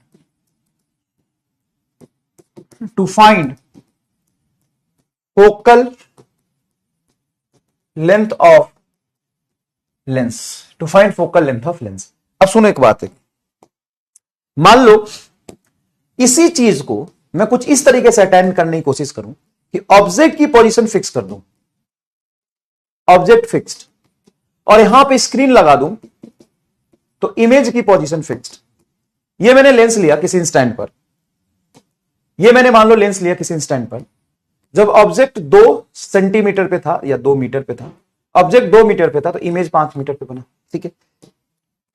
to find focal length of lens, to find focal length of lens. अब सुनो एक बात है, मान लो इसी चीज को मैं कुछ इस तरीके से अटेंड करने की कोशिश करूं कि ऑब्जेक्ट की पोजीशन फिक्स कर दूं, ऑब्जेक्ट फिक्स्ड, और यहां पे स्क्रीन लगा दूं तो इमेज की पोजीशन फिक्स्ड। ये मैंने लेंस लिया किसी इंस्टेंट पर, ये मैंने मान लो लेंस लिया किसी इंस्टेंट पर, जब ऑब्जेक्ट 2 सेंटीमीटर पे था या 2 मीटर पे था, ऑब्जेक्ट 2 मीटर पे था तो इमेज 5 मीटर पे बना। ठीक है,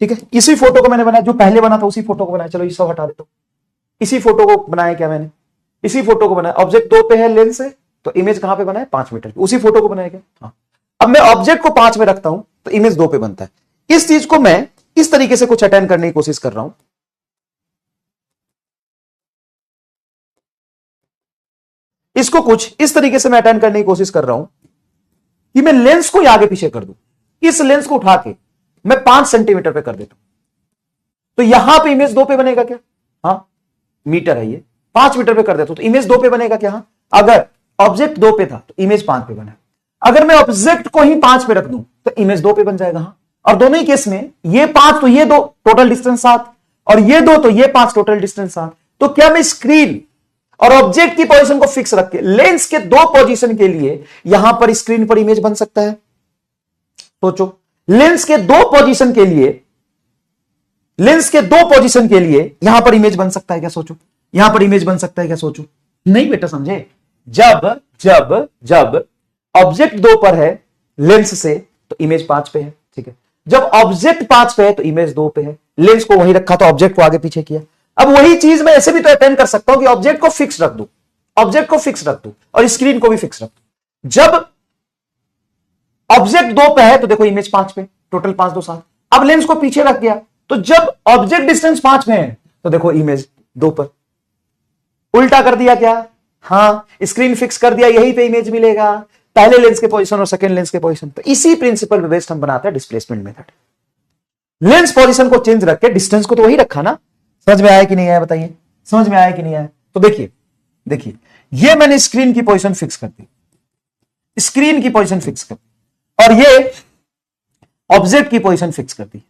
ठीक है, इसी फोटो को मैंने बनाया, जो पहले बना था उसी फोटो को बनाया। चलो ये सब हटा देता हूं, इसी फोटो को बनाया क्या मैंने, इसी फोटो को बनाया, ऑब्जेक्ट 2 पे है, लेंस है, तो इमेज कहां पे बना है 5 मीटर पे, उसी फोटो को बनाया गया। हाँ, अब मैं ऑब्जेक्ट को 5 में रखता हूं तो इमेज 2 पे बनता है। इस चीज को मैं इस तरीके से कुछ अटेंड करने की कोशिश कर रहा हूं, इसको कुछ इस तरीके से मैं अटेंड करने की कोशिश कर रहा हूं कि मैं लेंस को आगे पीछे कर दूं, इस लेंस को उठा के मैं 5 सेंटीमीटर पे कर देता हूं, तो यहां पे इमेज 2 पे बनेगा क्या? हाँ, मीटर है ये, 5 मीटर पे कर देता हूं तो इमेज 2 पे बनेगा क्या? हाँ, अगर ऑब्जेक्ट 2 पे था तो इमेज 5 पे बना, अगर मैं ऑब्जेक्ट को ही 5 पे रख दूं तो इमेज 2 पे बन जाएगा। हाँ, और दोनों ही केस में ये 5 तो ये 2 टोटल डिस्टेंस 7, और ये 2 तो ये 5 टोटल डिस्टेंस 7। तो क्या मैं स्क्रीन और ऑब्जेक्ट की पोजीशन को फिक्स रख के लेंस के 2 पोजीशन के लिए यहां पर स्क्रीन पर इमेज बन सकता है? सोचो, लेंस के 2 पोजीशन के लिए, लेंस के 2 पोजीशन के लिए यहां पर इमेज बन सकता है क्या? सोचो, यहां पर इमेज बन सकता है क्या? सोचो। नहीं बेटा, समझे? जब जब जब ऑब्जेक्ट 2 पर है लेंस से तो इमेज 5 पे है, ठीक है। जब ऑब्जेक्ट 5 पे है तो इमेज 2 पे है, लेंस को वहीं रखा तो ऑब्जेक्ट को आगे पीछे किया। अब वही चीज मैं ऐसे भी तो अटेंड कर सकता हूं कि ऑब्जेक्ट को फिक्स रख दूं, ऑब्जेक्ट को फिक्स रख दूं और स्क्रीन को भी फिक्स रख दूं। जब ऑब्जेक्ट 2 पे है तो देखो इमेज 5 पे, टोटल 5 2 7। अब लेंस को पीछे रख दिया तो जब ऑब्जेक्ट डिस्टेंस 5 पे है तो देखो इमेज 2 पर। उल्टा कर दिया क्या? हाँ, स्क्रीन फिक्स कर दिया, यहीं पे इमेज मिलेगा, पहले लेंस के पोजीशन और सेकंड लेंस के पोजीशन पे। इसी प्रिंसिपल पे बेस्ड हम बनाते हैं डिस्प्लेसमेंट मेथड। लेंस पोजीशन को चेंज रख के डिस्टेंस को तो वही रखा ना। समझ में आया कि नहीं आया? बताइए, समझ में आया कि नहीं आया? तो देखिए देखिए, ये मैंने स्क्रीन की पोजीशन फिक्स कर दी, स्क्रीन की पोजीशन फिक्स कर दी, और ये ऑब्जेक्ट की पोजीशन फिक्स कर दी।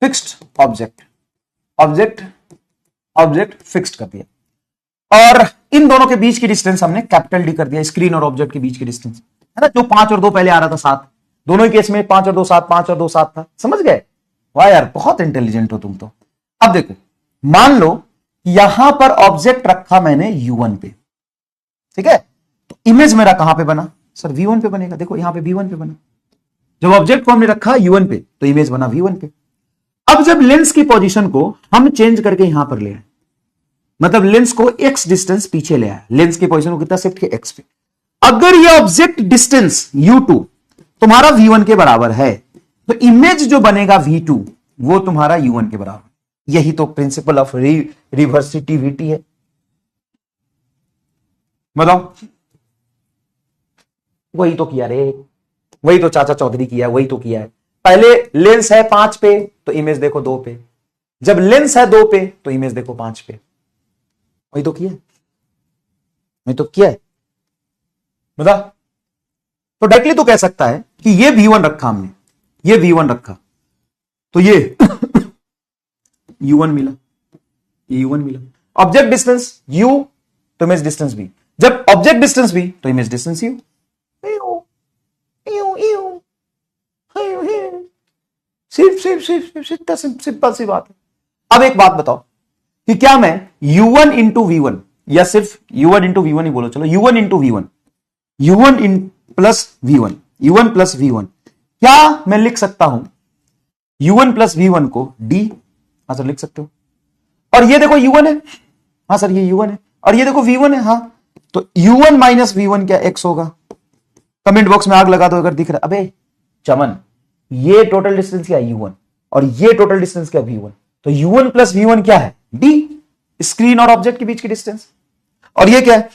Fixed object, object object fixed कर दिया, और इन दोनों के बीच की डिस्टेंस हमने कैपिटल डी कर दिया, स्क्रीन और ऑब्जेक्ट के बीच की डिस्टेंस, है ना। जो 5 और 2 पहले आ रहा था 7, दोनों ही केस में 5 और 2 7, 5 और 2 7 था। समझ गए? वाह यार, बहुत इंटेलिजेंट हो तुम तो। अब देखो, मान लो यहां पर ऑब्जेक्ट रखा मैंने U1 पे, ठीक है, तो इमेज मेरा कहां पे बना? सर V1 पे बनेगा। देखो यहां पे V1 पे बना, जब ऑब्जेक्ट को हमने रखा U1 पे तो इमेज बना V1 पे। अब जब लेंस की पोजीशन को हम चेंज करके यहां पर ले आए, मतलब लेंस को x डिस्टेंस पीछे ले आया, लेंस की पोजीशन को कितना शिफ्ट किया? x पे। अगर ये ऑब्जेक्ट डिस्टेंस U2 तुम्हारा V1 के बराबर है तो इमेज जो बनेगा V2 वो तुम्हारा U1 के बराबर। यही तो प्रिंसिपल ऑफ रिवर्सिटिविटी है। बताओ, वही तो किया रे, वही तो चाचा चौधरी किया, वही तो किया है। पहले लेंस है 5 पे तो इमेज देखो 2 पे, जब लेंस है 2 पे तो इमेज देखो 5 पे। वही तो किया है, वही तो किया है। बता, तो डायरेक्टली तो कह सकता है कि ये V1 रखा हमने, ये V1 रखा तो ये U1 मिला, ये U1 मिला। ऑब्जेक्ट डिस्टेंस U तो इमेज डिस्टेंस V, जब ऑब्जेक्ट डिस्टेंस V तो इमेज डिस्टेंस U। सिंपल सी बात है। अब एक बात बताओ कि क्या मैं U1 इंटू V1, या सिर्फ U1 इंटू V1 ही बोलो, चलो U1 into V1, U1 in plus V1, U1 plus V1, क्या मैं लिख सकता हूं U1 प्लस V1 को D? हाँ सर लिख सकते हो। और ये देखो U1 है, हाँ सर ये U1 है, और ये देखो V1 है, हाँ तो U1 माइनस V1 क्या X होगा? कमेंट बॉक्स में आग लगा दो अगर दिख रहा। अबे चमन, ये टोटल डिस्टेंस क्या है? U1, और ये टोटल डिस्टेंस क्या है? V1। तो U1 प्लस V1 क्या है? D, स्क्रीन और ऑब्जेक्ट के बीच की डिस्टेंस। और ये क्या है?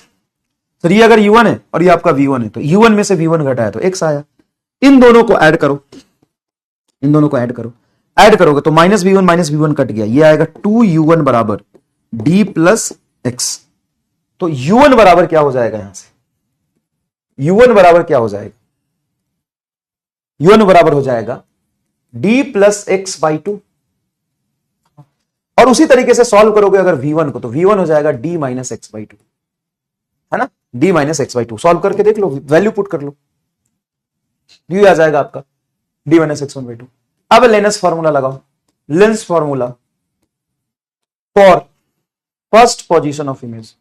सर ये अगर U1 है और ये आपका V1 है तो U1 में से V1 घटाया तो X आया। इन दोनों को ऐड करो, इन दोनों को ऐड करो, ऐड करोगे तो माइनस V1 कट गया, ये आएगा 2U1 बराबर D प्लस X। तो U1 बराबर क्या हो जाएगा? यहां से U1 बराबर क्या हो जाएगा? U1 बराबर हो जाएगा D प्लस X बाई 2। और उसी तरीके से सॉल्व करोगे अगर V1 को तो V1 हो जाएगा D माइनस एक्स बाई 2, है ना, D minus x by 2। Solve करके देख लो, वैल्यू पुट कर लो, D आ जाएगा आपका D माइनस एक्स 1 बाई 2। अब लेंस फॉर्मूला लगाओ, lens formula for first position of image,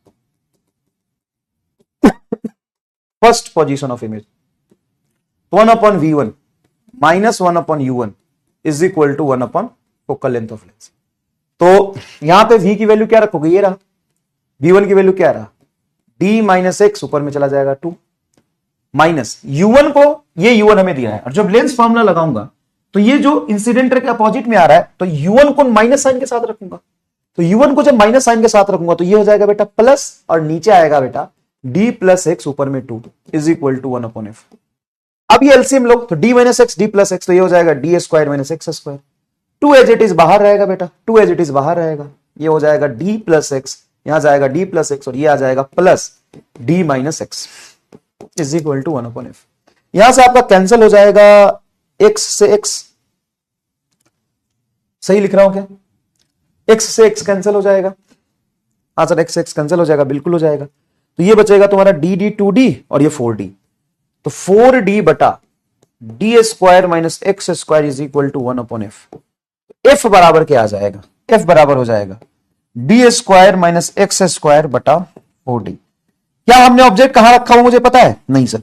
first position of image 1 upon V1 minus 1 upon U1 is equal to 1 upon focal length of lens. तो यहां पे V की value क्या रखोगे? ये रहा V1 की वैल्यू क्या रहा, d माइनस एक्स, ऊपर में चला जाएगा 2 माइनस U1 को, ये U1 हमें दिया है, और जब लेंस फार्मूला लगाऊंगा तो ये जो इंसिडेंट के अपोजिट में आ रहा है, तो U1 को माइनस साइन के साथ रखूंगा, तो U1 को जब माइनस साइन के साथ रखूंगा तो ये हो जाएगा बेटा प्लस, और नीचे आएगा बेटा d प्लस एक्स ऊपर में 2 इज इक्वल टू 1/f। अब ये एलसीएम लोग, तो d minus x d plus X, तो ये हो जाएगा d square minus x square, 2 as it is बाहर रहेगा बेटा, 2 एज इट इज बाहर रहेगा, ये हो जाएगा d प्लस एक्स, यहां जाएगा d प्लस एक्स, और ये आ जाएगा plus d minus X is equal to 1/f। यहां से आपका कैंसिल हो जाएगा x से x, सही लिख रहा हूं क्या, x से x कैंसिल हो जाएगा, हाँ सर x से x कैंसिल हो जाएगा, बिल्कुल हो जाएगा, तो ये बचेगा तुम्हारा dd 2d और ये 4d, तो 4d बटा d square minus x square is equal to 1/f। f बराबर क्या आ जाएगा, f बराबर हो जाएगा d square minus x square बटा 4d। क्या हमने ऑब्जेक्ट कहां रखा हुआ मुझे पता है, नहीं सर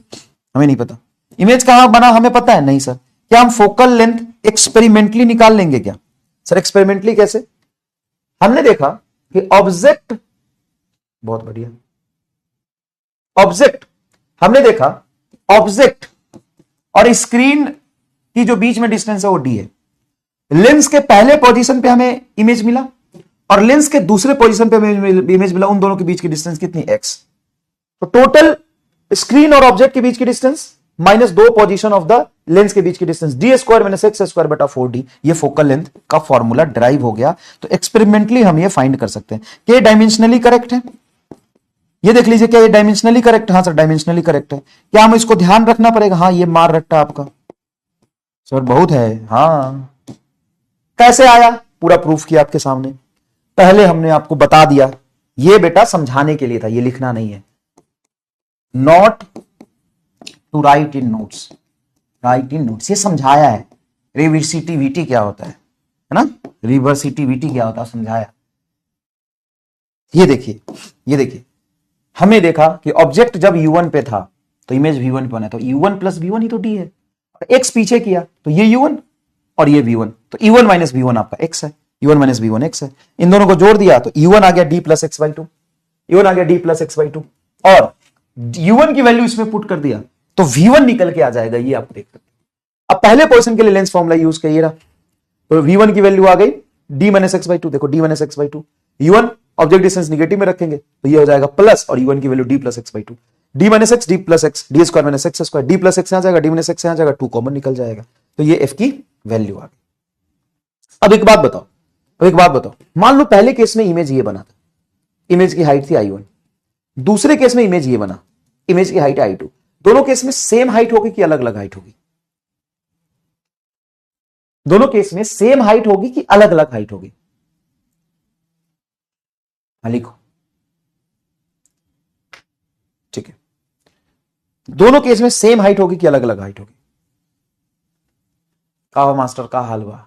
हमें नहीं पता। इमेज कहां बना हमें पता है, नहीं सर। क्या हम फोकल लेंथ एक्सपेरिमेंटली निकाल लेंगे क्या, सर एक्सपेरिमेंटली कैसे, हमने देखा कि ऑब्जेक्ट, बहुत बढ़िया, ऑब्जेक्ट, हमने देखा ऑब्जेक्ट और स्क्रीन की जो बीच में डिस्टेंस है वो d है। लेंस के पहले पोजीशन पे हमें इमेज मिला और लेंस के दूसरे पोजीशन पे हमें इमेज मिला, उन दोनों के बीच की डिस्टेंस कितनी, x। तो टोटल स्क्रीन और ऑब्जेक्ट के बीच की distance minus 2 position of the lens के बीच की distance, d square minus x square बटा 4d, ये फोकल लेंथ का फॉर्मूला ड्राइव हो गया। तो एक्सपेरिमेंटली हम ये फाइंड कर सकते हैं कि ये डायमेंशनली करेक्ट है, ये देख लीजिए क्या ये डायमेंशनली करेक्ट है, हाँ सर डायमेंशनली करेक्ट है। क्या हम इसको ध्यान रखना पड़ेगा, हाँ ये मार रट्टा आपका सर बहुत है, हाँ कैसे आया, पूरा प्रूफ किया आपके सामने, पहले हमने आपको बता दिया, ये बेटा समझाने के लिए था, ये लिखना नहीं है, not to write in notes, write in notes, ये समझाया है, रिवर्सिटिविटी क्या होता है ना, रिवर्सिटिविटी क्या होता है समझाया। ये देखिए, ये देखिए, हमने देखा कि ऑब्जेक्ट जब U1 पे था तो इमेज V1 पे बना, तो U1 प्लस V1 ही तो D है, x पीछे किया तो ये U1 और ये V1, तो U1 माइनस V1 आपका x है, U1 माइनस V1 x है, इन दोनों को जोड़ दिया तो U1 आ गया D plus x by 2, U1 आ गया D प्लस एक्स बाई 2, और U1 की वैल्यू इसमें पुट कर दिया तो V1 निकल के आ जाएगा, ये आप देख सकते हैं। अब पहले पोर्शन के लिए लेंस फॉर्मूला यूज किया रहा, तो V1 की वैल्यू आ गई D माइनस एक्स बाई 2, देखो D minus x by 2, U1 object distance negative में रखेंगे तो ये हो जाएगा प्लस, और U1 की value D plus x by 2, D minus x D plus x, D square minus x square, D plus x आ जाएगा, D माइनस एक्स आ जाएगा, 2 कॉमन निकल जाएगा, तो ये F की वैल्यू आ गई। अब एक बात बताओ, अब एक बात बताओ, मान लो पहले केस में इमेज ये बना था, इमेज की हाइट थी I1, दूसरे केस में इमेज ये बना, इमेज की हाइट I2, दोनों केस में सेम हाइट होगी कि अलग अलग हाइट होगी, दोनों केस में सेम हाइट होगी कि अलग अलग हाइट होगी, लिखो, ठीक है, दोनों केस में सेम हाइट होगी कि अलग अलग हाइट होगी, का मास्टर का हलवा,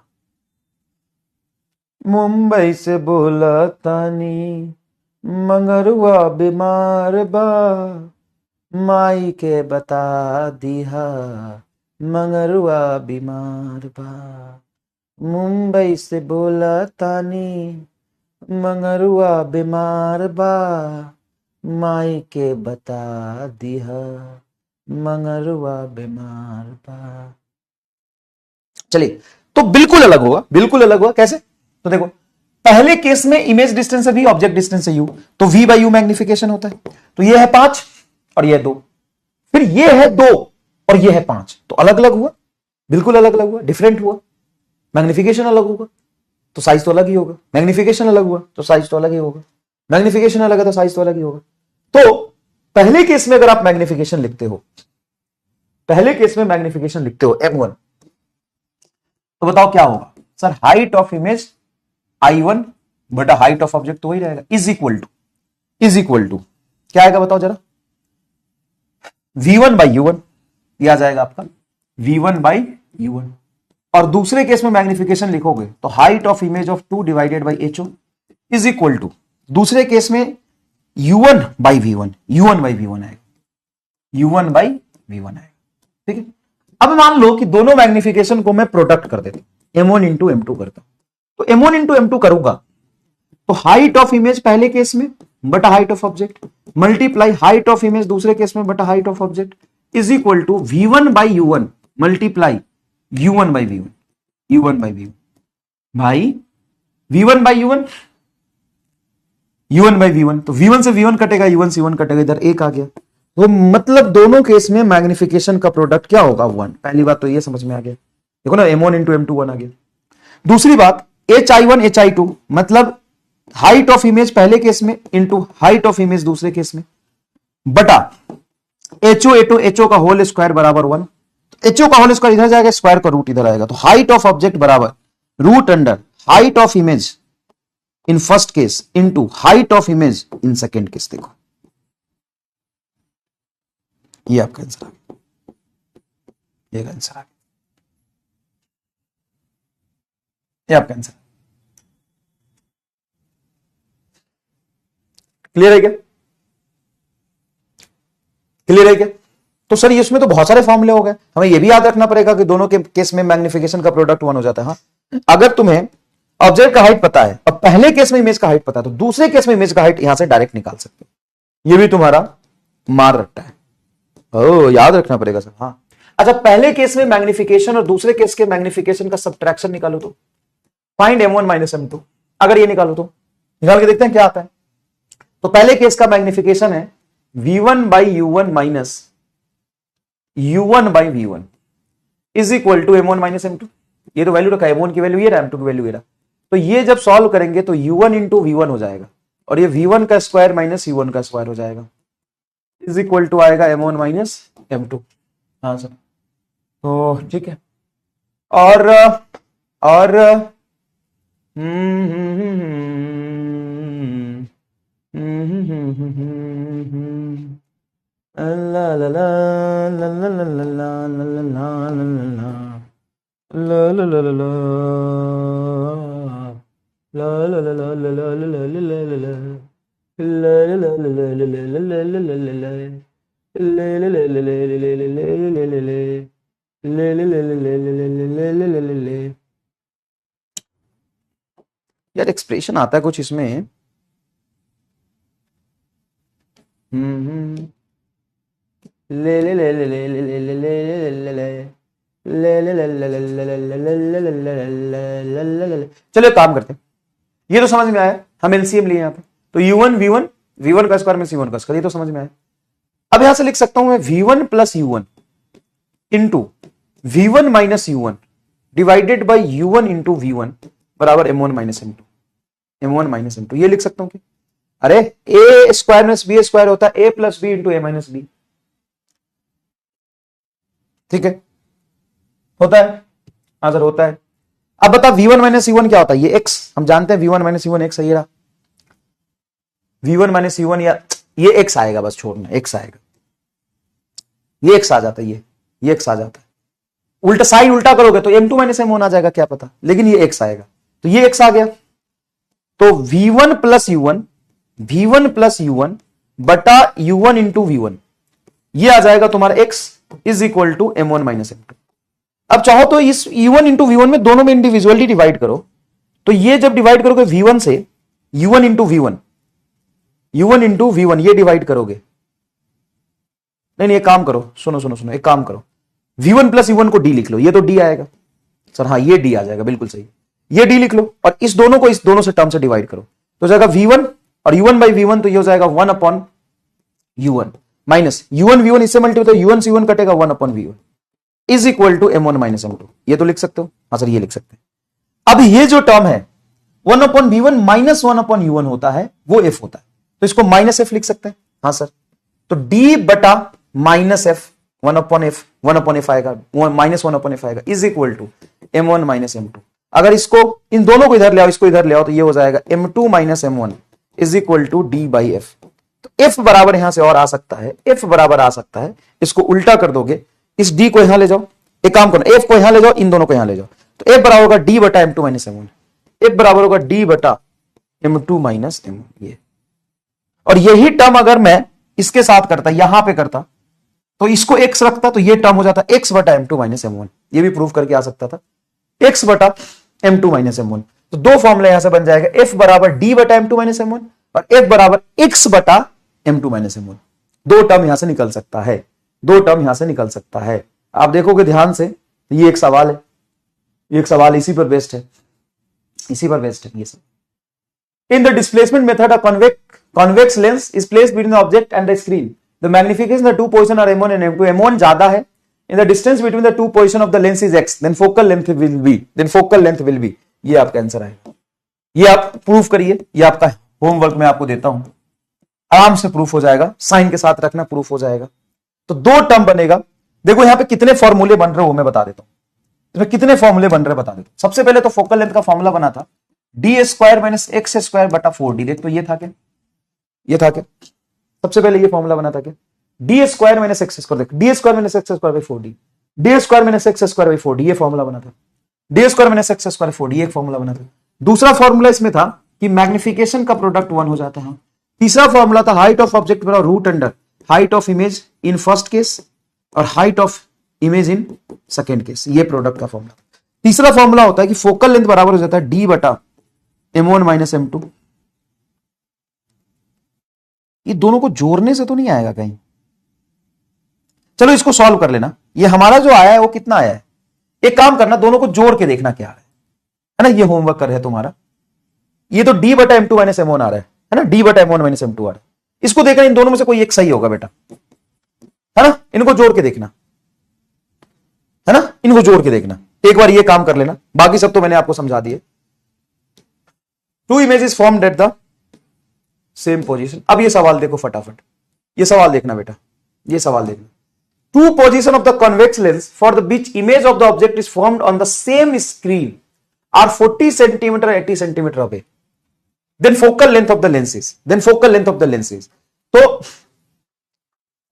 मुंबई से बोला तानी मंगरुआ बीमार बा, माई के बता दिया मंगरुआ बीमार बा, मुंबई से बोला तानी मंगरुआ बीमार बा, माई के बता दिया मंगरुआ बीमार बा। चलिए, तो बिल्कुल अलग होगा, बिल्कुल अलग होगा, कैसे, तो देखो पहले केस में इमेज डिस्टेंस है V, ऑब्जेक्ट डिस्टेंस है U, तो V बाई U मैग्निफिकेशन होता है, तो ये है 5 और ये है 2, फिर ये है 2 और ये है 5, तो अलग अलग हुआ, बिल्कुल अलग अलग हुआ, डिफरेंट हुआ, मैग्निफिकेशन अलग होगा तो साइज तो अलग ही होगा, मैग्निफिकेशन अलग हुआ तो साइज तो अलग ही होगा, मैग्निफिकेशन अलग है तो साइज तो अलग ही होगा। तो पहले केस में अगर आप मैग्निफिकेशन लिखते हो, पहले केस में मैग्निफिकेशन लिखते हो M1, तो बताओ क्या होगा sir, height of image I1 बटा हाइट ऑफ ऑब्जेक्ट तो वही रहेगा, इज इक्वल टू क्या आएगा बताओ जरा, V1 बाई U1, यह आ जाएगा आपका V1 बाई U1, और दूसरे केस में मैग्निफिकेशन लिखोगे तो height of image of 2 divided by HO is equal to, दूसरे केस में U1 by V1, U1 by V1 आएगा, U1 बाई V1 आएगा, ठीक है। अब मान लो कि दोनों मैग्निफिकेशन को मैं प्रोडक्ट कर देता हूं, M1 इंटू M2 करता हूं, तो M1 इंटू M2 करूंगा तो हाइट ऑफ इमेज पहले केस में बटा height of object multiply height of image दूसरे केस में बटा height of object is equal to v1 by u1 multiply u1 by v1 u1 by v1 भाई v1 by u1 u1 by v1 तो v1 से v1 कटेगा u1 से u1 कटेगा इधर एक आ गया तो मतलब दोनों केस में मैग्निफिकेशन का प्रोडक्ट क्या होगा 1 पहली बात तो ये समझ में आ गया देखो ना m1 इंटू m2 1 आ गया दूसरी बात hi1 hi2 मतलब हाइट ऑफ इमेज पहले केस में इंटू हाइट ऑफ इमेज दूसरे केस में बटा ho का होल स्क्वायर बराबर 1 ho का होल स्क्वायर इधर जाएगा स्क्वायर का रूट इधर आएगा तो हाइट ऑफ ऑब्जेक्ट बराबर root under height of image in first case into height of image in second case देखो ये आपका आंसर आ गया ये आंसर आ गया ये आपका आंसर क्लियर है क्या क्लियर है क्या तो सर इसमें तो बहुत सारे फॉर्मूले हो गए हमें यह भी याद रखना पड़ेगा कि दोनों के केस में मैग्निफिकेशन का प्रोडक्ट 1 हो जाता है हाँ अगर तुम्हें ऑब्जेक्ट का हाइट पता है और पहले केस में इमेज का हाइट पता है तो दूसरे केस में इमेज का हाइट यहां से डायरेक्ट निकाल सकते हो यह भी तुम्हारा मार रट्टा है ओ याद रखना पड़ेगा सर हाँ अच्छा पहले केस में मैग्निफिकेशन और दूसरे केस के मैग्निफिकेशन का सब्ट्रैक्शन निकालो तो फाइंड m1 माइनस m2 अगर ये निकालो तो निकाल के देखते हैं क्या आता है तो पहले केस का मैग्निफिकेशन है v1 by u1 minus u1 by v1 is equal to m1 minus m2 ये तो वैल्यू रखा है m1 की वैल्यू ये रहा m2 की वैल्यू ये रहा तो ये जब सॉल्व करेंगे तो u1 इंटू v1 हो जाएगा और ये v1 का स्क्वायर माइनस u1 का स्क्वायर हो जाएगा इज इक्वल टू आएगा m1 माइनस m2 हाँ सर तो ठीक है और यार एक्सप्रेशन आता है कुछ इसमें ले ले ले ले ले ले ले ले ले ले ले चलो काम करते हैं ये तो समझ में आया हम एलसीएम लिए यहां पे तो u1 v1 v1 का स्क्वायर में c1 का स्क्वायर ये तो समझ में आया अब यहां से लिख सकता हूं मैं v1 plus u1 into v1 minus u1 divided by u1 into v1 बराबर m1 माइनस m2 ये लिख सकता हूं कि अरे a square minus B square होता है a plus B into a minus B ठीक है होता है आंसर होता है अब बता v1 माइनस c1 क्या होता है ये x हम जानते हैं v1 माइनस c1 x है ये v1 माइनस c1 या ये x आएगा बस छोड़ना x आएगा ये x आ जाता है ये x आ जाता है उल्टा साइन उल्टा करोगे तो m2 माइनस m1 आ जाएगा क्या पता लेकिन ये x आएगा तो ये x आ गया तो v1 प्लस u1 बटा u1 इंटू v1 ये आ जाएगा तुम्हारा x is equal to m1 minus m2 अब चाहो तो इस u1 इंटू v1 में दोनों में इंडिविजुअली डिवाइड करो तो ये जब डिवाइड करोगे v1 से u1 इंटू v1 ये डिवाइड करोगे नहीं एक काम करो सुनो एक काम करो v1 प्लस u1 को d लिख लो ये तो d आएगा सर हाँ ये d आ जाएगा बिल्कुल सही ये d लिख लो और इस दोनों को इस दोनों से टर्म से डिवाइड करो तो जाएगा v1 और u1 बाई v1 तो ये हो जाएगा 1 upon u1 minus u1 v1 इससे मल्टीप्लाई u1 c1 कटेगा 1 upon v1 is equal to m1 minus m2 ये तो लिख सकते हो हाँ सर ये लिख सकते हैं अब ये जो टर्म है 1 upon v1 minus 1 upon u1 होता है वो f होता है तो इसको माइनस f लिख सकते हैं हाँ सर तो d बटा माइनस f 1 अपॉन f आएगा माइनस 1 अपॉन f आएगा is equal to m1 minus m2 अगर इसको इन दोनों को इधर ले आओ इसको इधर ले आओ तो ये हो जाएगा m2 minus m1 is equal to d by f तो f बराबर यहां से और आ सकता है f बराबर आ सकता है इसको उल्टा कर दोगे इस d को यहां ले जाओ एक काम करो f को यहां ले जाओ इन दोनों को यहां ले जाओ तो f बराबर होगा d बटा m2 माइनस m1 f बराबर होगा d बटा m2 माइनस m1 ये और यही टर्म अगर मैं इसके साथ करता यहां पे करता तो इसको x रखता तो ये टर्म हो जाता x बटा m2 माइनस m1 ये भी प्रूफ करके आ सकता था x बटा m2 माइनस m1 तो दो फॉर्मूला यहां से बन जाएगा f बराबर d बटा m2 माइनस m1 और F बराबर x बटा m2 माइनस m1। दो टर्म यहां से निकल सकता है, दो टर्म यहां से निकल सकता है। आप देखोगे ध्यान से, ये एक सवाल है, ये एक सवाल इसी पर बेस्ड है, इसी पर बेस्ड है ये सब। In the displacement method, a convex lens is placed between the object and the screen. The magnification of the two positions are m1 and m2. m1 ज्यादा है. In the distance between the two positions of the lens is x. Then focal length will be. Then focal length will be. ये आपका answer आएगा। ये आप proof करिए, ये आपका होमवर्क में आपको देता हूं, आराम से प्रूफ हो जाएगा, साइन के साथ रखना, प्रूफ हो जाएगा। तो दो टर्म बनेगा। देखो यहां पे कितने फॉर्मूले बन रहे हो मैं बता देता हूं, इसमें कितने फॉर्मूले बन रहे बता देता हूं। सबसे पहले तो फोकल लेंथ का फॉर्मूला बना था D square minus x square बटा 4d। देख तो ये था क्या, ये था क्या, सबसे पहले ये फॉर्मूला बना था क्या, D square minus x square. देख D square minus x square by 4d, D square minus x square by 4d, ये फॉर्मूला बना था। D square minus x square 4d, एक फॉर्मूला बना था। दूसरा फॉर्मूला इसमें था कि मैग्निफिकेशन का प्रोडक्ट 1 हो जाता है। तीसरा फॉर्मूला था हाइट ऑफ ऑब्जेक्ट बराबर root under height of image in first case और height of image in second case, ये प्रोडक्ट का फॉर्मूला। तीसरा फॉर्मूला होता है कि फोकल लेंथ बराबर हो जाता है डी बटा m1 माइनस m2। ये दोनों को जोड़ने से तो नहीं आएगा कहीं, चलो इसको सॉल्व कर लेना। ये हमारा जो आया है वो कितना आया है, एक काम करना, दोनों को जोड़ के देखना क्या है ना, ये होमवर्क कर रहे हैं तुम्हारा। ये तो d बटा m2 माइनस m1 आ रहा है ना, d बटा m1 माइनस m2 आ रहा है। इसको देखना, इन दोनों में से कोई एक सही होगा बेटा, है ना, इनको जोड़ के देखना, है ना, इनको जोड़ के देखना। एक बार ये काम कर लेना, बाकी सब तो मैंने आपको समझा दिए। Two images formed at the same position. अब ये सवाल देखो फटाफट, ये सवाल देखना बेटा, ये सवाल देखना। Two position of the convex lens for the which image of the object is formed on the same screen are 40 centimetre 80 centimetre away, then focal length of the lenses, then focal length of the lenses. तो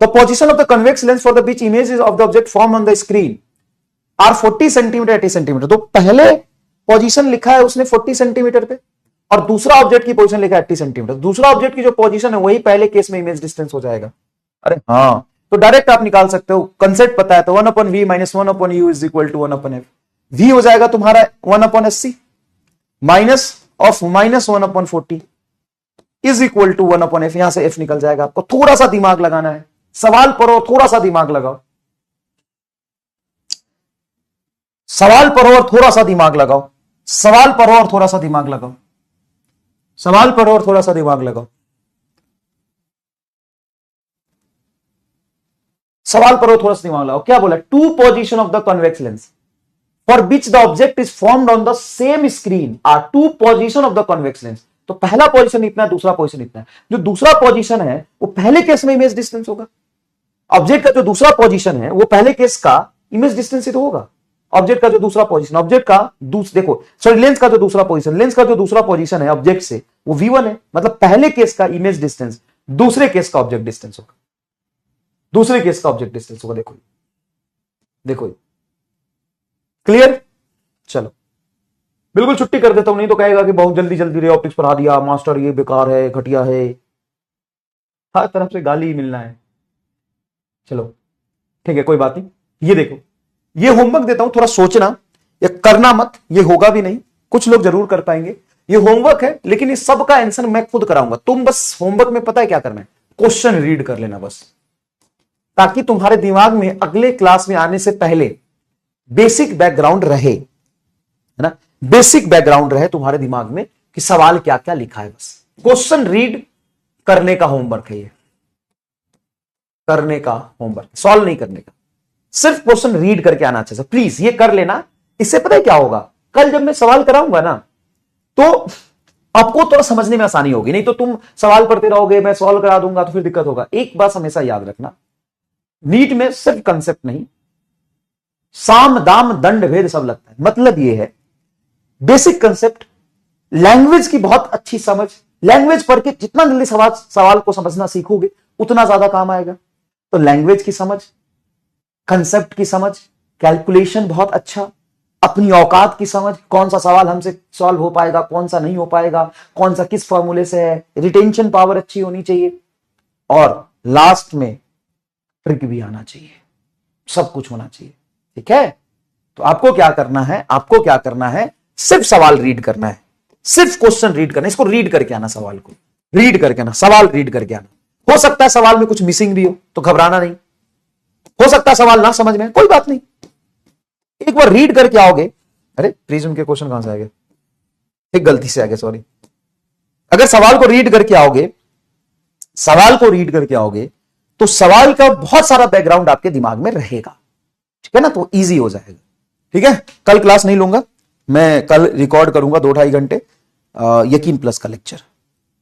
the position of the convex lens for the which images of the object form on the screen are 40 centimetre 80 centimetre. तो पहले position लिखा है उसने 40 centimetre पे और दूसरा object की पोजीशन लिखा है 80 सेंटीमीटर। दूसरा ऑब्जेक्ट की जो पोजीशन है वही पहले केस में इमेज डिस्टेंस हो जाएगा। अरे हाँ, तो डायरेक्ट आप निकाल सकते हो, कंसेप्ट पता है तो 1/v minus 1/u is equal to 1/f। v हो जाएगा तुम्हारा 1/sc minus of minus 1/40 is equal to 1/f। यहां से f निकल जाएगा। आपको थोड़ा सा दिमाग लगाना है, सवाल पढ़ो, थोड़ा सा दिमाग लगाओ, सवाल पढ़ो और थोड़ा सा दिमाग लगाओ, सवाल पढ़ो और थोड़ा सा दिमाग लगाओ, सवाल पढ़ो और थोड़ा सा दिमाग लगाओ, सवाल पढ़ो थोड़ा सा दिमाग लगाओ। क्या बोला, two position of the convex lens for which the object is formed on the same screen are two position of the convex lens. तो पहला पोजीशन इतना है, दूसरा पोजीशन इतना है। जो दूसरा पोजीशन है वो पहले केस में इमेज डिस्टेंस होगा। ऑब्जेक्ट का जो दूसरा पोजीशन है वो पहले केस का इमेज डिस्टेंस ही तो होगा। ऑब्जेक्ट का जो दूसरा पोजीशन, ऑब्जेक्ट का देखो सॉरी लेंस का जो दूसरा पोजीशन, लेंस का जो दूसरा पोजीशन है ऑब्जेक्ट से वो v1 है। मतलब पहले केस का इमेज डिस्टेंस दूसरे केस का ऑब्जेक्ट डिस्टेंस होगा, दूसरे केस का ऑब्जेक्ट डिस्टेंस होगा। देखो देखो, क्लियर। चलो बिल्कुल छुट्टी कर देता हूं, नहीं तो कहेगा कि बहुत जल्दी जल्दी रे ऑप्टिक्स पढ़ा दिया मास्टर, ये बेकार है, घटिया है, हर तरफ से गाली ही मिलना है। चलो ठीक है, कोई बात नहीं। ये देखो, ये होमवर्क देता हूं, थोड़ा सोचना, ये करना मत, ये होगा भी नहीं, कुछ लोग जरूर कर पाएंगे। ये होमवर्क है लेकिन इस सब का आंसर मैं खुद कराऊंगा। तुम बस होमवर्क में पता है क्या करना है, क्वेश्चन रीड कर लेना बस, ताकि तुम्हारे दिमाग में अगले क्लास में आने से पहले बेसिक बैकग्राउंड रहे, है ना, बेसिक बैकग्राउंड रहे तुम्हारे दिमाग में कि सवाल क्या क्या लिखा है। बस क्वेश्चन रीड करने का होमवर्क है, ये करने का होमवर्क, सॉल्व नहीं करने का, सिर्फ क्वेश्चन रीड करके आना चाहिए। प्लीज ये कर लेना। इससे पता है क्या होगा, कल जब मैं सवाल कराऊंगा ना तो आपको थोड़ा समझने में आसानी होगी। नहीं तो तुम सवाल पढ़ते रहोगे, मैं सॉल्व करा दूंगा तो फिर दिक्कत होगा। एक बात हमेशा याद रखना, नीट में सिर्फ कंसेप्ट नहीं, साम दाम दंड भेद सब लगता है। मतलब यह है बेसिक कंसेप्ट, लैंग्वेज की बहुत अच्छी समझ, लैंग्वेज पढ़ के जितना जल्दी सवाल को समझना सीखोगे उतना ज्यादा काम आएगा। तो लैंग्वेज की समझ, कंसेप्ट की समझ, कैलकुलेशन बहुत अच्छा, अपनी औकात की समझ, कौन सा सवाल हमसे सॉल्व हो पाएगा, कौन सा नहीं हो पाएगा, कौन सा किस फॉर्मूले से है, रिटेंशन पावर अच्छी होनी चाहिए और लास्ट में ट्रिक भी आना चाहिए, सब कुछ होना चाहिए। ठीक है, तो आपको क्या करना है, आपको क्या करना है, सिर्फ सवाल रीड करना है, सिर्फ क्वेश्चन रीड करना है। इसको रीड करके आना सवाल को, रीड करके आना, सवाल रीड करके आना। हो सकता है सवाल में कुछ मिसिंग भी हो, तो घबराना नहीं। हो सकता है सवाल ना समझ में, कोई बात नहीं, एक बार रीड करके आओगे। अरे प्रिज्म के क्वेश्चन कहां से आ गए, एक गलती से आ गए, सॉरी। अगर सवाल को रीड करके आओगे, सवाल को रीड करके आओगे, तो सवाल का बहुत सारा बैकग्राउंड आपके दिमाग में रहेगा, ठीक है ना, तो इजी हो जाएगा। ठीक है, कल क्लास नहीं लूंगा मैं, कल रिकॉर्ड करूंगा 2-2.5 घंटे यकीन प्लस का लेक्चर,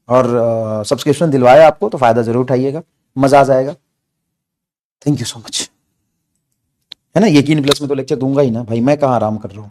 और सब्सक्रिप्शन दिलवाया आपको तो फायदा जरूर उठाइएगा, मजा आ जाएगा। थैंक यू सो मच, है ना। यकीन प्लस में तो लेक्चर दूंगा ही ना भाई, मैं कहां आराम कर रहा हूं।